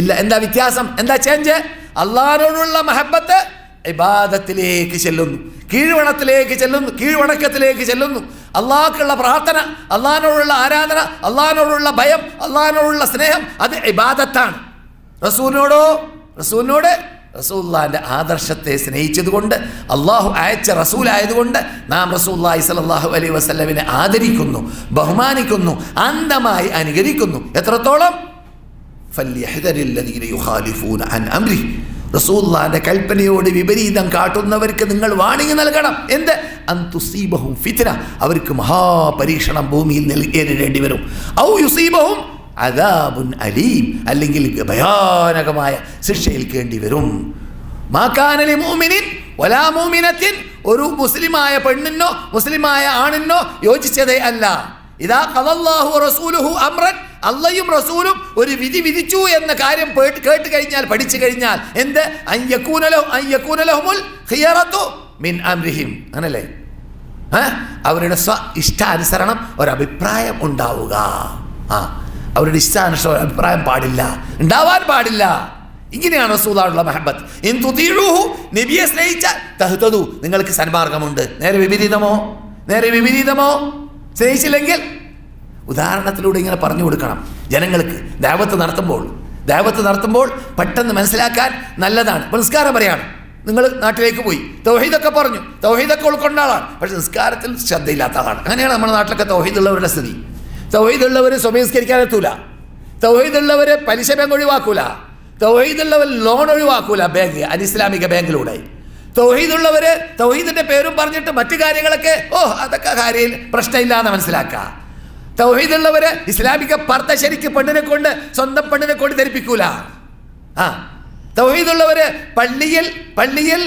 ഇല്ല. എന്താ വ്യത്യാസം? എന്താ ചേഞ്ച്? അള്ളാഹിനോടുള്ള മഹബത്ത് ഇബാദത്തിലേക്ക് ചെല്ലുന്നു, കീഴ്വണത്തിലേക്ക് ചെല്ലുന്നു, കീഴ്വണക്കത്തിലേക്ക് ചെല്ലുന്നു. അള്ളാഹ്ക്കുള്ള പ്രാർത്ഥന, അള്ളാഹിനോടുള്ള ആരാധന, അള്ളാഹിനോടുള്ള ഭയം, അള്ളാഹിനോടുള്ള സ്നേഹം, അത് ഇബാദത്താണ്. റസൂലിനോട് റസൂലുള്ളാഹിന്റെ ആദർശത്തെ സ്നേഹിച്ചതുകൊണ്ട്, അള്ളാഹു അയച്ച റസൂലായതുകൊണ്ട് നാം റസൂലുള്ളാഹി സ്വല്ലല്ലാഹു അലൈഹി വസല്ലമിനെ ആദരിക്കുന്നു, ബഹുമാനിക്കുന്നു, അന്ധമായി അനുകരിക്കുന്നു. എത്രത്തോളം? ഫല്യഹ്ദരില്ലദീന യുഖാലിഫൂന അൻ അംരിഹി, റസൂലുള്ളാഹിന്റെ കൽപ്പനയോട് വിപരീതം കാട്ടുന്നവർക്ക് നിങ്ങൾ വാണിംഗ് നൽകണം. എന്ത്? അൻ തുസീബഹും ഫിത്ന, അവർക്ക് മഹാപരീക്ഷണം ഭൂമിയിൽ നേരിടേണ്ടി വരും. ഔ യുസീബഹും അദാബുൻ അലീം, അല്ലെങ്കിൽ ഭയാനകമായ ശിക്ഷ ഏൽക്കേണ്ടി വരും. മാ കാന ലിമുഅ്മിനിൻ വലാ മുഅ്മിനത്തിൻ, ഒരു മുസ്ലിമായ പെണ്ണിനോ മുസ്ലിമായ ആണിനോ യോജിച്ചതേ അല്ല. ഇദാ ഖദല്ലാഹു വറസൂലുഹു അംറൻ, അല്ലാഹും റസൂലും ഒരു വിധി വിധിച്ചു എന്ന കാര്യം കേട്ട് കഴിഞ്ഞാൽ, പഠിച്ചു കഴിഞ്ഞാൽ എന്ത്? അൻ യകൂന ലഹുമുൽ ഖിയറതു മിൻ അംരിഹിം, അങ്ങനല്ലേ? അവരുടെ സ്വ ഇഷ്ടാനുസരണം ഒരഭിപ്രായം ഉണ്ടാവുക. അവരുടെ ഇഷ്ടാനുസരണം അഭിപ്രായം പാടില്ല, ഉണ്ടാവാൻ പാടില്ല. ഇങ്ങനെയാണ് റസൂലുള്ളാഹിയുടെ മഹബത്ത്. ഇൻ തുതീഉഹു, നബിയെ സ്നേഹിച്ചാൽ തഹ്തദു, നിങ്ങൾക്ക് സന്മാർഗമുണ്ട്. നേരെ വിപരീതമോ സ്നേഹിച്ചില്ലെങ്കിൽ ഉദാഹരണത്തിലൂടെ ഇങ്ങനെ പറഞ്ഞു കൊടുക്കണം ജനങ്ങൾക്ക്. ദഅവത്ത് നടത്തുമ്പോൾ പെട്ടെന്ന് മനസ്സിലാക്കാൻ നല്ലതാണ്. ഇപ്പോൾ നിസ്കാരം പറയാണ്, നിങ്ങൾ നാട്ടിലേക്ക് പോയി തൗഹീദൊക്കെ പറഞ്ഞു, തൗഹീദൊക്കെ ഉൾക്കൊണ്ട ആളാണ്, പക്ഷെ നിസ്കാരത്തിൽ ശ്രദ്ധയില്ലാത്ത ആളാണ്. അങ്ങനെയാണ് നമ്മുടെ നാട്ടിലൊക്കെ തൗഹീദുള്ളവരുടെ സ്ഥിതി. തൗഹീദുള്ളവർ സ്വമേസ്കരിക്കാൻ എത്തൂല, തൗഹീദുള്ളവർ പലിശ ബാങ്ക് ഒഴിവാക്കൂല, തൗഹീദുള്ളവർ ലോൺ ഒഴിവാക്കൂല ബാങ്ക്, അനിസ്ലാമിക ബാങ്കിലൂടെ. തൗഹീദുള്ളവർ തൗഹീദിന്റെ പേരും പറഞ്ഞിട്ട് മറ്റു കാര്യങ്ങളൊക്കെ അതൊക്കെ കാര്യം പ്രശ്നമില്ലാന്ന് മനസ്സിലാക്കുക. തൗഹീദുള്ളവര് ഇസ്ലാമിക പർദ്ദ ശരിക്ക് സ്വന്തം പെണ്ണിനെ കൊണ്ട് ധരിപ്പിക്കൂല. തൗഹീദുള്ളവര് പള്ളിയിൽ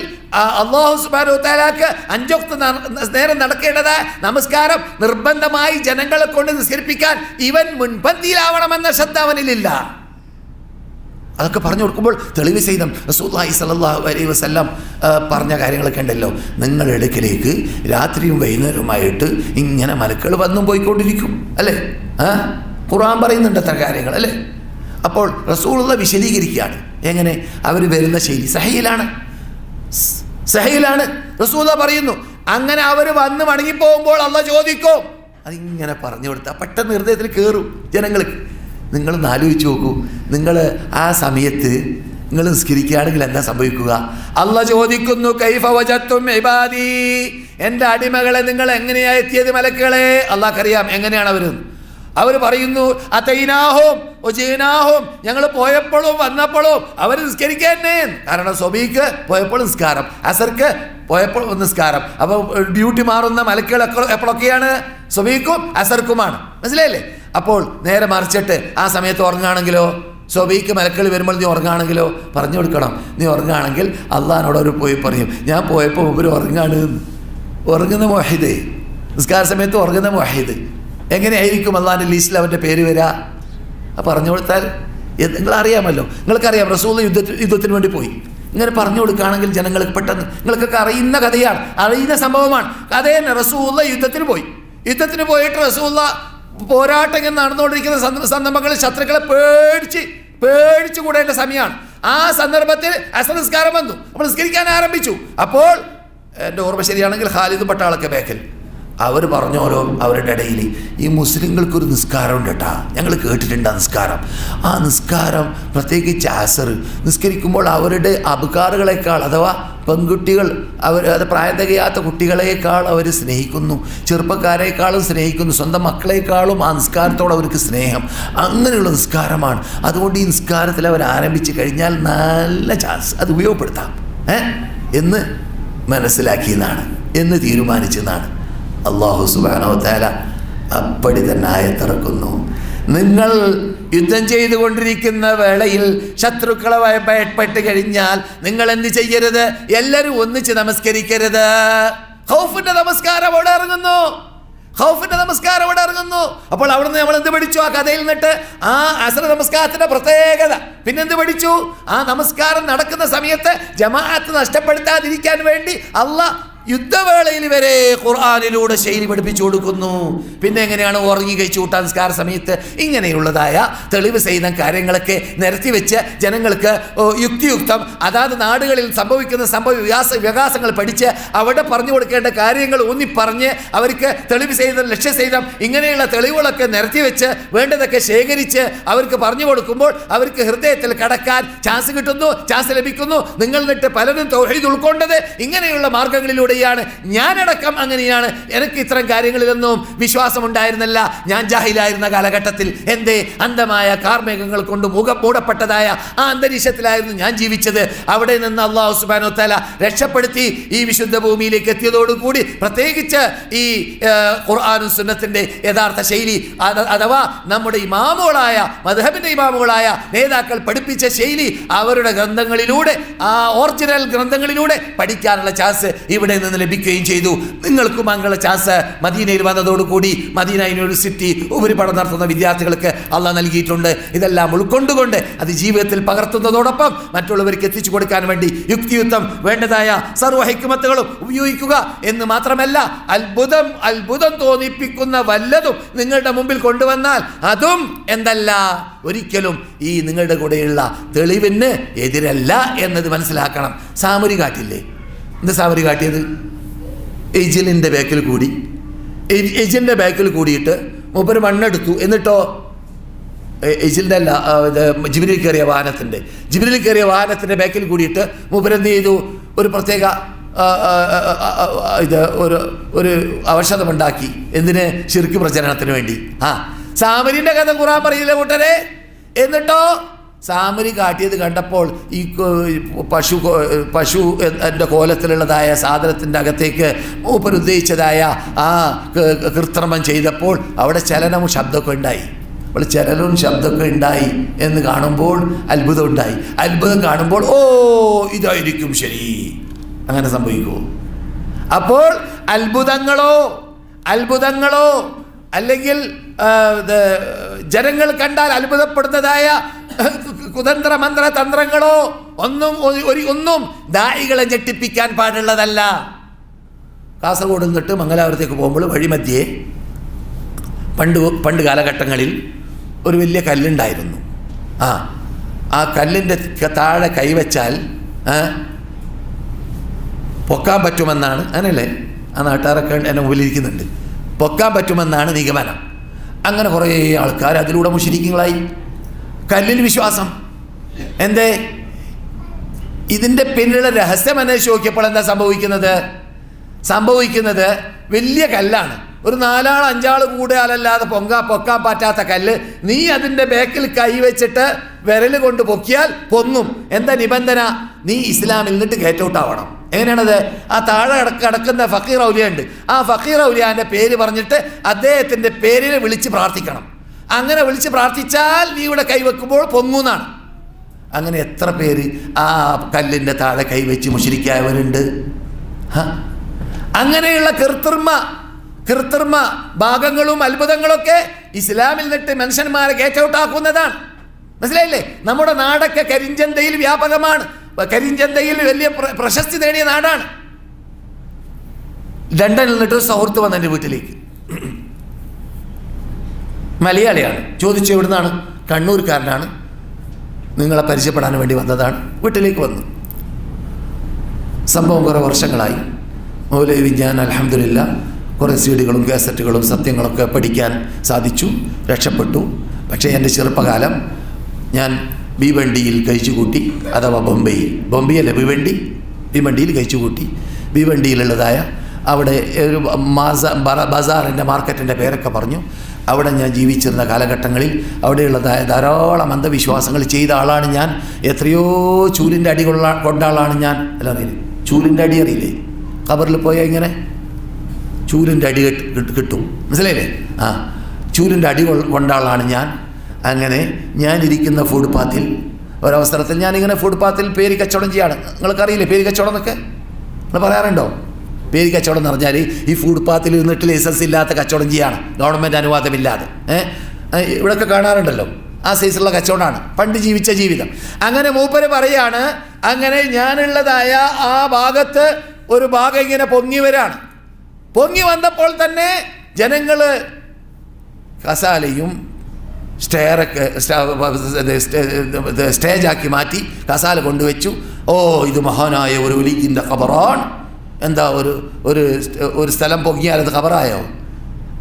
അല്ലാഹു സുബ്ഹാനഹു വ തആലക്ക് 5 വക്ത് നേരം നടക്കേണ്ടതായ നമസ്കാരം നിർബന്ധമായി ജനങ്ങളെ കൊണ്ട് നിസ്കരിപ്പിക്കാൻ ഇവൻ മുൻപന്തിയിലാവണമെന്ന ശ്രദ്ധ അവനിലില്ല. അതൊക്കെ പറഞ്ഞു കൊടുക്കുമ്പോൾ തെളിവ് സഹിതം റസൂലുള്ളാഹി സ്വല്ലല്ലാഹു അലൈഹി വസല്ലം പറഞ്ഞ കാര്യങ്ങളൊക്കെ ഉണ്ടല്ലോ. നിങ്ങളുടെ അടുക്കലേക്ക് രാത്രിയും വൈകുന്നേരവുമായിട്ട് ഇങ്ങനെ മലക്കുകൾ വന്നും പോയിക്കൊണ്ടിരിക്കും, അല്ലേ? ഖുർആൻ പറയുന്നുണ്ട് അത്ര കാര്യങ്ങൾ, അല്ലേ? അപ്പോൾ റസൂലുള്ളാഹി വിശദീകരിക്കുകയാണ് എങ്ങനെ അവർ വരുന്ന ശൈലി. സഹീലാണ് റസൂലുള്ളാഹി പറയുന്നു. അങ്ങനെ അവർ വന്ന് മടങ്ങിപ്പോകുമ്പോൾ അല്ലാഹു ചോദിക്കും. അതിങ്ങനെ പറഞ്ഞു കൊടുത്താൽ പെട്ടെന്ന് ഹൃദയത്തിൽ കയറും ജനങ്ങൾക്ക്. നിങ്ങളൊന്ന് ആലോചിച്ച് നോക്കൂ, നിങ്ങൾ ആ സമയത്ത് നിങ്ങൾ നിസ്കരിക്കുകയാണെങ്കിൽ എന്താ സംഭവിക്കുക? അല്ലാഹു ചോദിക്കുന്നു, കൈഫ വജത്തും ഇബാദി, എൻ്റെ അടിമകളെ നിങ്ങൾ എങ്ങനെയാ എത്തിയത് മലക്കുകളെ? അല്ലാഹുക്കറിയാം എങ്ങനെയാണ് അവർ പറയുന്നു, അതൈനാഹും ഒജീനാഹും, ഞങ്ങൾ പോയപ്പോഴും വന്നപ്പോഴും അവർ നിസ്കരിക്കാനേ. കാരണം സുബഹിക്ക് പോയപ്പോൾ നിസ്കാരം, അസർക്ക് പോയപ്പോൾ നിസ്കാരം. അപ്പോൾ ഡ്യൂട്ടി മാറുന്ന മലക്കുകൾ എപ്പോഴൊക്കെയാണ്? സുബഹിക്കും അസർക്കുമാണ്. മനസ്സിലായില്ലേ? അപ്പോൾ നേരെ മറിച്ചിട്ട് ആ സമയത്ത് ഉറങ്ങുകയാണെങ്കിലോ, സുബഹിക്ക് മലക്കുകൾ വരുമ്പോൾ നീ ഉറങ്ങുകയാണെങ്കിലോ പറഞ്ഞു കൊടുക്കണം. നീ ഉറങ്ങുകയാണെങ്കിൽ അള്ളാഹിനോട് അവർ പോയി പറയും, ഞാൻ പോയപ്പോൾ ഇവർ ഉറങ്ങുന്ന മുവഹിദ്, നിസ്കാര സമയത്ത് ഉറങ്ങുന്ന മുവഹിദ്. എങ്ങനെയായിരിക്കും അള്ളാഹിൻ്റെ ലിസ്റ്റിൽ അവൻ്റെ പേര് വരിക? പറഞ്ഞു കൊടുത്താൽ നിങ്ങളറിയാമല്ലോ, നിങ്ങൾക്കറിയാം റസൂൽ യുദ്ധത്തിന് വേണ്ടി പോയി. ഇങ്ങനെ പറഞ്ഞു കൊടുക്കുകയാണെങ്കിൽ ജനങ്ങൾക്ക് പെട്ടെന്ന്, നിങ്ങൾക്കൊക്കെ അറിയുന്ന കഥയാണ്, അറിയുന്ന സംഭവമാണ്. കഥ തന്നെ. റസൂൽ യുദ്ധത്തിന് പോയിട്ട് റസൂൽ പോരാട്ടം ഇങ്ങനെ നടന്നുകൊണ്ടിരിക്കുന്ന സന്ദർഭങ്ങളിൽ ശത്രുക്കളെ പേടിച്ചു കൂടേണ്ട സമയമാണ്. ആ സന്ദർഭത്തിൽ അസർ നിസ്കാരം വന്നു. അപ്പോൾ നിസ്കരിക്കാൻ ആരംഭിച്ചു. അപ്പോൾ എൻ്റെ ഓർമ്മ ശരിയാണെങ്കിൽ ഖാലിദ് പട്ടാളൊക്കെ ബാക്കിൽ അവർ പറഞ്ഞോലോ അവരുടെ ഇടയിൽ, ഈ മുസ്ലിങ്ങൾക്കൊരു നിസ്കാരം ഉണ്ട് കേട്ടാ, ഞങ്ങൾ കേട്ടിട്ടുണ്ട് ആ നിസ്കാരം. ആ നിസ്കാരം പ്രത്യേകിച്ച് അസർ നിസ്കരിക്കുമ്പോൾ അവരുടെ അബ്കാറുകളെക്കാൾ, അഥവാ പെൺകുട്ടികൾ അത് പ്രായം തികയാത്ത കുട്ടികളെക്കാൾ അവർ സ്നേഹിക്കുന്നു, ചെറുപ്പക്കാരെക്കാളും സ്നേഹിക്കുന്നു, സ്വന്തം മക്കളെക്കാളും ആ നിസ്കാരത്തോട് അവർക്ക് സ്നേഹം. അങ്ങനെയുള്ള നിസ്കാരമാണ്. അതുകൊണ്ട് ഈ നിസ്കാരത്തിൽ അവർ ആരംഭിച്ച് കഴിഞ്ഞാൽ നല്ല ചാൻസ് അത് ഉപയോഗപ്പെടുത്താം എന്ന് മനസ്സിലാക്കിയതാണ്, എന്ന് തീരുമാനിച്ചതാണ്. അല്ലാഹു സുബ്ഹാനഹു വ തആല അപ്പടി തന്നെ ആയത്തിറക്കുന്നു. നിങ്ങൾ യുദ്ധം ചെയ്തുകൊണ്ടിരിക്കുന്ന വേളയിൽ ശത്രുക്കളെ ഭയപ്പെട്ട് കഴിഞ്ഞാൽ നിങ്ങൾ എന്ത് ചെയ്യരുത്? എല്ലാവരും ഒന്നിച്ച് നമസ്കരിക്കരുത്. ഖൗഫിന്റെ നമസ്കാരം അവിടെ ഇറങ്ങുന്നു, ഖൗഫിന്റെ നമസ്കാരം അവിടെ ഇറങ്ങുന്നു. അപ്പോൾ അവിടുന്ന് നമ്മൾ എന്ത് പഠിച്ചു? ആ കഥയിൽ നിന്നിട്ട് ആ അസ്ർ നമസ്കാരത്തിന്റെ പ്രത്യേകത പിന്നെന്ത് പഠിച്ചു? ആ നമസ്കാരം നടക്കുന്ന സമയത്ത് ജമാഅത്ത് നഷ്ടപ്പെടുത്താതിരിക്കാൻ വേണ്ടി അള്ളാഹ് യുദ്ധവേളയിൽ വരെ ഖുർആനിലൂടെ ശൈലി പഠിപ്പിച്ചു കൊടുക്കുന്നു. പിന്നെ എങ്ങനെയാണ് ഉറങ്ങി കഴിച്ചു കൂട്ടാൻ നിസ്കാര സമയത്ത്? ഇങ്ങനെയുള്ളതായ തെളിവ് ചെയ്യുന്ന കാര്യങ്ങളൊക്കെ നിരത്തി വെച്ച് ജനങ്ങൾക്ക് യുക്തിയുക്തം അതാത് നാടുകളിൽ സംഭവിക്കുന്ന വികാസങ്ങൾ പഠിച്ച് അവിടെ പറഞ്ഞു കൊടുക്കേണ്ട കാര്യങ്ങൾ ഊന്നി പറഞ്ഞ് അവർക്ക് തെളിവ് ചെയ്ത ലക്ഷ്യസഹിതം ഇങ്ങനെയുള്ള തെളിവുകളൊക്കെ നിരത്തി വെച്ച് വേണ്ടതൊക്കെ ശേഖരിച്ച് അവർക്ക് പറഞ്ഞു കൊടുക്കുമ്പോൾ അവർക്ക് ഹൃദയത്തിൽ കടക്കാൻ ചാൻസ് കിട്ടുന്നു, ചാൻസ് ലഭിക്കുന്നു. നിങ്ങൾ എന്നിട്ട് പലരും തൗഹീദ് ഉൾക്കൊണ്ടത് ഇങ്ങനെയുള്ള മാർഗങ്ങളിലൂടെ. ഞാനടക്കം അങ്ങനെയാണ്. എനിക്ക് ഇത്തരം കാര്യങ്ങളിലൊന്നും വിശ്വാസമുണ്ടായിരുന്നില്ല. ഞാൻ ജാഹിലായിരുന്ന കാലഘട്ടത്തിൽ എന്തേ അന്ധമായ കാർമേഘങ്ങൾ കൊണ്ട് മൂടപ്പെട്ടതായ ആ അന്തരീക്ഷത്തിലായിരുന്നു ഞാൻ ജീവിച്ചത്. അവിടെ നിന്ന് അല്ലാഹു സുബ്ഹാനഹു വ തആല രക്ഷപ്പെടുത്തി ഈ വിശുദ്ധ ഭൂമിയിലേക്ക് എത്തിയതോടുകൂടി പ്രത്യേകിച്ച് ഈ ഖുർആനും സുന്നത്തിന്റെ യഥാർത്ഥ ശൈലി അഥവാ നമ്മുടെ ഇമാമുകളായ മദ്ഹബിന്റെ ഇമാമുകളായ നേതാക്കൾ പഠിപ്പിച്ച ശൈലി അവരുടെ ഗ്രന്ഥങ്ങളിലൂടെ, ആ ഒറിജിനൽ ഗ്രന്ഥങ്ങളിലൂടെ പഠിക്കാനുള്ള ചാൻസ് ഇവിടെ നിന്ന് ലഭിക്കുകയും ചെയ്തു. നിങ്ങൾക്കും അങ്ങനെയുള്ള ചാൻസ് മദീനയിൽ വന്നതോടുകൂടി മദീന യൂണിവേഴ്സിറ്റി ഉപരിപഠനം നടത്തുന്ന വിദ്യാർത്ഥികൾക്ക് അള്ളാഹ് നൽകിയിട്ടുണ്ട്. ഇതെല്ലാം ഉൾക്കൊണ്ടുകൊണ്ട് അത് ജീവിതത്തിൽ പകർത്തുന്നതോടൊപ്പം മറ്റുള്ളവർക്ക് എത്തിച്ചു കൊടുക്കാൻ വേണ്ടി യുക്തിയുക്തം വേണ്ടതായ സർവ്വ ഹിക്മത്തുകളും ഉപയോഗിക്കുക എന്ന് മാത്രമല്ല, അത്ഭുതം തോന്നിപ്പിക്കുന്ന വല്ലതും നിങ്ങളുടെ മുമ്പിൽ കൊണ്ടുവന്നാൽ അതും എന്തല്ല, ഒരിക്കലും ഈ നിങ്ങളുടെ കൂടെയുള്ള തെളിവിന് എതിരല്ല എന്നത് മനസ്സിലാക്കണം. സാമരി കാട്ടില്ലേ? എന്ത് സാമരി കാട്ടിയത്? എജിലിൻ്റെ ബാക്കിൽ കൂടിയിട്ട് മൂപ്പര് മണ്ണെടുത്തു. എന്നിട്ടോ എജിലിൻ്റെ അല്ല, ജിബ്രീൽ കയറിയ വാഹനത്തിൻ്റെ ബാക്കിൽ കൂടിയിട്ട് മൂപ്പരെന്ത് ചെയ്തു? ഒരു പ്രത്യേക ഒരു അവശതമുണ്ടാക്കി. എന്തിന്? ശിർക്ക് പ്രചരണത്തിന് വേണ്ടി. സാമരിൻ്റെ കഥ ഖുർആൻ പറയില്ല കൂട്ടരെ. എന്നിട്ടോ സാമരി കാട്ടിയത് കണ്ടപ്പോൾ ഈ പശു എൻ്റെ കോലത്തിലുള്ളതായ സാധനത്തിൻ്റെ അകത്തേക്ക് മൂപ്പർ ഉദ്ദേശിച്ചതായ ആ കൃത്രിമം ചെയ്തപ്പോൾ അവിടെ ചലനവും ശബ്ദമൊക്കെ ഉണ്ടായി. അപ്പോൾ ചലനവും ശബ്ദമൊക്കെ ഉണ്ടായി എന്ന് കാണുമ്പോൾ അത്ഭുതം കാണുമ്പോൾ ഓ ഇതായിരിക്കും ശരി, അങ്ങനെ സംഭവിക്കുമോ? അപ്പോൾ അത്ഭുതങ്ങളോ അല്ലെങ്കിൽ ജനങ്ങൾ കണ്ടാൽ അത്ഭുതപ്പെടുന്നതായ കുതന്ത്ര മന്ത്ര തന്ത്രങ്ങളോ ഒന്നും ദായികളെ ഞെട്ടിപ്പിക്കാൻ പാടുള്ളതല്ല. കാസർഗോഡ് നിന്നിട്ട് മംഗലാപുരത്തേക്ക് പോകുമ്പോൾ വഴിമധ്യേ പണ്ട് കാലഘട്ടങ്ങളിൽ ഒരു വലിയ കല്ലുണ്ടായിരുന്നു. ആ കല്ലിൻ്റെ താഴെ കൈവച്ചാൽ പൊക്കാൻ പറ്റുമെന്നാണ്, അങ്ങനെയല്ലേ ആ നാട്ടുകാരൊക്കെ എന്നെ മുമ്പിലിരിക്കുന്നുണ്ട്, പൊക്കാൻ പറ്റുമെന്നാണ് നിഗമനം. അങ്ങനെ കുറേ ആൾക്കാർ അതിലൂടെ മുശ്രിക്കുകളായി. കല്ലിൽ വിശ്വാസം. എന്തേ? ഇതിൻ്റെ പിന്നിലുള്ള രഹസ്യം അന്വേഷിച്ച് നോക്കിയപ്പോൾ എന്താ സംഭവിക്കുന്നത് വലിയ കല്ലാണ്. ഒരു 4 ആൾ 5 ആൾ കൂടിയാലല്ലാതെ പൊക്കാൻ പറ്റാത്ത കല്ല്. നീ അതിൻ്റെ ബാക്കിൽ കൈവച്ചിട്ട് വിരൽ കൊണ്ട് പൊക്കിയാൽ പൊങ്ങും. എന്താ നിബന്ധന? നീ ഇസ്ലാമിൽ നിന്നിട്ട് ഗെറ്റ് ഔട്ട് ആവണം. എങ്ങനെയാണത്? ആ താഴെ കിടക്കുന്ന ഫക്കീർ ഔലിയ ഉണ്ട്, ആ ഫക്കീർ ഔലിയാൻ്റെ പേര് പറഞ്ഞിട്ട് അദ്ദേഹത്തിൻ്റെ പേരിനെ വിളിച്ച് പ്രാർത്ഥിക്കണം. അങ്ങനെ വിളിച്ച് പ്രാർത്ഥിച്ചാൽ നീ ഇവിടെ കൈവെക്കുമ്പോൾ പൊങ്ങുന്നാണ്. അങ്ങനെ എത്ര പേര് ആ കല്ലിൻ്റെ താഴെ കൈവച്ച് മുശ്രിക്കായവരുണ്ട്. അങ്ങനെയുള്ള കൃത്രിമ ഭാഗങ്ങളും അത്ഭുതങ്ങളൊക്കെ ഇസ്ലാമിൽ നിന്നിട്ട് മനുഷ്യന്മാരെ ഗെറ്റ് ഔട്ട് ആക്കുന്നതാണ്. മനസ്സിലായില്ലേ? നമ്മുടെ നാടൊക്കെ കരിഞ്ചന്തയിൽ വ്യാപകമാണ്. കരിഞ്ചന്തയിൽ വലിയ പ്രശസ്തി നേടിയ നാടാണ്. ലണ്ടനിൽ നിന്നിട്ട് ഒരു സുഹൃത്ത് വന്ന എൻ്റെ വീട്ടിലേക്ക്, മലയാളിയാണ്. ചോദിച്ചു എവിടുന്നാണ്? കണ്ണൂർക്കാരനാണ്, നിങ്ങളെ പരിചയപ്പെടാൻ വേണ്ടി വന്നതാണ്. വീട്ടിലേക്ക് വന്നു. സംഭവം കുറേ വർഷങ്ങളായി. മൗലവി ഞാൻ അൽഹംദുലില്ലാ കുറേ സീഡികളും കാസറ്റുകളും സത്യങ്ങളൊക്കെ പഠിക്കാൻ സാധിച്ചു, രക്ഷപ്പെട്ടു. പക്ഷേ എൻ്റെ ചെറുപ്പകാലം ഞാൻ ഭീവണ്ടിയിൽ കഴിച്ചുകൂട്ടി, അഥവാ ബോംബെയല്ലേ ഭീവണ്ടി, ഭീവണ്ടിയിൽ കഴിച്ചു കൂട്ടി. ഭീവണ്ടിയിലുള്ളതായ അവിടെ ഒരു ബസാറിൻ്റെ മാർക്കറ്റിൻ്റെ പേരൊക്കെ പറഞ്ഞു. അവിടെ ഞാൻ ജീവിച്ചിരുന്ന കാലഘട്ടങ്ങളിൽ അവിടെയുള്ളതായ ധാരാളം അന്ധവിശ്വാസങ്ങൾ ചെയ്ത ആളാണ് ഞാൻ. എത്രയോ ചൂലിൻ്റെ അടി കൊണ്ട ആളാണ് ഞാൻ. അല്ല അറിയില്ലേ, ചൂലിൻ്റെ അടി അറിയില്ലേ? ഖബറിൽ പോയാൽ ഇങ്ങനെ ചൂലിൻ്റെ അടി കിട്ടും, മനസ്സിലായില്ലേ? ചൂലിൻ്റെ അടി കൊണ്ട ആളാണ് ഞാൻ. അങ്ങനെ ഞാനിരിക്കുന്ന ഫുട്പാത്തിൽ ഒരവസരത്തിൽ ഞാനിങ്ങനെ ഫുട്പാത്തിൽ പേര് കച്ചവടം ചെയ്യാണ്. നിങ്ങൾക്കറിയില്ലേ പേര് കച്ചവടം എന്നൊക്കെ? നിങ്ങൾ പറയാറുണ്ടോ? പേര് കച്ചവടം എന്ന് പറഞ്ഞാൽ ഈ ഫുട്പാത്തിൽ നിന്നിട്ട് ലൈസൻസ് ഇല്ലാത്ത കച്ചവടം ചെയ്യാണ്, ഗവൺമെൻറ് അനുവാദമില്ലാതെ. ഇവിടെയൊക്കെ കാണാറുണ്ടല്ലോ, ആ സൈസുള്ള കച്ചവടമാണ് പണ്ട് ജീവിച്ച ജീവിതം. അങ്ങനെ മൂപ്പര് പറയാണ്, അങ്ങനെ ഞാനുള്ളതായ ആ ഭാഗത്ത് ഒരു ഭാഗം ഇങ്ങനെ പൊങ്ങി വരാണ്. പൊങ്ങി വന്നപ്പോൾ തന്നെ ജനങ്ങൾ കസാലയും സ്റ്റേജാക്കി മാറ്റി കസാല കൊണ്ടുവച്ചു. ഇത് മഹാനായ ഒരു വലിയ ഖബറാണ്. എന്താ ഒരു സ്ഥലം പൊങ്ങിയാൽ അത് ഖബറായോ?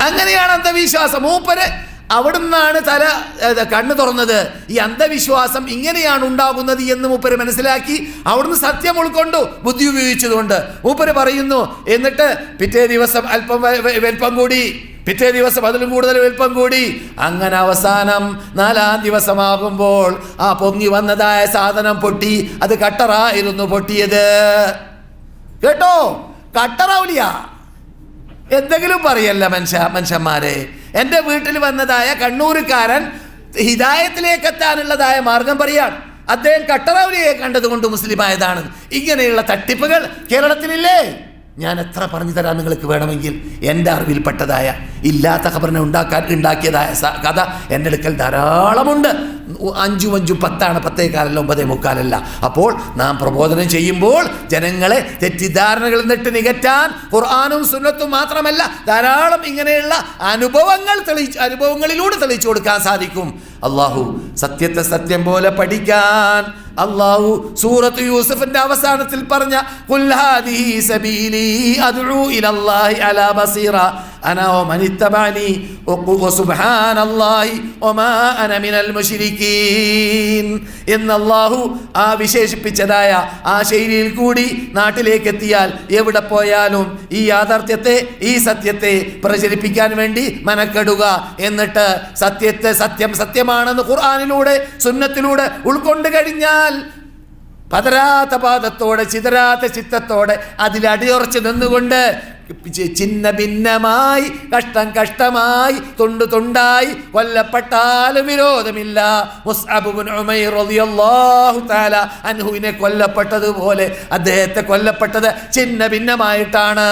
അങ്ങനെയാണ് അന്ധവിശ്വാസം. മൂപ്പര് അവിടുന്നാണ് കണ്ണു തുറന്നത്. ഈ അന്ധവിശ്വാസം ഇങ്ങനെയാണ് ഉണ്ടാകുന്നത് എന്ന് മൂപ്പര് മനസ്സിലാക്കി അവിടുന്ന് സത്യം ഉൾക്കൊണ്ടു, ബുദ്ധി ഉപയോഗിച്ചതുകൊണ്ട്. മൂപ്പര് പറയുന്നു, എന്നിട്ട് പിറ്റേ ദിവസം അല്പം വലിപ്പം കൂടി, പിറ്റേ ദിവസം അതിലും കൂടുതൽ വലിപ്പം കൂടി. അങ്ങനെ അവസാനം 4-ാം ദിവസമാകുമ്പോൾ ആ പൊങ്ങി വന്നതായ സാധനം പൊട്ടി. അത് കട്ടറായിരുന്നു പൊട്ടിയത്. കേട്ടോ, കട്ടറാവില്ല. എന്തെങ്കിലും പറയല്ല മനുഷ്യന്മാരെ. എൻ്റെ വീട്ടിൽ വന്നതായ കണ്ണൂരുകാരൻ ഹിദായത്തിലേക്ക് എത്താനുള്ളതായ മാർഗം പറയാണ്. അദ്ദേഹം കട്ടറാവിലിയെ കണ്ടതുകൊണ്ട് മുസ്ലിമായതാണ്. ഇങ്ങനെയുള്ള തട്ടിപ്പുകൾ കേരളത്തിലില്ലേ? ഞാൻ എത്ര പറഞ്ഞു തരാം നിങ്ങൾക്ക് വേണമെങ്കിൽ. എൻ്റെ അറിവിൽപ്പെട്ടതായ ഇല്ലാത്ത ഖബറിനെ ഉണ്ടാക്കിയതായ കഥ എൻ്റെ അടുക്കൽ ധാരാളമുണ്ട്. 5 10 10 10:15 9:45. അപ്പോൾ നാം പ്രബോധനം ചെയ്യുമ്പോൾ ജനങ്ങളെ തെറ്റിദ്ധാരണകളിൽ നിന്നിട്ട് നികറ്റാൻ ഖുർആനും സുന്നത്തും മാത്രമല്ല ധാരാളം ഇങ്ങനെയുള്ള അനുഭവങ്ങളിലൂടെ തെളിയിച്ചു കൊടുക്കാൻ സാധിക്കും. അള്ളാഹു സത്യത്തെ സത്യം പോലെ പഠിക്കാൻ അള്ളാഹു സൂറത്ത് യൂസുഫിന്റെ അവസാനത്തിൽ പറഞ്ഞ ഖുൽ ഹാദിഹി സബീലി അദ്ഉ ഇലല്ലാഹി അലാ ബസീറ അനാ വമൻ ഇത്തബഅനി വസുബ്ഹാനല്ലാഹി വമാ അന മിനൽ മുശ്രിക്കീൻ എന്ന് അള്ളാഹു ആ വിശേഷിപ്പിച്ചതായ ആ ശൈലിയിൽ കൂടി നാട്ടിലേക്ക് എത്തിയാൽ എവിടെ പോയാലും ഈ യാഥാർത്ഥ്യത്തെ, ഈ സത്യത്തെ പ്രചരിപ്പിക്കാൻ വേണ്ടി മനക്കെടുക. എന്നിട്ട് സത്യത്തെ സത്യമാണെന്ന് ഖുർആനിലൂടെ സുന്നത്തിലൂടെ ഉൾക്കൊണ്ട് കഴിഞ്ഞാൽ പതരാത്ത പാദത്തോടെ ചിതരാത്ത ചിത്തത്തോടെ അതിലടിയുറച്ച് നിന്നുകൊണ്ട് ചിന്ന ഭിന്നമായി കഷ്ടമായി തുണ്ടായി കൊല്ലപ്പെട്ടാലും വിരോധമില്ല. മുസ്അബ് ഇബ്നു ഉമൈർ റളിയല്ലാഹു തആല അൻഹുവിനെ കൊല്ലപ്പെട്ടതുപോലെ അദ്ദേഹത്തെ കൊല്ലപ്പെട്ടത് ചിന്ന ഭിന്നമായിട്ടാണ്.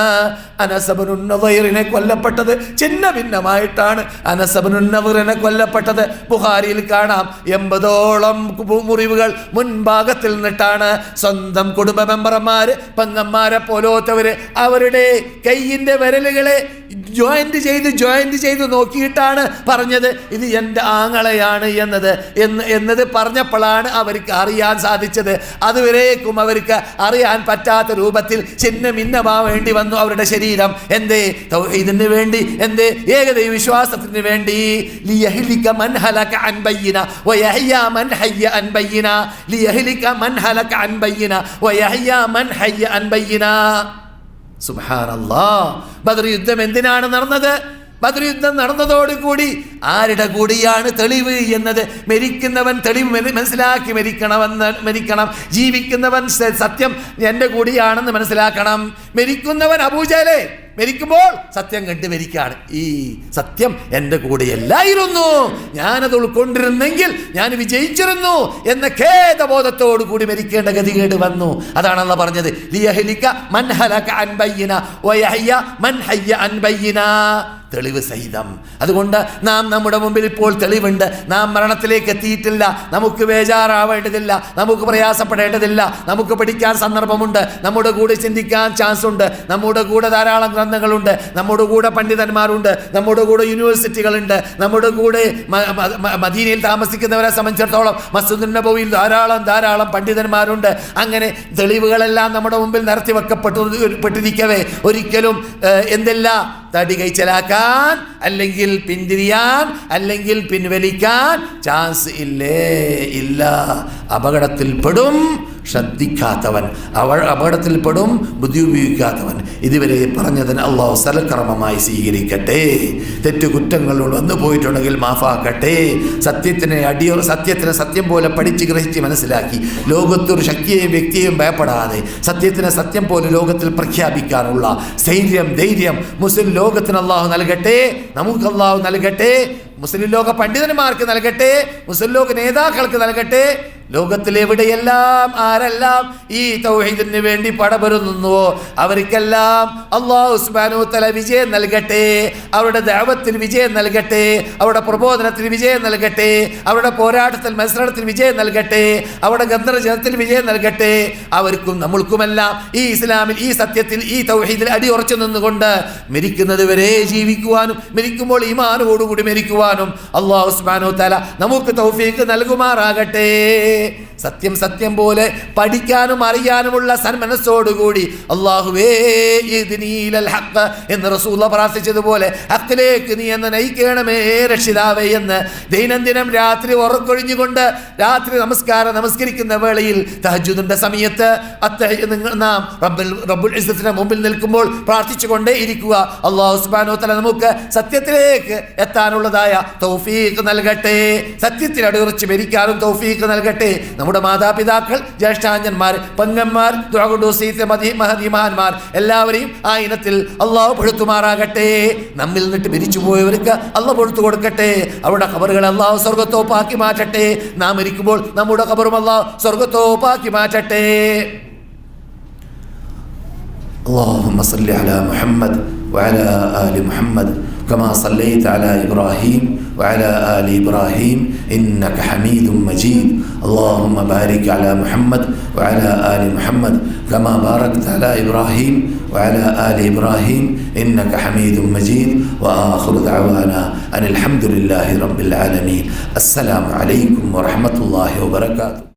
അനസ് ഇബ്നു നദീറിനെ കൊല്ലപ്പെട്ടത് ചിന്ന ഭിന്നമായിട്ടാണ്. അനസ് ഇബ്നു നദീറിനെ കൊല്ലപ്പെട്ടത് ബുഖാരിയിൽ കാണാം. 80ഓളം മുറിവുകൾ മുൻഭാഗത്തിൽ നിന്നിട്ടാണ്. സ്വന്തം കുടുംബ മെമ്പർമാര്, പെങ്ങന്മാരെ പോലോത്തവര് അവരുടെ കൈയിൻ്റെ വിരലുകളെ ജോയിന്റ് ചെയ്ത് നോക്കിയിട്ടാണ് പറഞ്ഞത് ഇത് എൻ്റെ ആങ്ങളയാണ് എന്നത് പറഞ്ഞപ്പോഴാണ് അവർക്ക് അറിയാൻ സാധിച്ചത്. അതുവരേക്കും അവർക്ക് അറിയാൻ പറ്റാത്ത രൂപത്തിൽ ചിന്ന ഭിന്നമാവേണ്ടി വന്നു അവരുടെ ശരീരം. എന്തേ? തൗഹീദിന് വേണ്ടി, എന്തേ? ഏകദൈവ വിശ്വാസത്തിന് വേണ്ടി. ലിയഹ്ലിക മൻ ഹലക അൻ ബയ്യിന വയഹ്യ മൻ ഹയ്യ അൻ ബയ്യിന. ലിയഹ്ലിക മൻ ഹലക അൻ ബയ്യിന വയഹ്യ മൻ ഹയ്യ അൻ ബയ്യിന. സുബ്ഹാനല്ലാഹ്. ബദർ യുദ്ധം എന്തിനാണ് നടന്നത്? ബദർ യുദ്ധം നടന്നതോടുകൂടി ആരുടെ കൂടിയാണ് തെളിവ് എന്നത് മരിക്കുന്നവൻ തെളിവ് മനസ്സിലാക്കി മരിക്കണം. ജീവിക്കുന്നവൻ സത്യം എൻ്റെ കൂടിയാണെന്ന് മനസ്സിലാക്കണം. മരിക്കുന്നവൻ അബൂജഹലെ മരിക്കുമ്പോൾ സത്യം കണ്ട് മരിക്കുകയാണ്. ഈ സത്യം എൻ്റെ കൂടെയല്ലായിരുന്നു, ഞാനത് ഉൾക്കൊണ്ടിരുന്നെങ്കിൽ ഞാൻ വിജയിച്ചിരുന്നു എന്ന ഖേദബോധത്തോടു കൂടി മരിക്കേണ്ട ഗതികേട് വന്നു. അതാണല്ലോ പറഞ്ഞത് ലിയഹ്ലിക മൻ ഹലക അൻ ബയ്യിന വയഹ്യ മൻ ഹയ്യ അൻ ബയ്യിന. തെളിവ് സഹിതം. അതുകൊണ്ട് നാം നമ്മുടെ മുമ്പിൽ ഇപ്പോൾ തെളിവുണ്ട്. നാം മരണത്തിലേക്ക് എത്തിയിട്ടില്ല. നമുക്ക് ബേജാറാവേണ്ടതില്ല, നമുക്ക് പ്രയാസപ്പെടേണ്ടതില്ല. നമുക്ക് പഠിക്കാൻ സന്ദർഭമുണ്ട്, നമ്മുടെ കൂടെ ചിന്തിക്കാൻ ചാൻസ് ഉണ്ട്, നമ്മുടെ കൂടെ ധാരാളം ഗ്രന്ഥങ്ങളുണ്ട്, നമ്മുടെ കൂടെ പണ്ഡിതന്മാരുണ്ട്, നമ്മുടെ കൂടെ യൂണിവേഴ്സിറ്റികളുണ്ട്, നമ്മുടെ കൂടെ മദീനയിൽ താമസിക്കുന്നവരെ സംബന്ധിച്ചിടത്തോളം മസ്ജിദുൻ നബവിയിൽ ധാരാളം പണ്ഡിതന്മാരുണ്ട്. അങ്ങനെ തെളിവുകളെല്ലാം നമ്മുടെ മുമ്പിൽ നിരത്തി വെക്കപ്പെട്ടിരിക്കവേ ഒരിക്കലും എന്തെല്ല തടി കൈച്ചലാക്കാൻ അല്ലെങ്കിൽ പിന്തിരിയാൻ അല്ലെങ്കിൽ പിൻവലിക്കാൻ ചാൻസ് ഇല്ല. അപകടത്തിൽപ്പെടും. ശ്രദ്ധിക്കാത്തവൻ, അപകടത്തിൽപ്പെടും, ബുദ്ധി ഉപയോഗിക്കാത്തവൻ. ഇതുവരെ പറഞ്ഞതിന് അള്ളാഹു സൽക്കർമ്മമായി സ്വീകരിക്കട്ടെ. തെറ്റുകുറ്റങ്ങൾ വന്നു പോയിട്ടുണ്ടെങ്കിൽ മാഫാക്കട്ടെ. സത്യത്തിനെ സത്യം പോലെ പഠിച്ച് ഗ്രഹിച്ച് മനസ്സിലാക്കി ലോകത്തൊരു ശക്തിയെയും വ്യക്തിയെയും ഭയപ്പെടാതെ സത്യത്തിനെ സത്യം പോലെ ലോകത്തിൽ പ്രഖ്യാപിക്കാനുള്ള ധൈര്യം മുസ്ലിം ലോകത്തിന് അള്ളാഹു നൽകട്ടെ, നമുക്ക് അള്ളാഹു നൽകട്ടെ, മുസ്ലിം ലോക പണ്ഡിതന്മാർക്ക് നൽകട്ടെ, മുസ്ലിം ലോക നേതാക്കൾക്ക് നൽകട്ടെ. ലോകത്തിലെവിടെയെല്ലാം ആരെല്ലാം ഈ തൗഹീദിന് വേണ്ടി പടപൊരുന്നുവോ അവർക്കെല്ലാം അല്ലാഹു സുബ്ഹാനഹു വ തആല വിജയം നൽകട്ടെ. അവരുടെ ദഅവത്തിൽ വിജയം നൽകട്ടെ, അവരുടെ പ്രബോധനത്തിൽ വിജയം നൽകട്ടെ, അവരുടെ പോരാട്ടത്തിൽ മത്സരത്തിൽ വിജയം നൽകട്ടെ, അവരുടെ ഗന്ധർജനത്തിൽ വിജയം നൽകട്ടെ. അവർക്കും നമ്മൾക്കുമെല്ലാം ഈ ഇസ്ലാമിൽ, ഈ സത്യത്തിൽ, ഈ തൗഹീദിൽ അടിയുറച്ചു നിന്നുകൊണ്ട് മരിക്കുന്നത് വരെ ജീവിക്കുവാനും മരിക്കുമ്പോൾ ഈമാനോടുകൂടി മരിക്കുവാനും അല്ലാഹു സുബ്ഹാനഹു വ തആല നമുക്ക് തൗഫീഖ് നൽകുമാറാകട്ടെ. സത്യം പോലെ പഠിക്കാനും അറിയാനുമുള്ള സന്മനസ്സോടുകൂടി അല്ലാഹുവേ ഇദ്നീലൽ ഹഖ് എന്ന് റസൂലുള്ളാഹി പ്രാർത്ഥിച്ചതുപോലെ ഹഖിലേക്ക് നീ എന്നെ നയിക്കണമേ രക്ഷിതാവേ എന്ന് ദൈനംദിനം രാത്രി ഉറക്കൊഴിഞ്ഞുകൊണ്ട് രാത്രി നമസ്കരിക്കുന്ന വേളയിൽ തഹജ്ജുദിന്റെ സമയത്ത് നാം റബ്ബുൽ ഇസ്സത്തിന് മുമ്പിൽ നിൽക്കുമ്പോൾ പ്രാർത്ഥിച്ചുകൊണ്ടേ ഇരിക്കുക. അല്ലാഹു സുബ്ഹാനഹു വ തആല നമുക്ക് സത്യത്തിലേക്ക് എത്താനുള്ളതായ തൗഫീഖ് നൽകട്ടെ, സത്യത്തിൽ അടിയുറച്ച് മരിക്കാനും തൗഫീഖ് നൽകട്ടെ. നമ്മുടെ മാതാപിതാക്കൾ, ജ്യേഷ്ഠാഞ്ജന്മാർ, പെങ്ങന്മാർ, മഹതിമാന്മാർ എല്ലാവരെയും ആ ഇനത്തിൽ അള്ളാഹു പെടുത്തുമാറാകട്ടെ. നമ്മിൽ നിന്നിട്ട് മരിച്ചു പോയവർക്ക് അള്ളാഹു പൊടുത്തു കൊടുക്കട്ടെ. അവരുടെ ഖബറുകൾ അള്ളാഹു സ്വർഗ്ഗത്തോപ്പാക്കി മാറ്റട്ടെ. നാം മരിക്കുമ്പോൾ നമ്മുടെ ഖബറും അള്ളാഹു സ്വർഗ്ഗത്തോപ്പാക്കി മാറ്റട്ടെ. اللهم صل على محمد وعلى آل محمد كما صليت على إبراهيم وعلى آل إبراهيم إنك حميد مجيد. اللهم بارك على محمد وعلى آل محمد كما باركت على إبراهيم وعلى آل إبراهيم إنك حميد مجيد. وآخر دعوانا أن الحمد لله رب العالمين. السلام عليكم ورحمة الله وبركاته.